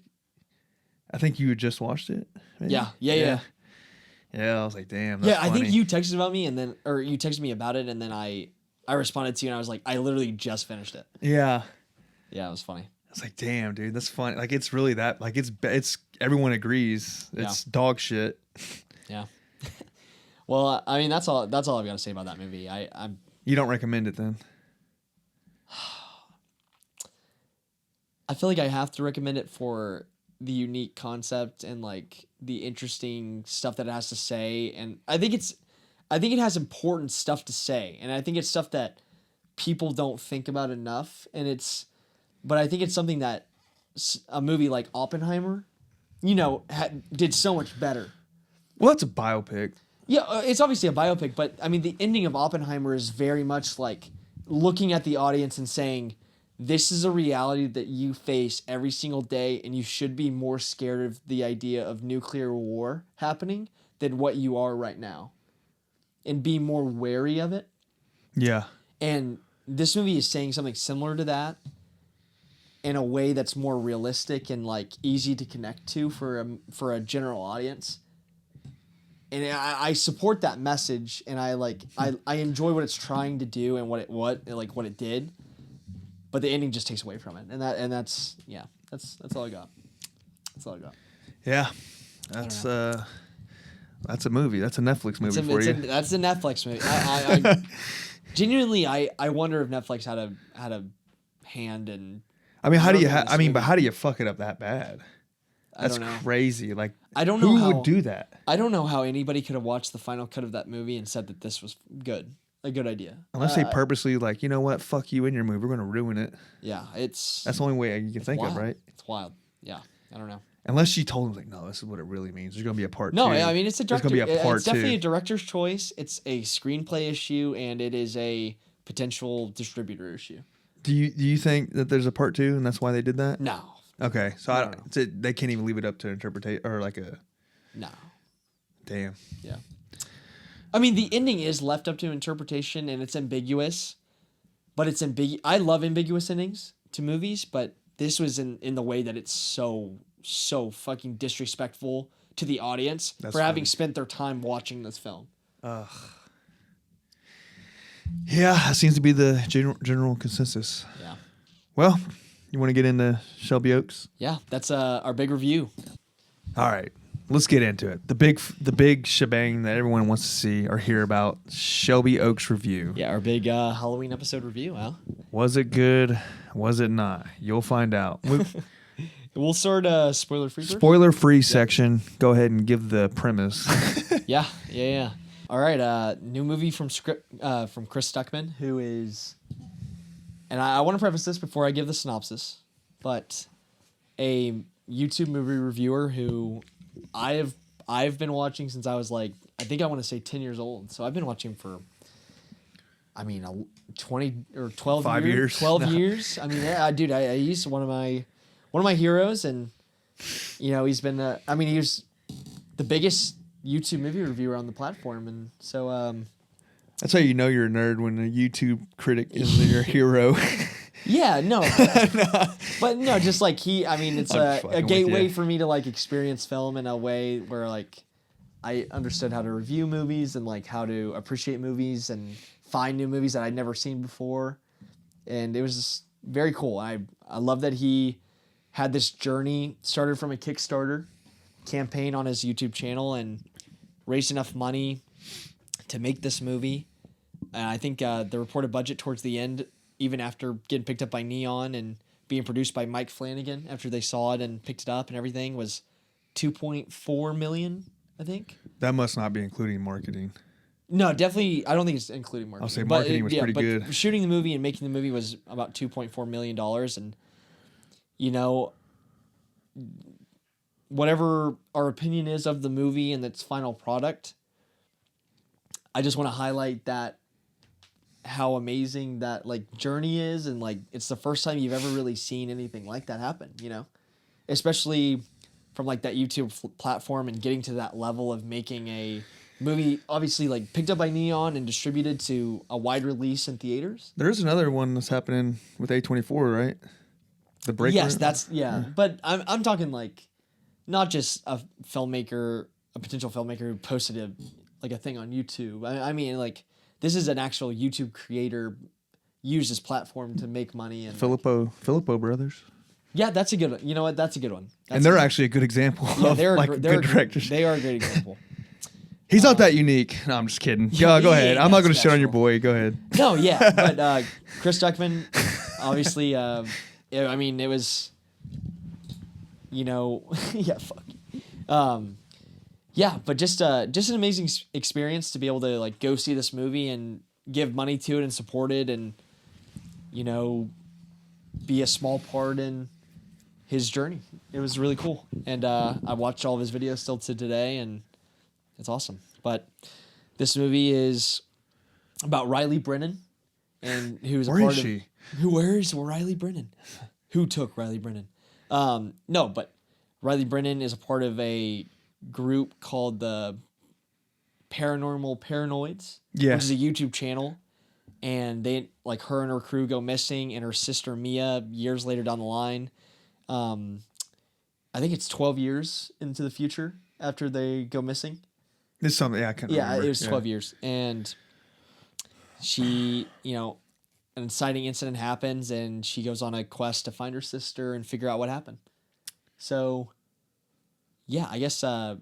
I think you had just watched it. Maybe? Yeah. Yeah, I was like, damn. That's Yeah, I think funny. you texted about me, or you texted me about it, and then I responded to you, and I was like, I literally just finished it. Yeah. Yeah, it was funny. I was like, damn, dude, that's funny. Like, it's really that. Like, it's everyone agrees. It's dog shit. Yeah. Well, I mean, that's all I've got to say about that movie. I'm. You don't recommend it then? I feel like I have to recommend it for the unique concept and like the interesting stuff that it has to say, and I think it has important stuff to say, and I think it's stuff that people don't think about enough, but I think it's something that a movie like Oppenheimer, you know, did so much better. Well, that's a biopic. Yeah, it's obviously a biopic, but I mean, the ending of Oppenheimer is very much like looking at the audience and saying, this is a reality that you face every single day, and you should be more scared of the idea of nuclear war happening than what you are right now, and be more wary of it. Yeah. And this movie is saying something similar to that in a way that's more realistic and like easy to connect to for a general audience. And I support that message, and I enjoy what it's trying to do and what it did, but the ending just takes away from it, and that's all I got. That's all I got. Yeah. That's a movie. That's a Netflix movie for you. That's a Netflix movie. I genuinely, I wonder if Netflix had a hand in. I mean, how do you fuck it up that bad? That's crazy. Like, I don't know who would do that. I don't know how anybody could have watched the final cut of that movie and said that this was a good idea. Unless they purposely like, you know what, fuck you in your movie, we're gonna ruin it. Yeah, that's the only way you can think wild. of, right? It's wild. Yeah, I don't know. Unless she told him like, no, this is what it really means. There's gonna be a part No, two. I mean it's a director. There's gonna be a part it's definitely two. a director's choice. It's a screenplay issue, and it is a potential distributor issue. Do you think that there's a part two, and that's why they did that? No. Okay, so No. they can't even leave it up to interpretation or like a. No. Damn. Yeah. I mean, the ending is left up to interpretation, and it's ambiguous, but it's I love ambiguous endings to movies, but this was in the way that it's so fucking disrespectful to the audience for having spent their time watching this film. Ugh. Yeah, that seems to be the general consensus. Yeah. Well, you want to get into Shelby Oaks? Yeah, that's our big review. All right, let's get into it. The big shebang that everyone wants to see or hear about, Shelby Oaks review. Yeah, our big Halloween episode review, huh? Was it good? Was it not? You'll find out. We'll start spoiler-free first? Spoiler-free section. Go ahead and give the premise. Yeah. All right, new movie from Chris Stuckman, who is, and I want to preface this before I give the synopsis, but a YouTube movie reviewer who I've been watching since I was like, I think I want to say 10 years old. So I've been watching for, 20 or 12 5 years. 12 years. I mean, yeah, dude, he's one of my heroes, and he's been he was the biggest YouTube movie reviewer on the platform, and so that's how you know you're a nerd, when a YouTube critic is your hero. Yeah, no, but no, just like it's a gateway for me to like experience film in a way where like I understood how to review movies and like how to appreciate movies and find new movies that I'd never seen before, and it was just very cool. I love that he had this journey started from a Kickstarter campaign on his YouTube channel and raised enough money to make this movie. And I think the reported budget towards the end, even after getting picked up by Neon and being produced by Mike Flanagan after they saw it and picked it up and everything, was $2.4 million, I think. That must not be including marketing. No, definitely. I don't think it's including marketing. I'll say marketing was pretty good. Shooting the movie and making the movie was about $2.4 million. And, whatever our opinion is of the movie and its final product, I just want to highlight that how amazing that like journey is, and like it's the first time you've ever really seen anything like that happen, especially from like that YouTube platform and getting to that level of making a movie obviously like picked up by Neon and distributed to a wide release in theaters. There's another one that's happening with A24, right? The break. Yes, but I'm talking like not just a potential filmmaker who posted a thing on YouTube. I mean, like, this is an actual YouTube creator used his platform to make money. And Filippo Brothers. Yeah, that's a good one. You know what? That's a good one. And they're actually a good example of they're good directors. They are a great example. He's not that unique. No, I'm just kidding. Go ahead. I'm not going to shit on your boy. Go ahead. No, yeah. But Chris Stuckman, obviously, it was, yeah, fuck. Yeah, but just an amazing experience to be able to like go see this movie and give money to it and support it and, be a small part in his journey. It was really cool. And I watched all of his videos still to today, and it's awesome. But this movie is about Riley Brennan, and who's a Where part is of she? where is Riley Brennan? Who took Riley Brennan? No, but Riley Brennan is a part of a group called the Paranormal Paranoids, Yes. which is a YouTube channel. And they, like, her and her crew go missing, and her sister Mia, years later down the line, I think it's 12 years into the future after they go missing. It's something. Yeah, I can't remember. Yeah, it was 12 years. And she, an inciting incident happens, and she goes on a quest to find her sister and figure out what happened. So, yeah, I guess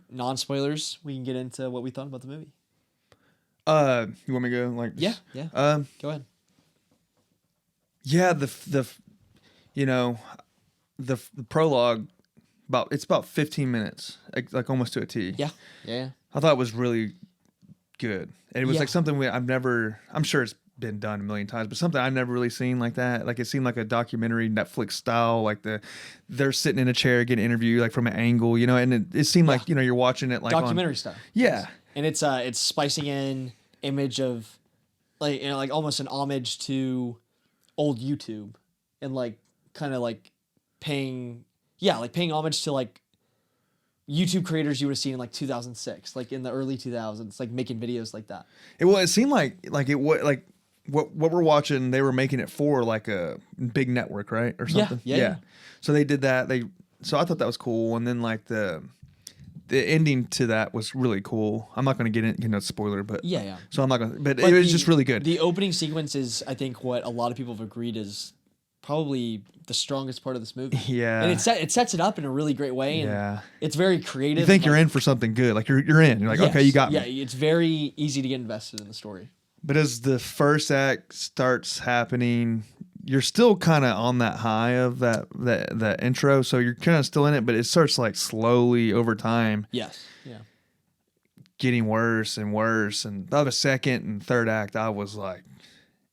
non-spoilers, we can get into what we thought about the movie. You want me to go? Like, Yeah. Go ahead. Yeah, the prologue, it's about 15 minutes, like almost to a T. Yeah. I thought it was really good. And it was Yeah. like something I'm sure it's been done a million times, but something I've never really seen like that. Like, it seemed like a documentary, Netflix style, like they're sitting in a chair getting interviewed, like from an angle, and it seemed like, you're watching it like Documentary style. Yeah. And it's spicing in image of, like, like almost an homage to old YouTube, and like kind of like paying homage to like YouTube creators you would have seen in like 2006, like in the early 2000s, like making videos like that. It seemed like it was like what we're watching, they were making it for like a big network, right? Or something. Yeah. So they did that. So I thought that was cool. And then like the ending to that was really cool. I'm not going to get into spoiler, but Yeah. So I'm not going to, but But it was just really good. The opening sequence is, I think, what a lot of people have agreed is probably the strongest part of this movie. Yeah. And it sets it up in a really great way. And Yeah. it's very creative. You think you're like, in for something good. Like you're in. You're like, yes, okay, you got me. Yeah, it's very easy to get invested in the story. But as the first act starts happening, you're still kind of on that high of that intro, so you're kind of still in it, but it starts like slowly over time Yes. Yeah. getting worse and worse. And by the second and third act, I was like,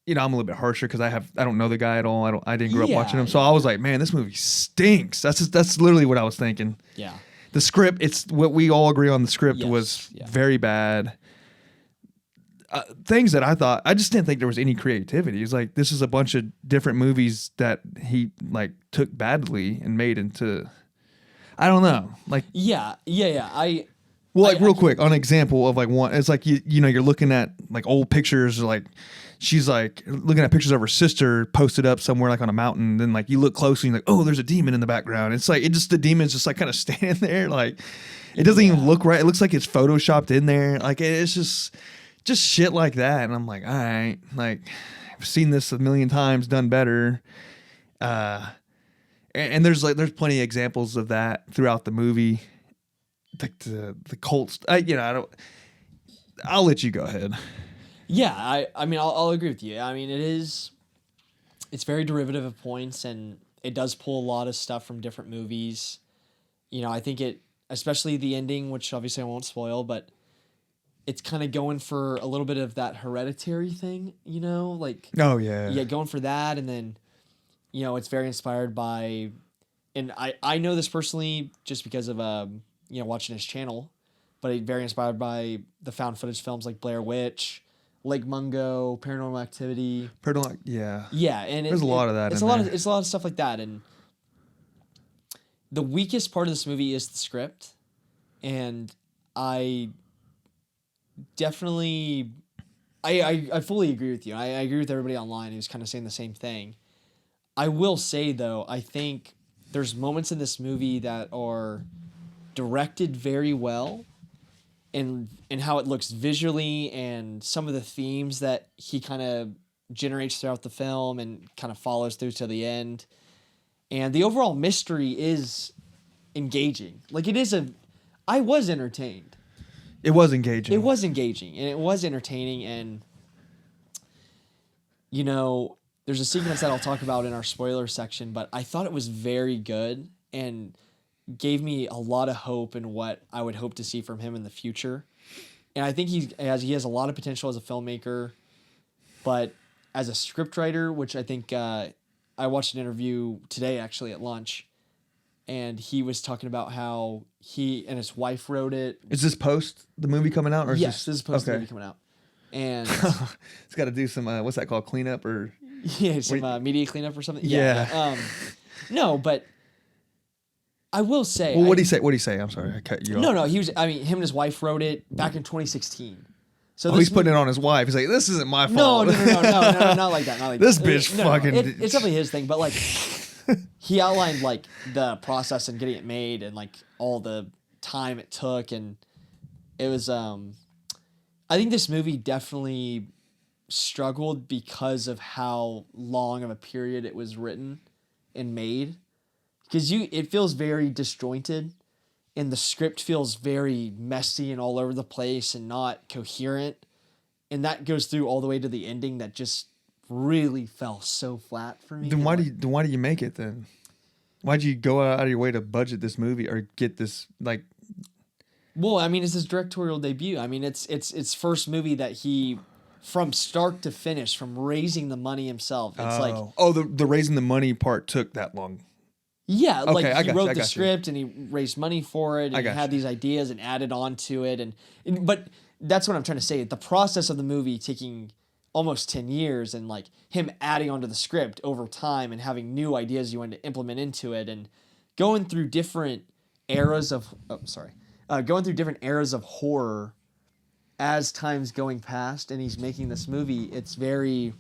I'm a little bit harsher because I don't know the guy at all. I didn't grow up watching him, so I was like, man, this movie stinks. That's literally what I was thinking. Yeah. The script, it's what we all agree on. The script Yes, was yeah. very bad. Things that I just didn't think there was any creativity. It's like, this is a bunch of different movies that he like took badly and made into, I don't know. Like, Yeah. real quick, on an example of like one, it's like, you're looking at like old pictures, like she's like looking at pictures of her sister posted up somewhere like on a mountain. Then like you look closely and you're like, oh, there's a demon in the background. It's like, the demon's just like kind of standing there. Like, it doesn't even look right. It looks like it's photoshopped in there. Like, it's just shit like that. And I'm like, all right, like I've seen this a million times, done better. And there's plenty of examples of that throughout the movie. Like the Colts, I'll let you go ahead. Yeah. I mean, I'll agree with you. I mean, it's very derivative of points, and it does pull a lot of stuff from different movies. I think especially the ending, which obviously I won't spoil, but it's kind of going for a little bit of that Hereditary thing, like, Oh yeah. yeah, going for that. And then, it's very inspired by, and I know this personally just because of, watching his channel, but it's very inspired by the found footage films like Blair Witch, Lake Mungo, Paranormal Activity. Yeah. Yeah. And There's a lot of that It's in a lot there. it's a lot of stuff like that. And the weakest part of this movie is the script. And I definitely, I fully agree with you. I agree with everybody online who's kind of saying the same thing. I will say, though, I think there's moments in this movie that are directed very well, and how it looks visually, and some of the themes that he kind of generates throughout the film and kind of follows through to the end. And the overall mystery is engaging. Like, I was entertained. It was engaging. It was engaging, and it was entertaining, and there's a sequence that I'll talk about in our spoiler section, but I thought it was very good and gave me a lot of hope in what I would hope to see from him in the future. And I think he has a lot of potential as a filmmaker, but as a scriptwriter, which I think I watched an interview today actually at lunch, and he was talking about how he and his wife wrote it. Is this post the movie coming out, or is Yes, this is post the okay? movie coming out. And It's got to do some what's that called, cleanup or yeah, some media cleanup or something. Yeah. No, but I will say. well, what did he say? What did he say? I'm sorry, I cut you off. No, he was. I mean, him and his wife wrote it back in 2016. So Oh, he's putting it on his wife. He's like, this isn't my No, fault. no, not like that. Not like This that. bitch No, fucking. It's definitely his thing, but like, he outlined like the process and getting it made and like all the time it took, and it was. I think this movie definitely struggled because of how long of a period it was written and made, because it feels very disjointed. And the script feels very messy and all over the place and not coherent. And that goes through all the way to the ending that just really fell so flat for me. Then why do you make it then? Why'd you go out of your way to budget this movie or get this like? Well, I mean, it's his directorial debut. I mean, it's first movie that he, from start to finish, from raising the money himself. It's like the raising the money part took that long. Yeah, Okay, like I he got wrote you, I the got you. script and he raised money for it and he got had you. these ideas and added on to it but that's what I'm trying to say. The process of the movie taking almost 10 years and like him adding onto the script over time and having new ideas you wanted to implement into it and going through different eras of horror as time's going past and he's making this movie. It's very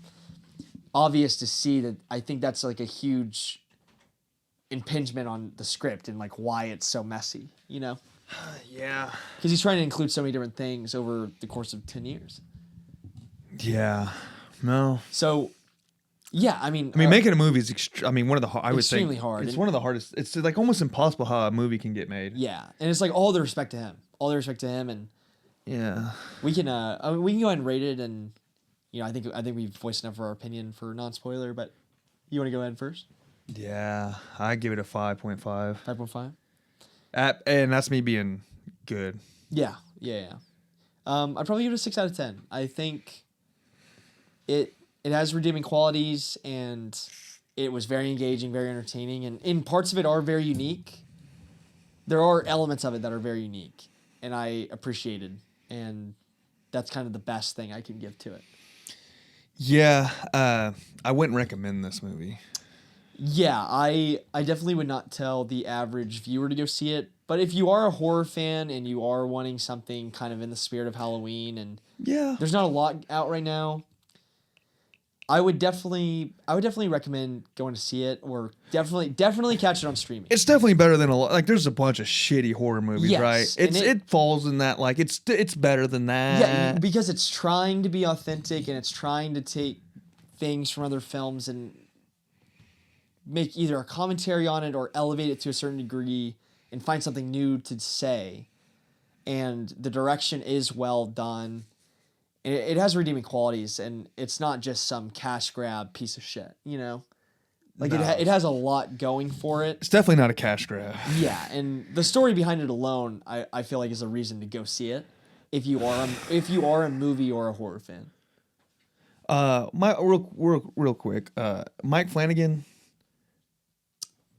obvious to see that. I think that's like a huge impingement on the script and like why it's so messy, you know? Yeah. Because he's trying to include so many different things over the course of 10 years. Yeah. No. So, yeah, I mean, making a movie is one of the I would say extremely hard. It's And- one of the hardest. It's like almost impossible how a movie can get made. yeah, and it's like all the respect to him, and Yeah. we can go ahead and rate it, and you know, I think we've voiced enough of our opinion for non-spoiler, but you want to go ahead first? Yeah. I give it a 5.5. 5.5. And that's me being good. Yeah. I'd probably give it a 6 out of 10. I think it has redeeming qualities, and it was very engaging, very entertaining, and parts of it are very unique. There are elements of it that are very unique, and I appreciated, and that's kind of the best thing I can give to it. Yeah. I wouldn't recommend this movie. Yeah, I definitely would not tell the average viewer to go see it, but if you are a horror fan and you are wanting something kind of in the spirit of Halloween, and Yeah. there's not a lot out right now, I would definitely recommend going to see it, or definitely catch it on streaming. It's definitely better than a lot. Like, there's a bunch of shitty horror movies, Yes, right? and It falls in that. Like, it's better than that. Yeah, because it's trying to be authentic and it's trying to take things from other films and make either a commentary on it or elevate it to a certain degree and find something new to say. And the direction is well done. It has redeeming qualities, and it's not just some cash grab piece of shit, you know? Like, No. it has a lot going for it. It's definitely not a cash grab. Yeah, and the story behind it alone, I feel like is a reason to go see it if you are a movie or a horror fan. Real quick. Mike Flanagan.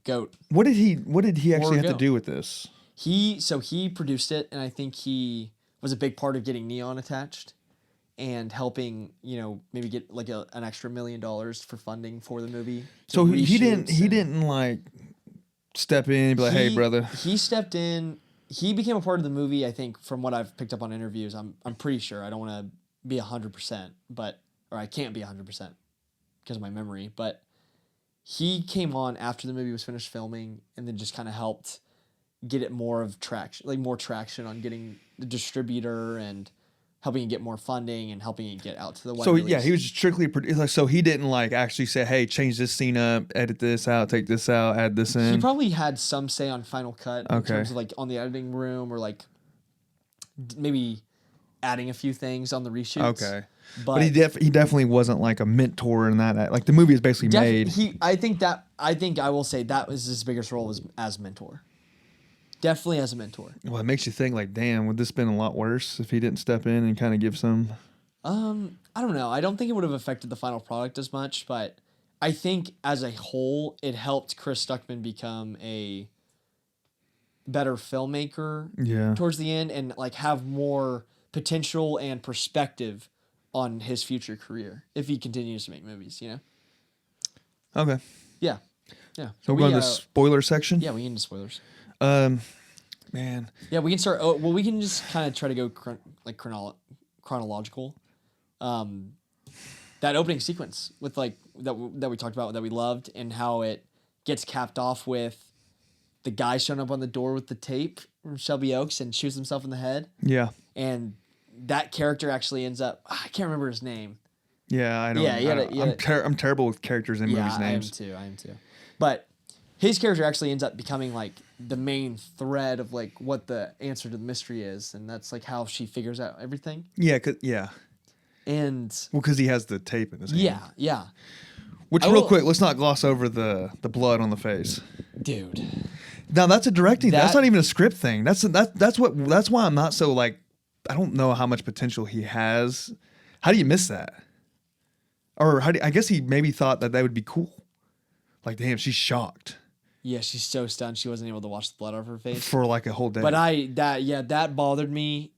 Goat. What did he actually Horror have to goat. do with this? He produced it, and I think he was a big part of getting Neon attached and helping, you know, maybe get like an extra $1 million for funding for the movie. So he reshoots didn't like step in and be like, hey, brother. He stepped in. He became a part of the movie, I think, from what I've picked up on interviews. I'm pretty sure. I don't want to be 100%, or I can't be 100% because of my memory, but he came on after the movie was finished filming and then just kind of helped get it more traction on getting the distributor and helping it get more funding and helping it get out to the wide So release. yeah, he was strictly so he didn't like actually say, hey, change this scene up, edit this out, take this out, add this in. He probably had some say on Final Cut in Okay. terms of like on the editing room or like maybe adding a few things on the reshoots. Okay. But he definitely wasn't like a mentor in that. Like, the movie is basically made. I think I will say that was his biggest role as mentor. Definitely as a mentor. Well, it makes you think like, damn, would this been a lot worse if he didn't step in and kind of give some? I don't know. I don't think it would have affected the final product as much, but I think as a whole, it helped Chris Stuckman become a better filmmaker Yeah. towards the end and like have more potential and perspective on his future career if he continues to make movies. You know? Okay. Yeah. Yeah. So we're going to the spoiler section. Yeah, we can do spoilers. Man. Yeah, we can start. Oh, well, we can just kind of try to go chronological. That opening sequence with like that we talked about that we loved, and how it gets capped off with the guy showing up on the door with the tape from Shelby Oaks and shoots himself in the head. Yeah. And that character actually ends up. I can't remember his name. Yeah, I don't. Yeah, I'm terrible with characters in movies' names. I am too. But his character actually ends up becoming like the main thread of like what the answer to the mystery is, and that's like how she figures out everything. Yeah, And because he has the tape in his hand. Yeah. Which, real quick, let's not gloss over the blood on the face, dude. Now that's a directing. That's not even a script thing. That's why I'm not so like. I don't know how much potential he has. How do you miss that? Or I guess he maybe thought that would be cool. Like, damn, she's shocked. Yeah, she's so stunned she wasn't able to wash the blood off her face for like a whole day. But that bothered me,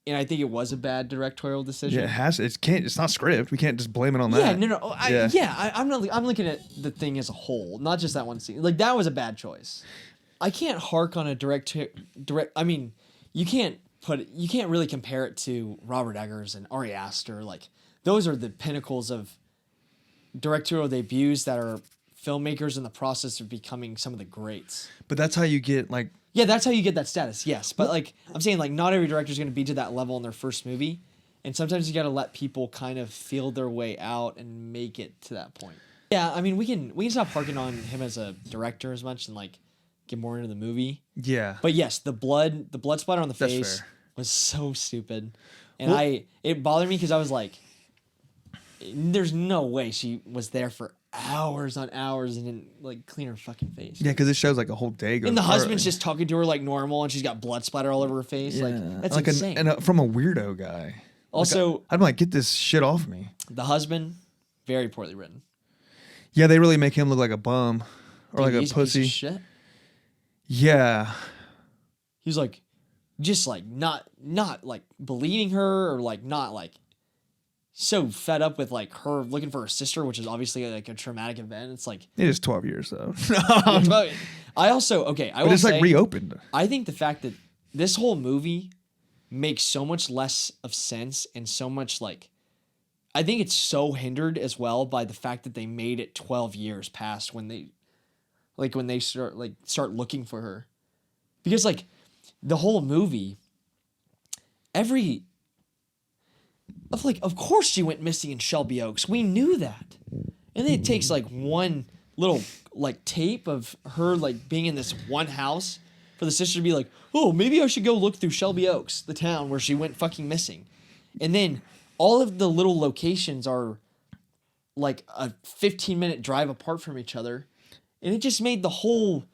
and I think it was a bad directorial decision. Yeah, it has. It's not script. We can't just blame it on that. Yeah, no. I'm looking at the thing as a whole, not just that one scene. Like, that was a bad choice. I can't hark on a direct. I mean, you can't really compare it to Robert Eggers and Ari Aster. Like, those are the pinnacles of directorial debuts that are filmmakers in the process of becoming some of the greats. But that's how you get like. Yeah, that's how you get that status. Yes, but like I'm saying, like not every director is going to be to that level in their first movie, and sometimes you got to let people kind of feel their way out and make it to that point. Yeah, I mean we can stop harking on him as a director as much and like get more into the movie. Yeah. But yes, the blood splatter on the That's face fair. was so stupid, and it bothered me because I was like, there's no way she was there for hours on hours and didn't like clean her fucking face. Yeah, because it shows like a whole day goes. And the husband's just talking to her like normal, and she's got blood splatter all over her face. Yeah. Like that's like insane. from a weirdo guy. Also, I'm like, get this shit off me. The husband, very poorly written. Yeah, they really make him look like a bum or Dude, like he's a pussy. piece of shit. Yeah. He's like, just like not like believing her or like not like so fed up with like her looking for her sister, which is obviously like a traumatic event. It's like it is 12 years though. I also I will it's say, like reopened. I think the fact that this whole movie makes so much less of sense and so much like I think it's so hindered as well by the fact that they made it 12 years past when they start looking for her, because like the whole movie of course she went missing in Shelby Oaks. We knew that. And then it takes like one little like tape of her like being in this one house for the sister to be like, oh, maybe I should go look through Shelby Oaks, the town where she went fucking missing. And then all of the little locations are like a 15-minute drive apart from each other. And it just made the whole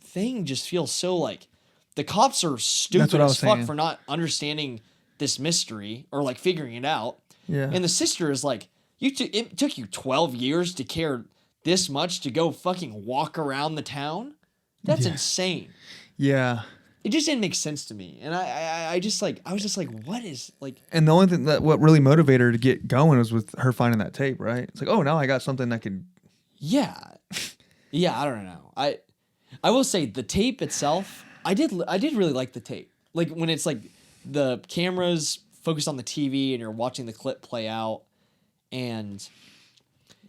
thing just feel so like the cops are stupid as fuck for not understanding this mystery or like figuring it out. Yeah. And the sister is like, it took you 12 years to care this much to go fucking walk around the town? That's insane. Yeah. It just didn't make sense to me. And I was just like, what is like. And the only thing what really motivated her to get going was with her finding that tape, right? It's like, oh, now I got something that can. Yeah. Yeah, I don't know. I will say the tape itself, I did really like the tape. Like when it's like the camera's focused on the TV and you're watching the clip play out, and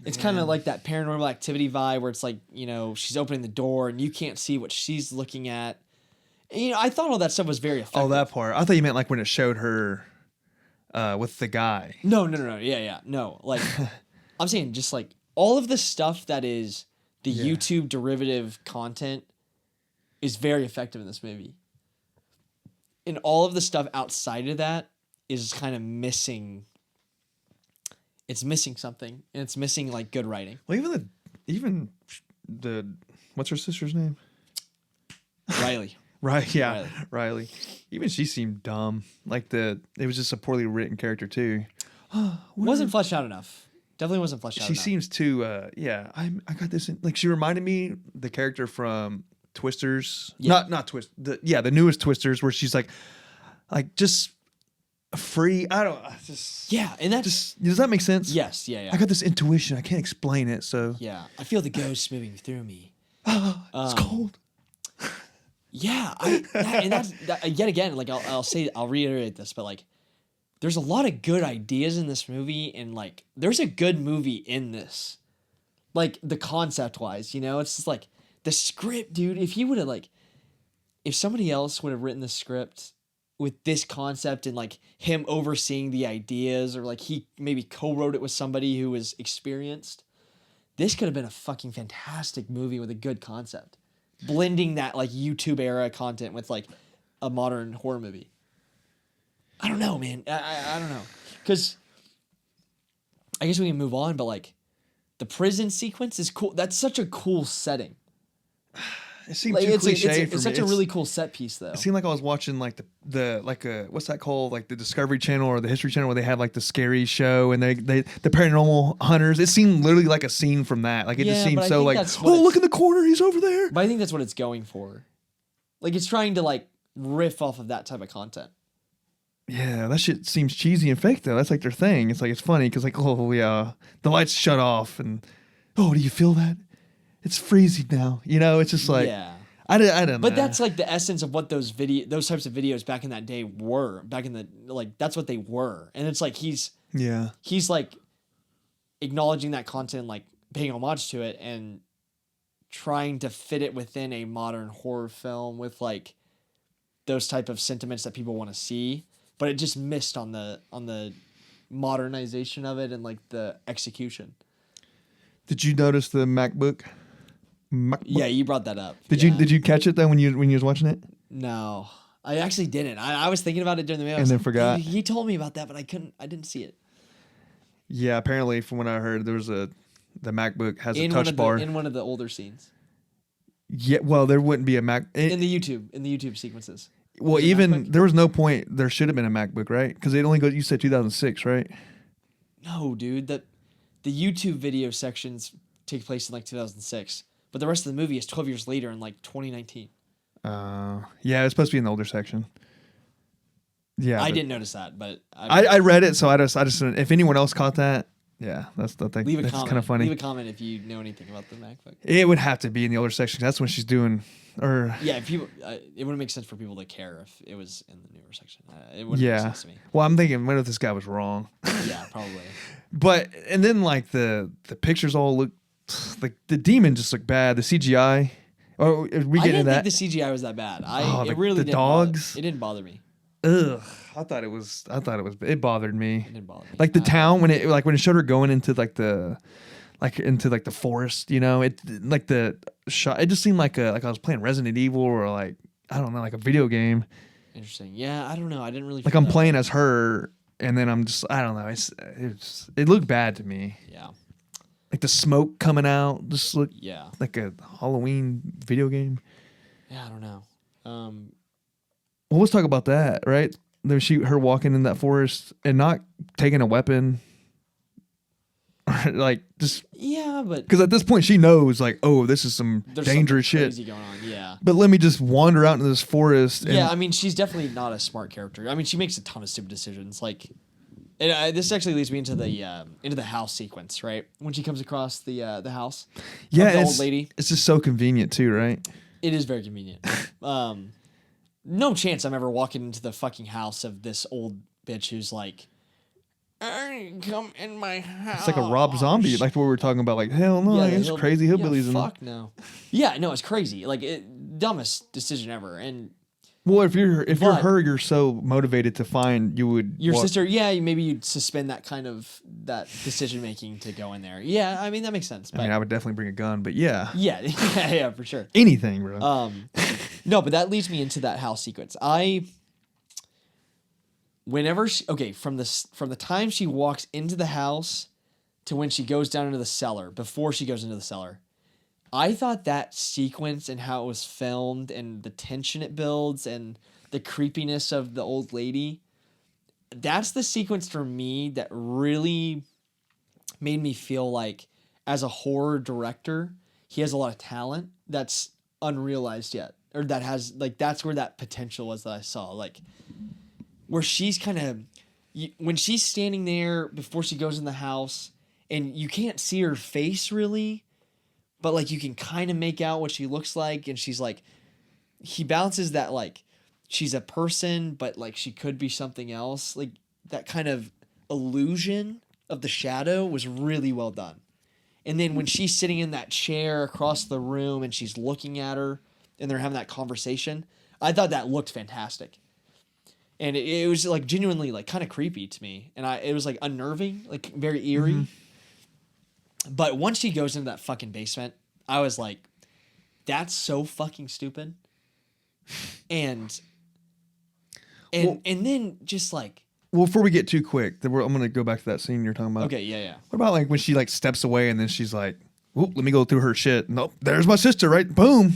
it's kind of like that Paranormal Activity vibe where it's like, you know, she's opening the door and you can't see what she's looking at. And, you know, I thought all that stuff was very effective. Oh, that part. I thought you meant like when it showed her with the guy. No. Yeah. No, like I'm saying just like all of the stuff that is the YouTube derivative content is very effective in this movie. And all of the stuff outside of that is kind of missing. It's missing something, and it's missing like good writing. Well, even the what's her sister's name? Riley. Right, yeah, Riley. Even she seemed dumb. Like it was just a poorly written character too. Wasn't fleshed out enough. Definitely wasn't fleshed out enough. She seems too. I got this. Like she reminded me the character from Twisters. Yeah. Not Twist. The newest Twisters, where she's like just free. I don't. I just Yeah, and that's just does that make sense? yes, yeah, yeah. I got this intuition. I can't explain it. So Yeah, I feel the ghosts moving through me. it's cold. Yeah, and that's yet again. Like I'll reiterate this, but like, there's a lot of good ideas in this movie, and like, there's a good movie in this. Like the concept wise, it's just like the script, dude. If somebody else would have written the script with this concept and like him overseeing the ideas, or like he maybe co-wrote it with somebody who was experienced, this could have been a fucking fantastic movie with a good concept. Blending that like YouTube era content with like a modern horror movie. I don't know, man. I don't know. Because I guess we can move on, but like the prison sequence is cool. That's such a cool setting. It seemed Like, too cliche for me. it's such a really cool set piece, though. It seemed like I was watching like the what's that called, like the Discovery Channel or the History Channel, where they have like the scary show and they the paranormal hunters. It seemed literally like a scene from that. Like it just Yeah, seemed but I so think like, that's what oh, look in the corner, he's over there. But I think that's what it's going for. Like it's trying to like riff off of that type of content. Yeah, that shit seems cheesy and fake though. That's like their thing. It's like it's funny because like, oh yeah, the lights shut off and oh, do you feel that? It's freezing now. It's just like Yeah. I don't know. But that's like the essence of what those types of videos back in that day were. Back in the like that's what they were. And it's like he's like acknowledging that content, like paying homage to it and trying to fit it within a modern horror film with like those type of sentiments that people want to see. But it just missed on the modernization of it and like the execution. Did you notice the MacBook? Yeah, you brought that up. Did Yeah. you catch it then when you was watching it? No, I actually didn't. I was thinking about it during the movie. And then forgot. He told me about that, but I didn't see it. Yeah, apparently from what I heard, the MacBook has a touch bar. In one of the older scenes. Yeah, well, there wouldn't be a Mac In the YouTube sequences. Well, even there was no point. There should have been a MacBook, right? Because it only goes. You said 2006, right? No, dude. The YouTube video sections take place in like 2006, but the rest of the movie is 12 years later in like 2019. Yeah, it's supposed to be in the older section. Yeah, I didn't notice that, but I read it, so I just if anyone else caught that, yeah, that's the thing. leave a That's comment. kind of funny. Leave a comment if you know anything about the MacBook. It would have to be in the older section. That's when she's doing, or Yeah, people. It wouldn't make sense for people to care if it was in the newer section. It wouldn't make yeah. sense to me. Well, I'm thinking, what if this guy was wrong? Yeah, probably. But and then like the pictures all look like the demon just looked bad. The CGI. Oh, we I get into didn't that. think the CGI was that bad. It the really didn't dogs. It didn't bother me. Ugh, it bothered me. It didn't bother me. Like the town when it showed her going into the forest, it like the shot. It just seemed like I was playing Resident Evil or like I don't know, like a video game. Interesting. Yeah, I don't know. I didn't really Like feel I'm that. playing as her, and then I'm just I don't know. It looked bad to me. Yeah. Like the smoke coming out just looked Yeah. like a Halloween video game. Yeah, I don't know. Well, let's talk about that, right? There's her walking in that forest and not taking a weapon, like just Yeah, but because at this point she knows, like, oh, this is some there's dangerous something shit. crazy going on. Yeah. But let me just wander out into this forest. And, Yeah, I mean, she's definitely not a smart character. I mean, she makes a ton of stupid decisions. Like, this actually leads me into the house sequence, right? When she comes across the house, yeah, of the it's, old lady. It's just so convenient too, right? It is very convenient. No chance I'm ever walking into the fucking house of this old bitch who's like, come in my house. It's like a Rob Zombie, like what we were talking about. Like, hell no, Yeah, it's crazy hillbillies. Yeah, fuck no. Yeah, no, it's crazy. Like, dumbest decision ever. And Well, if you're But- her, you're so motivated to find you would your walk- sister, yeah, maybe you'd suspend that decision making to go in there. Yeah, I mean that makes sense. But I mean, I would definitely bring a gun, but yeah, yeah, yeah, for sure. anything, bro. No, but that leads me into that house sequence. From the time she walks into the house to when she goes down into the cellar, before she goes into the cellar, I thought that sequence and how it was filmed and the tension it builds and the creepiness of the old lady, that's the sequence for me that really made me feel like, as a horror director, he has a lot of talent that's unrealized yet. Or that has, like, that's where that potential was that I saw. Like, where she's kind of when she's standing there before she goes in the house, and you can't see her face really, but like you can kind of make out what she looks like, and she's like, he balances that like she's a person, but like she could be something else. Like that kind of illusion of the shadow was really well done. And then when she's sitting in that chair across the room and she's looking at her and they're having that conversation, I thought that looked fantastic. And it was like genuinely like kind of creepy to me. And it was like unnerving, like very eerie. Mm-hmm. But once she goes into that fucking basement, I was like, that's so fucking stupid. And then just like, well, before we get too quick, I'm going to go back to that scene you're talking about. Okay, yeah. What about like when she like steps away and then she's like, "Oop, let me go through her shit." Nope, there's my sister, right? Boom.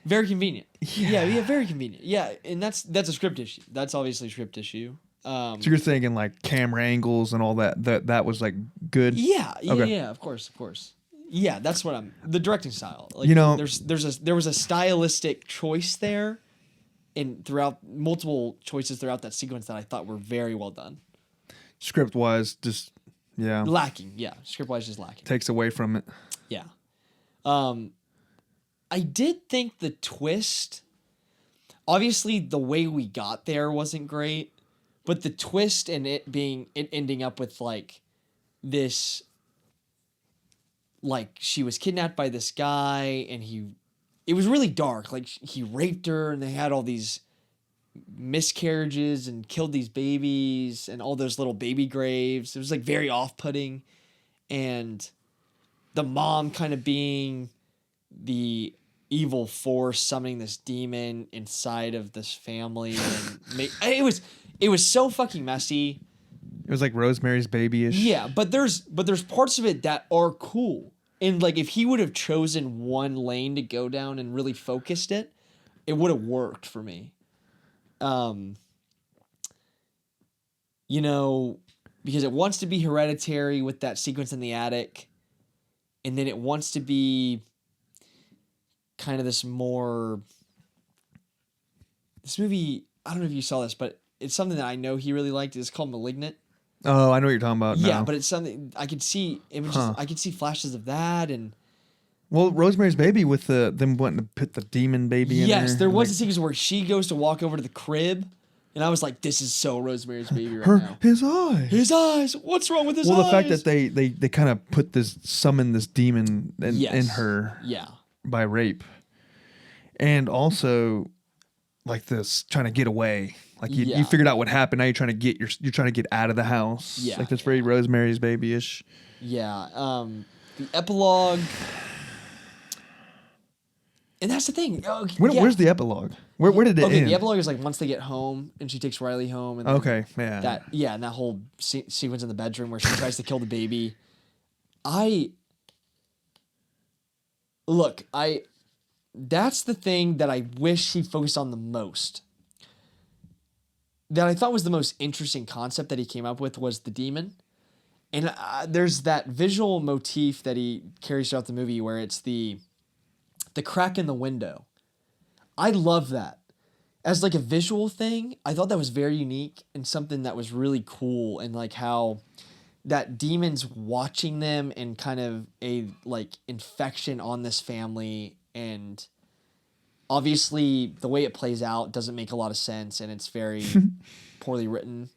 Very convenient. Yeah, very convenient. Yeah, and that's a script issue. That's obviously a script issue. So you're thinking like camera angles and all that was like good? Yeah, Okay. of course. Yeah, that's what the directing style. Like, You know- there was a stylistic choice there, and throughout multiple choices throughout that sequence that I thought were very well done. Script wise, just Lacking, yeah. Script wise, just lacking. takes away from it. Yeah. I did think the twist, obviously the way we got there wasn't great, but the twist and it ending up with like this, like she was kidnapped by this guy and it was really dark. Like he raped her and they had all these miscarriages and killed these babies and all those little baby graves. It was like very off-putting, and the mom kind of being the evil force summoning this demon inside of this family, and it was so fucking messy. It was like Rosemary's Baby-ish. Yeah, but there's parts of it that are cool. And like if he would have chosen one lane to go down and really focused it, it would have worked for me. You know, because it wants to be Hereditary with that sequence in the attic, and then it wants to be kind of this movie, I don't know if you saw this, but it's something that I know he really liked. It's called Malignant. Oh, I know what you're talking about. Yeah, now. but it's something I could see images. I could see flashes of that, and Well, Rosemary's Baby with them wanting to put the demon baby in there. yes, there was a like, sequence where she goes to walk over to the crib, and I was like, "This is so Rosemary's Baby right now." his eyes. His eyes. What's wrong with his eyes? Well, the fact that they kind of summon this demon in her Yeah. by rape, and also like this trying to get away. Like you Yeah. figured out what happened. Now you're trying to get out of the house. Yeah. Like that's very Rosemary's Baby-ish. Yeah. The epilogue. And that's the thing. Where's the epilogue? Where did it end? The epilogue is like once they get home and she takes Riley home. And then Okay, yeah. and that whole sequence in the bedroom where she tries to kill the baby. That's the thing that I wish he focused on the most. That I thought was the most interesting concept that he came up with was the demon. And there's that visual motif that he carries throughout the movie where it's the crack in the window. I love that. As like a visual thing, I thought that was very unique and something that was really cool, and like how that demon's watching them and kind of a like infection on this family, and obviously the way it plays out doesn't make a lot of sense and it's very poorly written.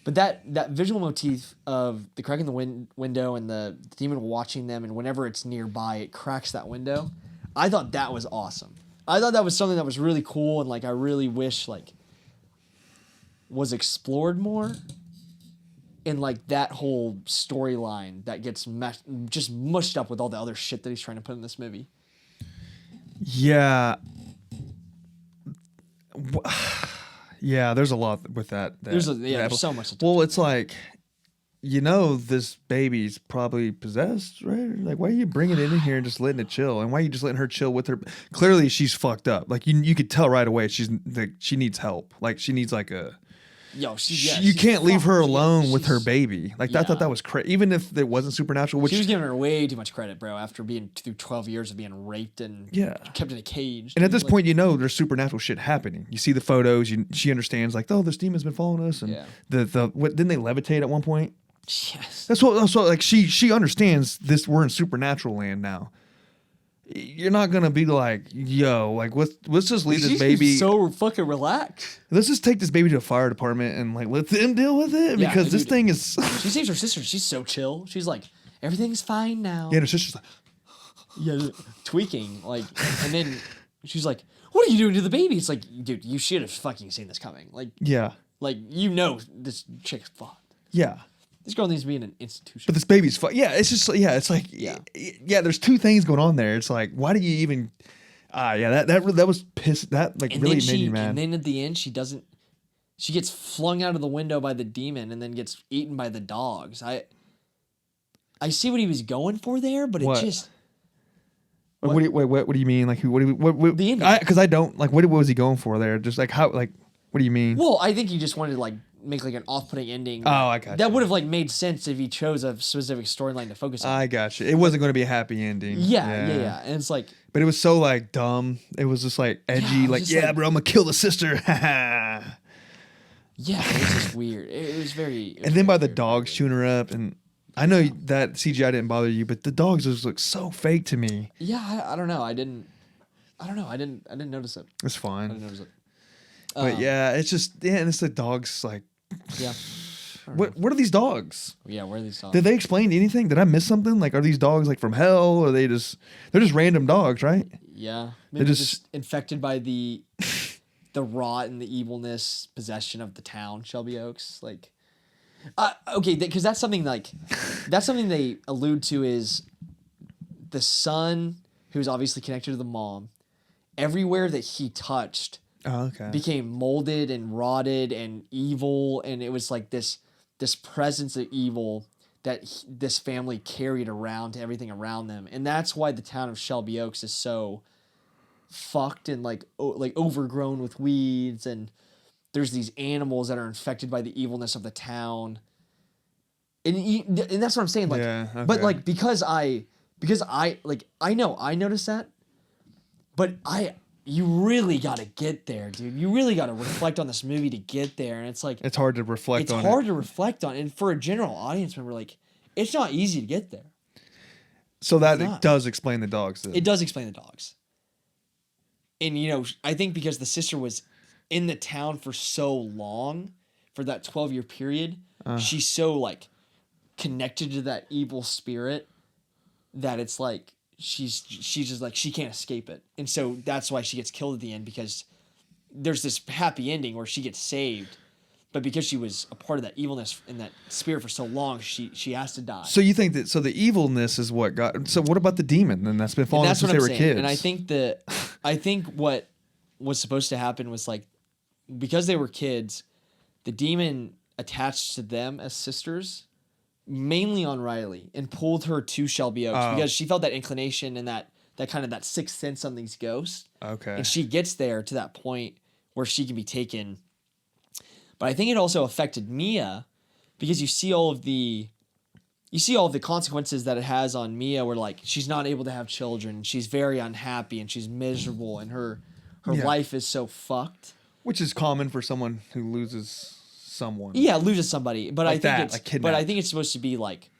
But that visual motif of the crack in the window and the demon watching them, and whenever it's nearby, it cracks that window. I thought that was awesome. I thought that was something that was really cool, and like I really wish like was explored more. And like that whole storyline that gets just mushed up with all the other shit that he's trying to put in this movie. Yeah. Yeah, there's a lot with that. There's so much to talk Well, it's like, this baby's probably possessed, right? Like, why are you bringing it in here and just letting it chill? And why are you just letting her chill with her? Clearly, she's fucked up. Like, you could tell right away she needs help. Like, she needs like a Yo, you can't leave her fucked. alone with her She's- baby. Like I thought that was crazy. Even if it wasn't supernatural, which She was giving her way too much credit, bro. After being through 12 years of being raped and Yeah. kept in a cage. and at dude, this point, there's supernatural shit happening. You see the photos. She understands like, oh, this demon's been following us, and Yeah. what didn't they levitate at one point? yes, That's what like she understands this. We're in supernatural land now. You're not gonna be like, yo, like let's just leave this She's baby. so fucking relaxed. Let's just take this baby to the fire department and like let them deal with it Yeah, because this dude. thing is. She sees her sister. She's so chill. She's like, everything's fine now. Yeah, and her sister's like, Yeah, tweaking. Like, and then she's like, "What are you doing to the baby?" It's like, dude, you should have fucking seen this coming. Like, yeah, this chick's fucked. yeah. This girl needs to be in an institution. But this baby's yeah. It's just it's like yeah. There's two things going on there. It's like why do you even that was pissed. That like and really then made me mad. And then at the end, she gets flung out of the window by the demon and then gets eaten by the dogs. I see what he was going for there, but What? it just Like, what do you mean? Like who? What The ending. Because I don't like. What was he going for there? Just like how? Like what do you mean? well, I think he just wanted to like make like an off-putting ending. Oh, I got that you. would have like made sense if he chose a specific storyline to focus on. I got you. It wasn't going to be a happy ending. Yeah. And it's like, But it was so like dumb. It was just like edgy. Yeah, it was like just, yeah, like- bro, I'm gonna kill the sister. yeah, it was just weird. It was very. And then by the dogs chewing her up, and I know that CGI didn't bother you, but the dogs just look so fake to me. Yeah, I don't know. I didn't notice it. It's I fine. didn't notice it. But yeah, it's just and it's the dogs. Like, Yeah. what are these dogs? Yeah, where are these dogs? Did they explain anything? Did I miss something? Like, are these dogs like from hell, or they're just random dogs, right? Yeah, maybe just- just infected by the rot and the evilness possession of the town, Shelby Oaks. Like, okay, because that's something they allude to is the son, who's obviously connected to the mom. Everywhere that he touched Oh, okay. became molded and rotted and evil, and it was like this presence of evil that this family carried around to everything around them, and that's why the town of Shelby Oaks is so fucked and like overgrown with weeds, and there's these animals that are infected by the evilness of the town, and that's what I'm saying. Like, Yeah, but okay. like because I know I noticed that, but you really got to get there, dude. You really got to reflect on this movie to get there. And it's like, It's hard to reflect it's on. hard to reflect on. And for a general audience member, like, it's not easy to get there. So that not. does explain the dogs. Then. It does explain the dogs. And, I think because the sister was in the town for so long, for that 12-year period, she's so, like, connected to that evil spirit that it's like, she's just like, she can't escape it. And so that's why she gets killed at the end, because there's this happy ending where she gets saved, but because she was a part of that evilness and that spirit for so long, she has to die. So you think that the evilness is what got? So what about the demon? Then that's been And following them that's since what they I'm were saying. kids. And I think what was supposed to happen was like, because they were kids, the demon attached to them as sisters, mainly on Riley, and pulled her to Shelby Oaks because she felt that inclination and that kind of that sixth sense on these ghosts. Okay. And she gets there to that point where she can be taken. But I think it also affected Mia because you see all of the consequences that it has on Mia, where like she's not able to have children, she's very unhappy and she's miserable, and her Yeah. life is so fucked. Which is common for someone who loses someone. Yeah, loses somebody, but Like I think that, it's like kidnapped. but I think it's supposed to be like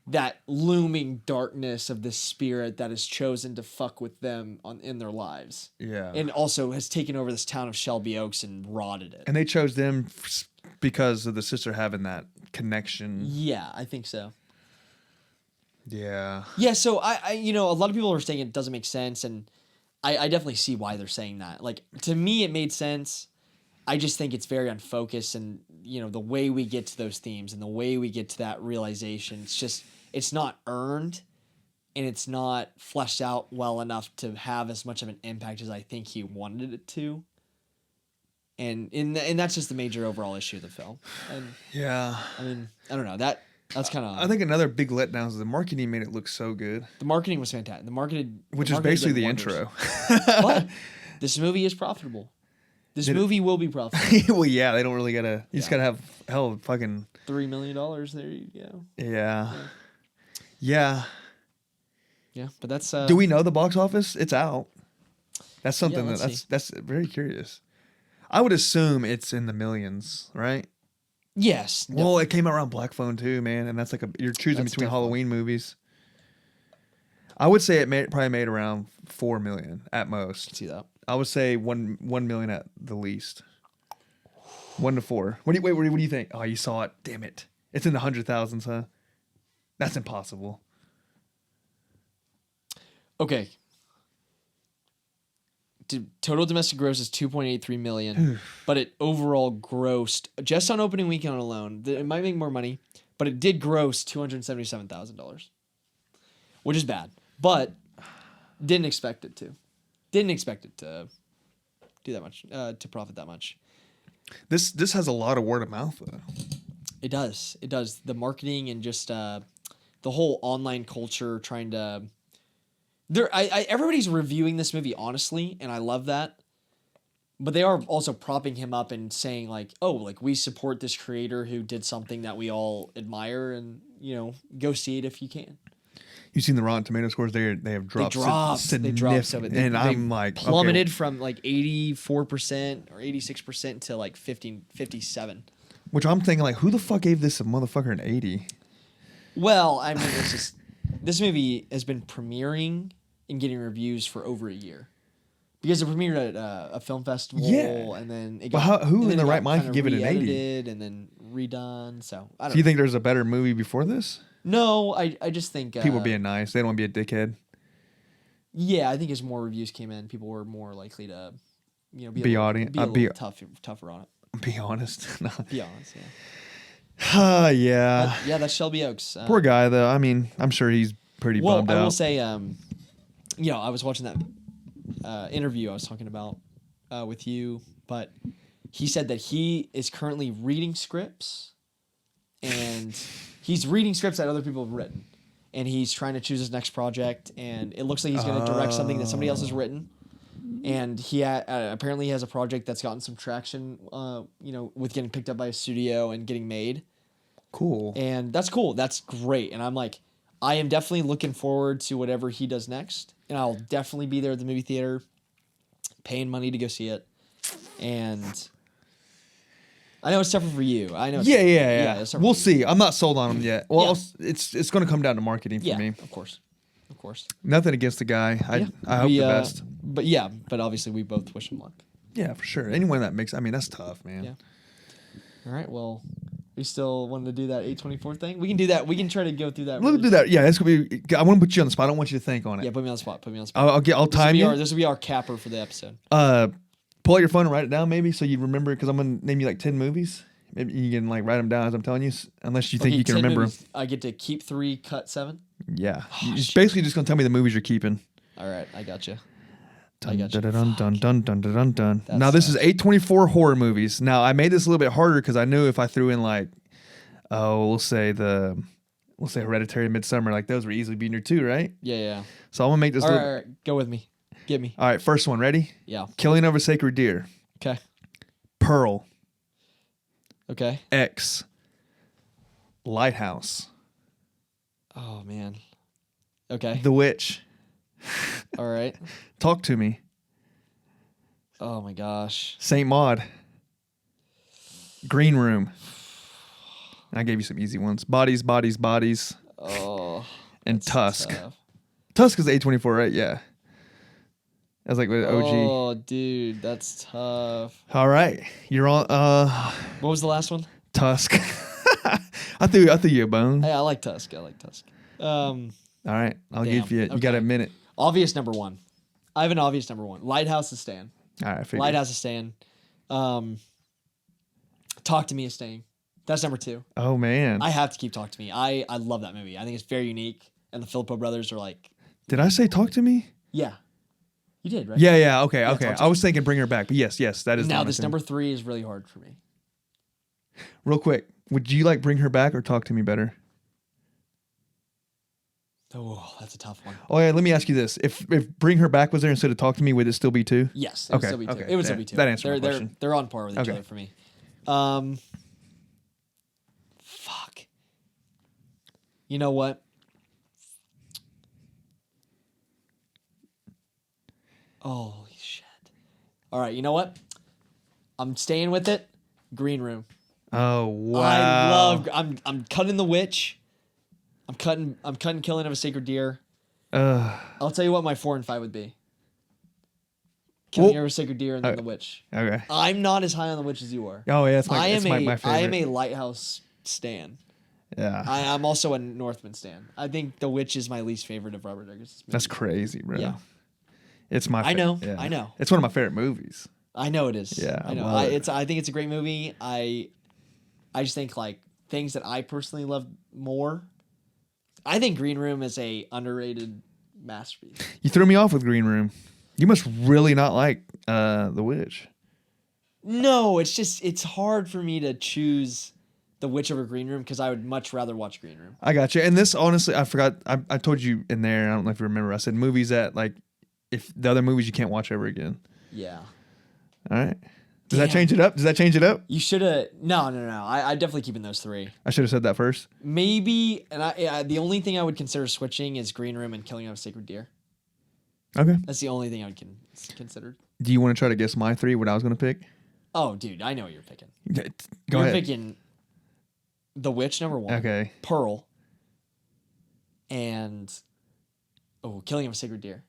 that looming darkness of this spirit that has chosen to fuck with them in their lives. Yeah. And also has taken over this town of Shelby Oaks and rotted it. And they chose them because of the sister having that connection. Yeah, I think so. Yeah. Yeah, so I a lot of people are saying it doesn't make sense, and I definitely see why they're saying that. Like, to me, it made sense. I just think it's very unfocused, and the way we get to those themes and the way we get to that realization, it's not earned, and it's not fleshed out well enough to have as much of an impact as I think he wanted it to. And that's just the major overall issue of the film. And Yeah. I mean, I don't know, that's kind of. I think another big letdown is the marketing made it look so good, The marketing was fantastic. which is basically the intro. But this movie is profitable. This movie will be profitable. Well, yeah, they don't really gotta. You just gotta have hell of fucking $3 million. There you go. Yeah. Yeah, but that's. Do we know the box office? It's out. That's something let's see. that's very curious. I would assume it's in the millions, right? Yes. Well, it came out around Black Phone too, man, and that's like you're choosing That's a between tough one. Halloween movies. I would say probably made around 4 million at most. See that. I would say 1 million at the least. 1 to 4. What do you think? Oh, you saw it. Damn it. It's in the 100,000s, huh? That's impossible. Okay. Total domestic gross is 2.83 million, but it overall grossed just on opening weekend alone. It might make more money, but it did gross $277,000, which is bad. But didn't expect it to. Didn't expect it to do that much, to profit that much. This has a lot of word of mouth though. It does. It does. The marketing and just the whole online culture trying to. Everybody's reviewing this movie honestly, and I love that. But they are also propping him up and saying like, "Oh, like we support this creator who did something that we all admire, and go see it if you can." You've seen the Rotten Tomato scores? They have dropped. They dropped so and I'm like plummeted from like 84% or 86% to like 57. Which I'm thinking like, who the fuck gave this a motherfucker an 80? Well, I mean, it's just this movie has been premiering and getting reviews for over a year because it premiered at a film festival, and then it got, who and in then the it right got mind kinda could give it an 80? re-edited and then redone. So I don't Do you know. think there's a better movie before this? No, I just think People being nice. They don't want to be a dickhead. Yeah, I think as more reviews came in, people were more likely to, be a little tougher on it. Be honest. No. Be honest, yeah. Yeah. Yeah, that's Shelby Oaks. Poor guy though. I mean, I'm sure he's pretty bummed out. I will say, I was watching that interview I was talking about with you, but he said that he is currently reading scripts, and he's reading scripts that other people have written, and he's trying to choose his next project, and it looks like he's going to direct something that somebody else has written. And he apparently has a project that's gotten some traction, with getting picked up by a studio and getting made. Cool. And that's cool. That's great. And I'm like, I am definitely looking forward to whatever he does next. And I'll definitely be there at the movie theater, paying money to go see it. And I know it's tougher for you. I know. Yeah. It's tougher We'll for you. see. I'm not sold on him yet. Well, Yeah. it's going to come down to marketing for me. Of course. Nothing against the guy. I hope the best. But obviously we both wish him luck. Yeah, for sure. Anyone that makes, that's tough, man. Yeah. All right. Well, we still wanted to do that A24 thing. We can do that. We can try to go through that. We'll do that. Yeah, that's gonna be. I want to put you on the spot. I don't want you to think on it. Yeah, put me on the spot. I'll time you. This will be our capper for the episode. Pull out your phone and write it down, maybe, so you remember. Because I'm gonna name you like 10 movies. Maybe you can like write them down as I'm telling you, unless you think you can 10 remember. movies. I get to keep 3, cut 7. Yeah, you're just basically just gonna tell me the movies you're keeping. All right, I got you. Dun, dun, dun, dun, dun, dun, dun, dun. That's Now this is A24 horror movies. Now I made this a little bit harder because I knew if I threw in like, we'll say Hereditary, Midsummer, like those were easily being your 2, right? Yeah. So I'm gonna make this. All right, go with me. Get me. All right, first one. Ready? Yeah. Killing of a Sacred Deer. Okay. Pearl. Okay. X. Lighthouse. Oh man. Okay. The Witch. All right. Talk to Me. Oh my gosh. Saint Maud. Green Room. I gave you some easy ones. Bodies. Oh. And Tusk. Tough. Tusk is A24, right? Yeah. That's like with OG. Oh, dude, that's tough. All right. You're on What was the last one? Tusk. I threw you a bone. Hey, I like Tusk. All right. I'll Damn. give you it. You got a minute. Obvious number 1. I have an obvious number 1. Lighthouse is staying. All right. I figured. Lighthouse is staying. Talk to Me is staying. That's number 2. Oh man. I have to keep Talk to Me. I love that movie. I think it's very unique. And the Filippo brothers are like, Did I say Talk to Me? yeah. You did, right? Yeah. Okay. Talk to I was thinking Bring Her Back, but yes, that is. Now, the this two. number 3 is really hard for me. Real quick, would you like Bring Her Back or Talk to Me better? Oh, that's a tough one. Oh yeah, let me ask you this: if Bring Her Back was there instead of Talk to Me, would it still be 2? Yes. It would Okay, still be 2. okay. It would Yeah, still be 2. that answered my question. They're on par with each Okay. other for me. Fuck. You know what? Holy shit. All right, you know what? I'm staying with it. Green Room. Oh wow! I love. I'm cutting The Witch. I'm cutting Killing of a Sacred Deer. I'll tell you what my 4 and 5 would be. Killing of a Sacred Deer and then The Witch. Okay. I'm not as high on The Witch as you are. Oh yeah, it's I am my favorite. I am a Lighthouse stan. Yeah. I'm also a Northman stan. I think The Witch is my least favorite of Robert Eggers' movies. That's crazy, bro. Yeah. It's my. I know, yeah. I know. It's one of my favorite movies. I know it is. Yeah, I know. love it. I think it's a great movie. I just think like things that I personally love more. I think Green Room is a underrated masterpiece. You threw me off with Green Room. You must really not like The Witch. No, it's hard for me to choose The Witch over Green Room because I would much rather watch Green Room. I got you. And this, honestly, I forgot. I told you in there. I don't know if you remember. I said movies that like, if the other movies you can't watch ever again. Yeah. All right. Does that Damn. change it up? Does that change it up? You should have. No. I definitely keeping those 3. I should have said that first. Maybe, and the only thing I would consider switching is Green Room and Killing of a Sacred Deer. Okay. That's the only thing I would consider. Do you want to try to guess my 3? What I was going to pick? Oh, dude, I know what you're picking. Go You're ahead. picking The Witch, number 1. Okay. Pearl. And Killing of a Sacred Deer.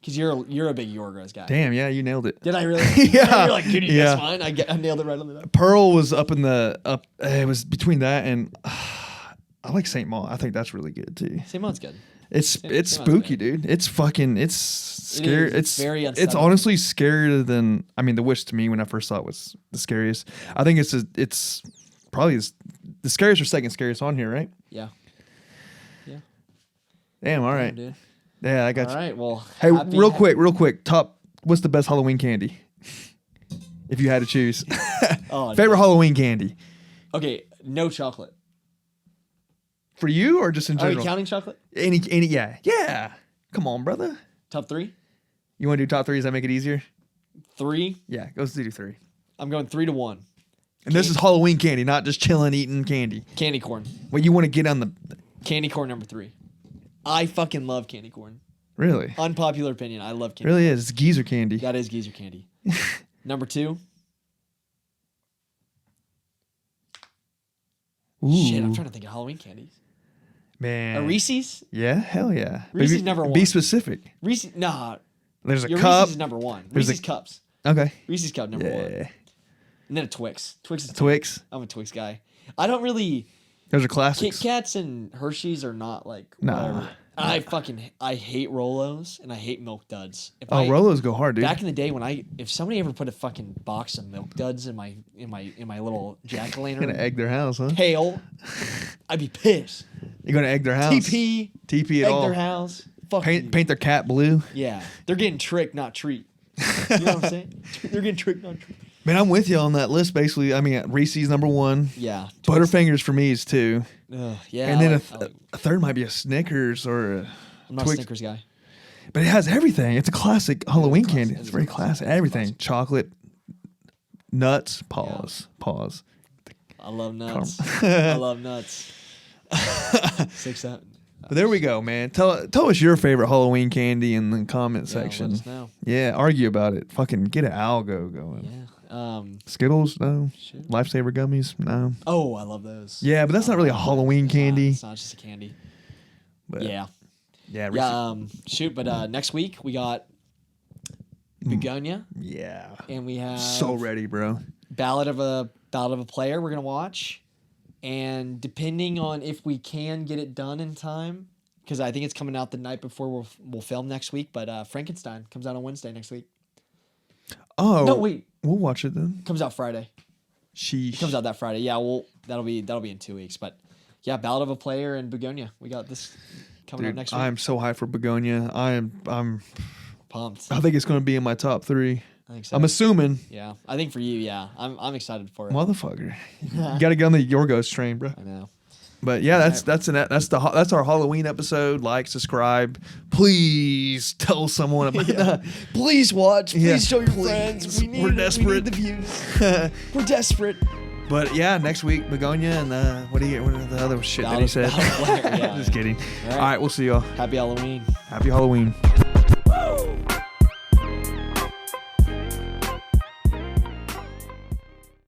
Because you're a big Yorgos guy. Damn. Yeah, you nailed it. Did I really? Yeah. You're like, dude, you Yeah. guess mine. I nailed it right on the nose. Pearl was up in the up. It was between that and I like Saint Maud. I think that's really good too. Saint Maud's good. It's Saint Maud's spooky, good. dude. It's scary. is. It's very It's unsettling. honestly scarier than The Witch to me when I first saw it was the scariest. I think it's probably the scariest or second scariest on here, right? Yeah. Damn. All right. Dude. Yeah, I got All you. right. Well, Hey, happy- real quick. Top. What's the best Halloween candy? If you had to choose, Oh, favorite Halloween candy okay, no chocolate. for you or just in Are we general? counting chocolate? Any, yeah. Come on, brother. Top 3? You want to do top 3? Does that make it easier? 3? Yeah, let's do 3. I'm going 3-1. And this is Halloween candy, not just chilling eating candy. Candy corn. What you want to get on the Candy corn number 3. I fucking love candy corn. really, Unpopular opinion. I love candy. really is. It's geezer candy. That is geezer candy. Number 2. Ooh, Shit, I'm trying to think of Halloween candies. man. A Reese's? Yeah, hell yeah. Reese's Be- number Be 1. specific. Reese's, nah. There's a Your cup. Reese's is number 1. There's Reese's a- cups. Okay. Reese's cup number 1. Yeah. And then a Twix. Twix is Twix. I'm a Twix guy. I don't really. Those are Kit classics. Kats and Hershey's are not like Nah. whatever. I hate Rolos and I hate Milk Duds. If Oh, Rolos go hard, dude. Back in the day when if somebody ever put a fucking box of Milk Duds in my little jack o' You're gonna lantern egg their house, huh? pail, I'd be pissed. You're gonna egg their house. TP, TP egg at all. their house. Fuck you. Paint their cat blue. Yeah, they're getting tricked, not treat. You know what I'm saying? They're getting tricked, not treat. Man, I'm with you on that list. Basically, Reese's number 1. Yeah, Butterfingers for me is 2. yeah. And then I like- a third might be a Snickers or a I'm not a Twix. Snickers guy. But it has everything. It's a classic Halloween classic. candy. It It's is very a classic. classic. It's a Everything. classic. Chocolate, nuts. Pause. I love nuts. Caramel. I love nuts. 6 out. But there we go, man. Tell us your favorite Halloween candy in the comment section. Let us know. Yeah, argue about it. Fucking get an algo going. Yeah. Skittles, no. Shit. Lifesaver gummies, no. Oh, I love those. Yeah, but that's not really a Halloween candy. It's not just a candy. But Yeah. yeah, Yeah. Shoot, but next week we got Bugonia yeah. and we have So ready, bro. Ballad of a Player we're gonna watch, and depending on if we can get it done in time, because I think it's coming out the night before we'll film next week. But Frankenstein comes out on Wednesday next week. Oh, No, wait, we'll watch it then. comes out Friday. Sheesh. It comes out that Friday. Yeah, that'll be in 2 weeks. But yeah, Ballad of a Player and Bugonia. We got this coming out Dude, next week. I'm so hyped for Bugonia. I'm pumped. I think it's gonna be in my top 3. I think so. I'm assuming. Yeah, I think for you, yeah, I'm excited for it. Motherfucker. You gotta get on the Yorgos train, bro. I know. But yeah, that's our Halloween episode. Like, subscribe, please tell someone about that. Please watch. Please Yeah, show your please. friends. We need We're it. desperate. We need the views. We're desperate. But yeah, next week Bugonia and what are the other shit that he said? Ballad, yeah. Just kidding. All right. All right, we'll see y'all. Happy Halloween. Happy Halloween.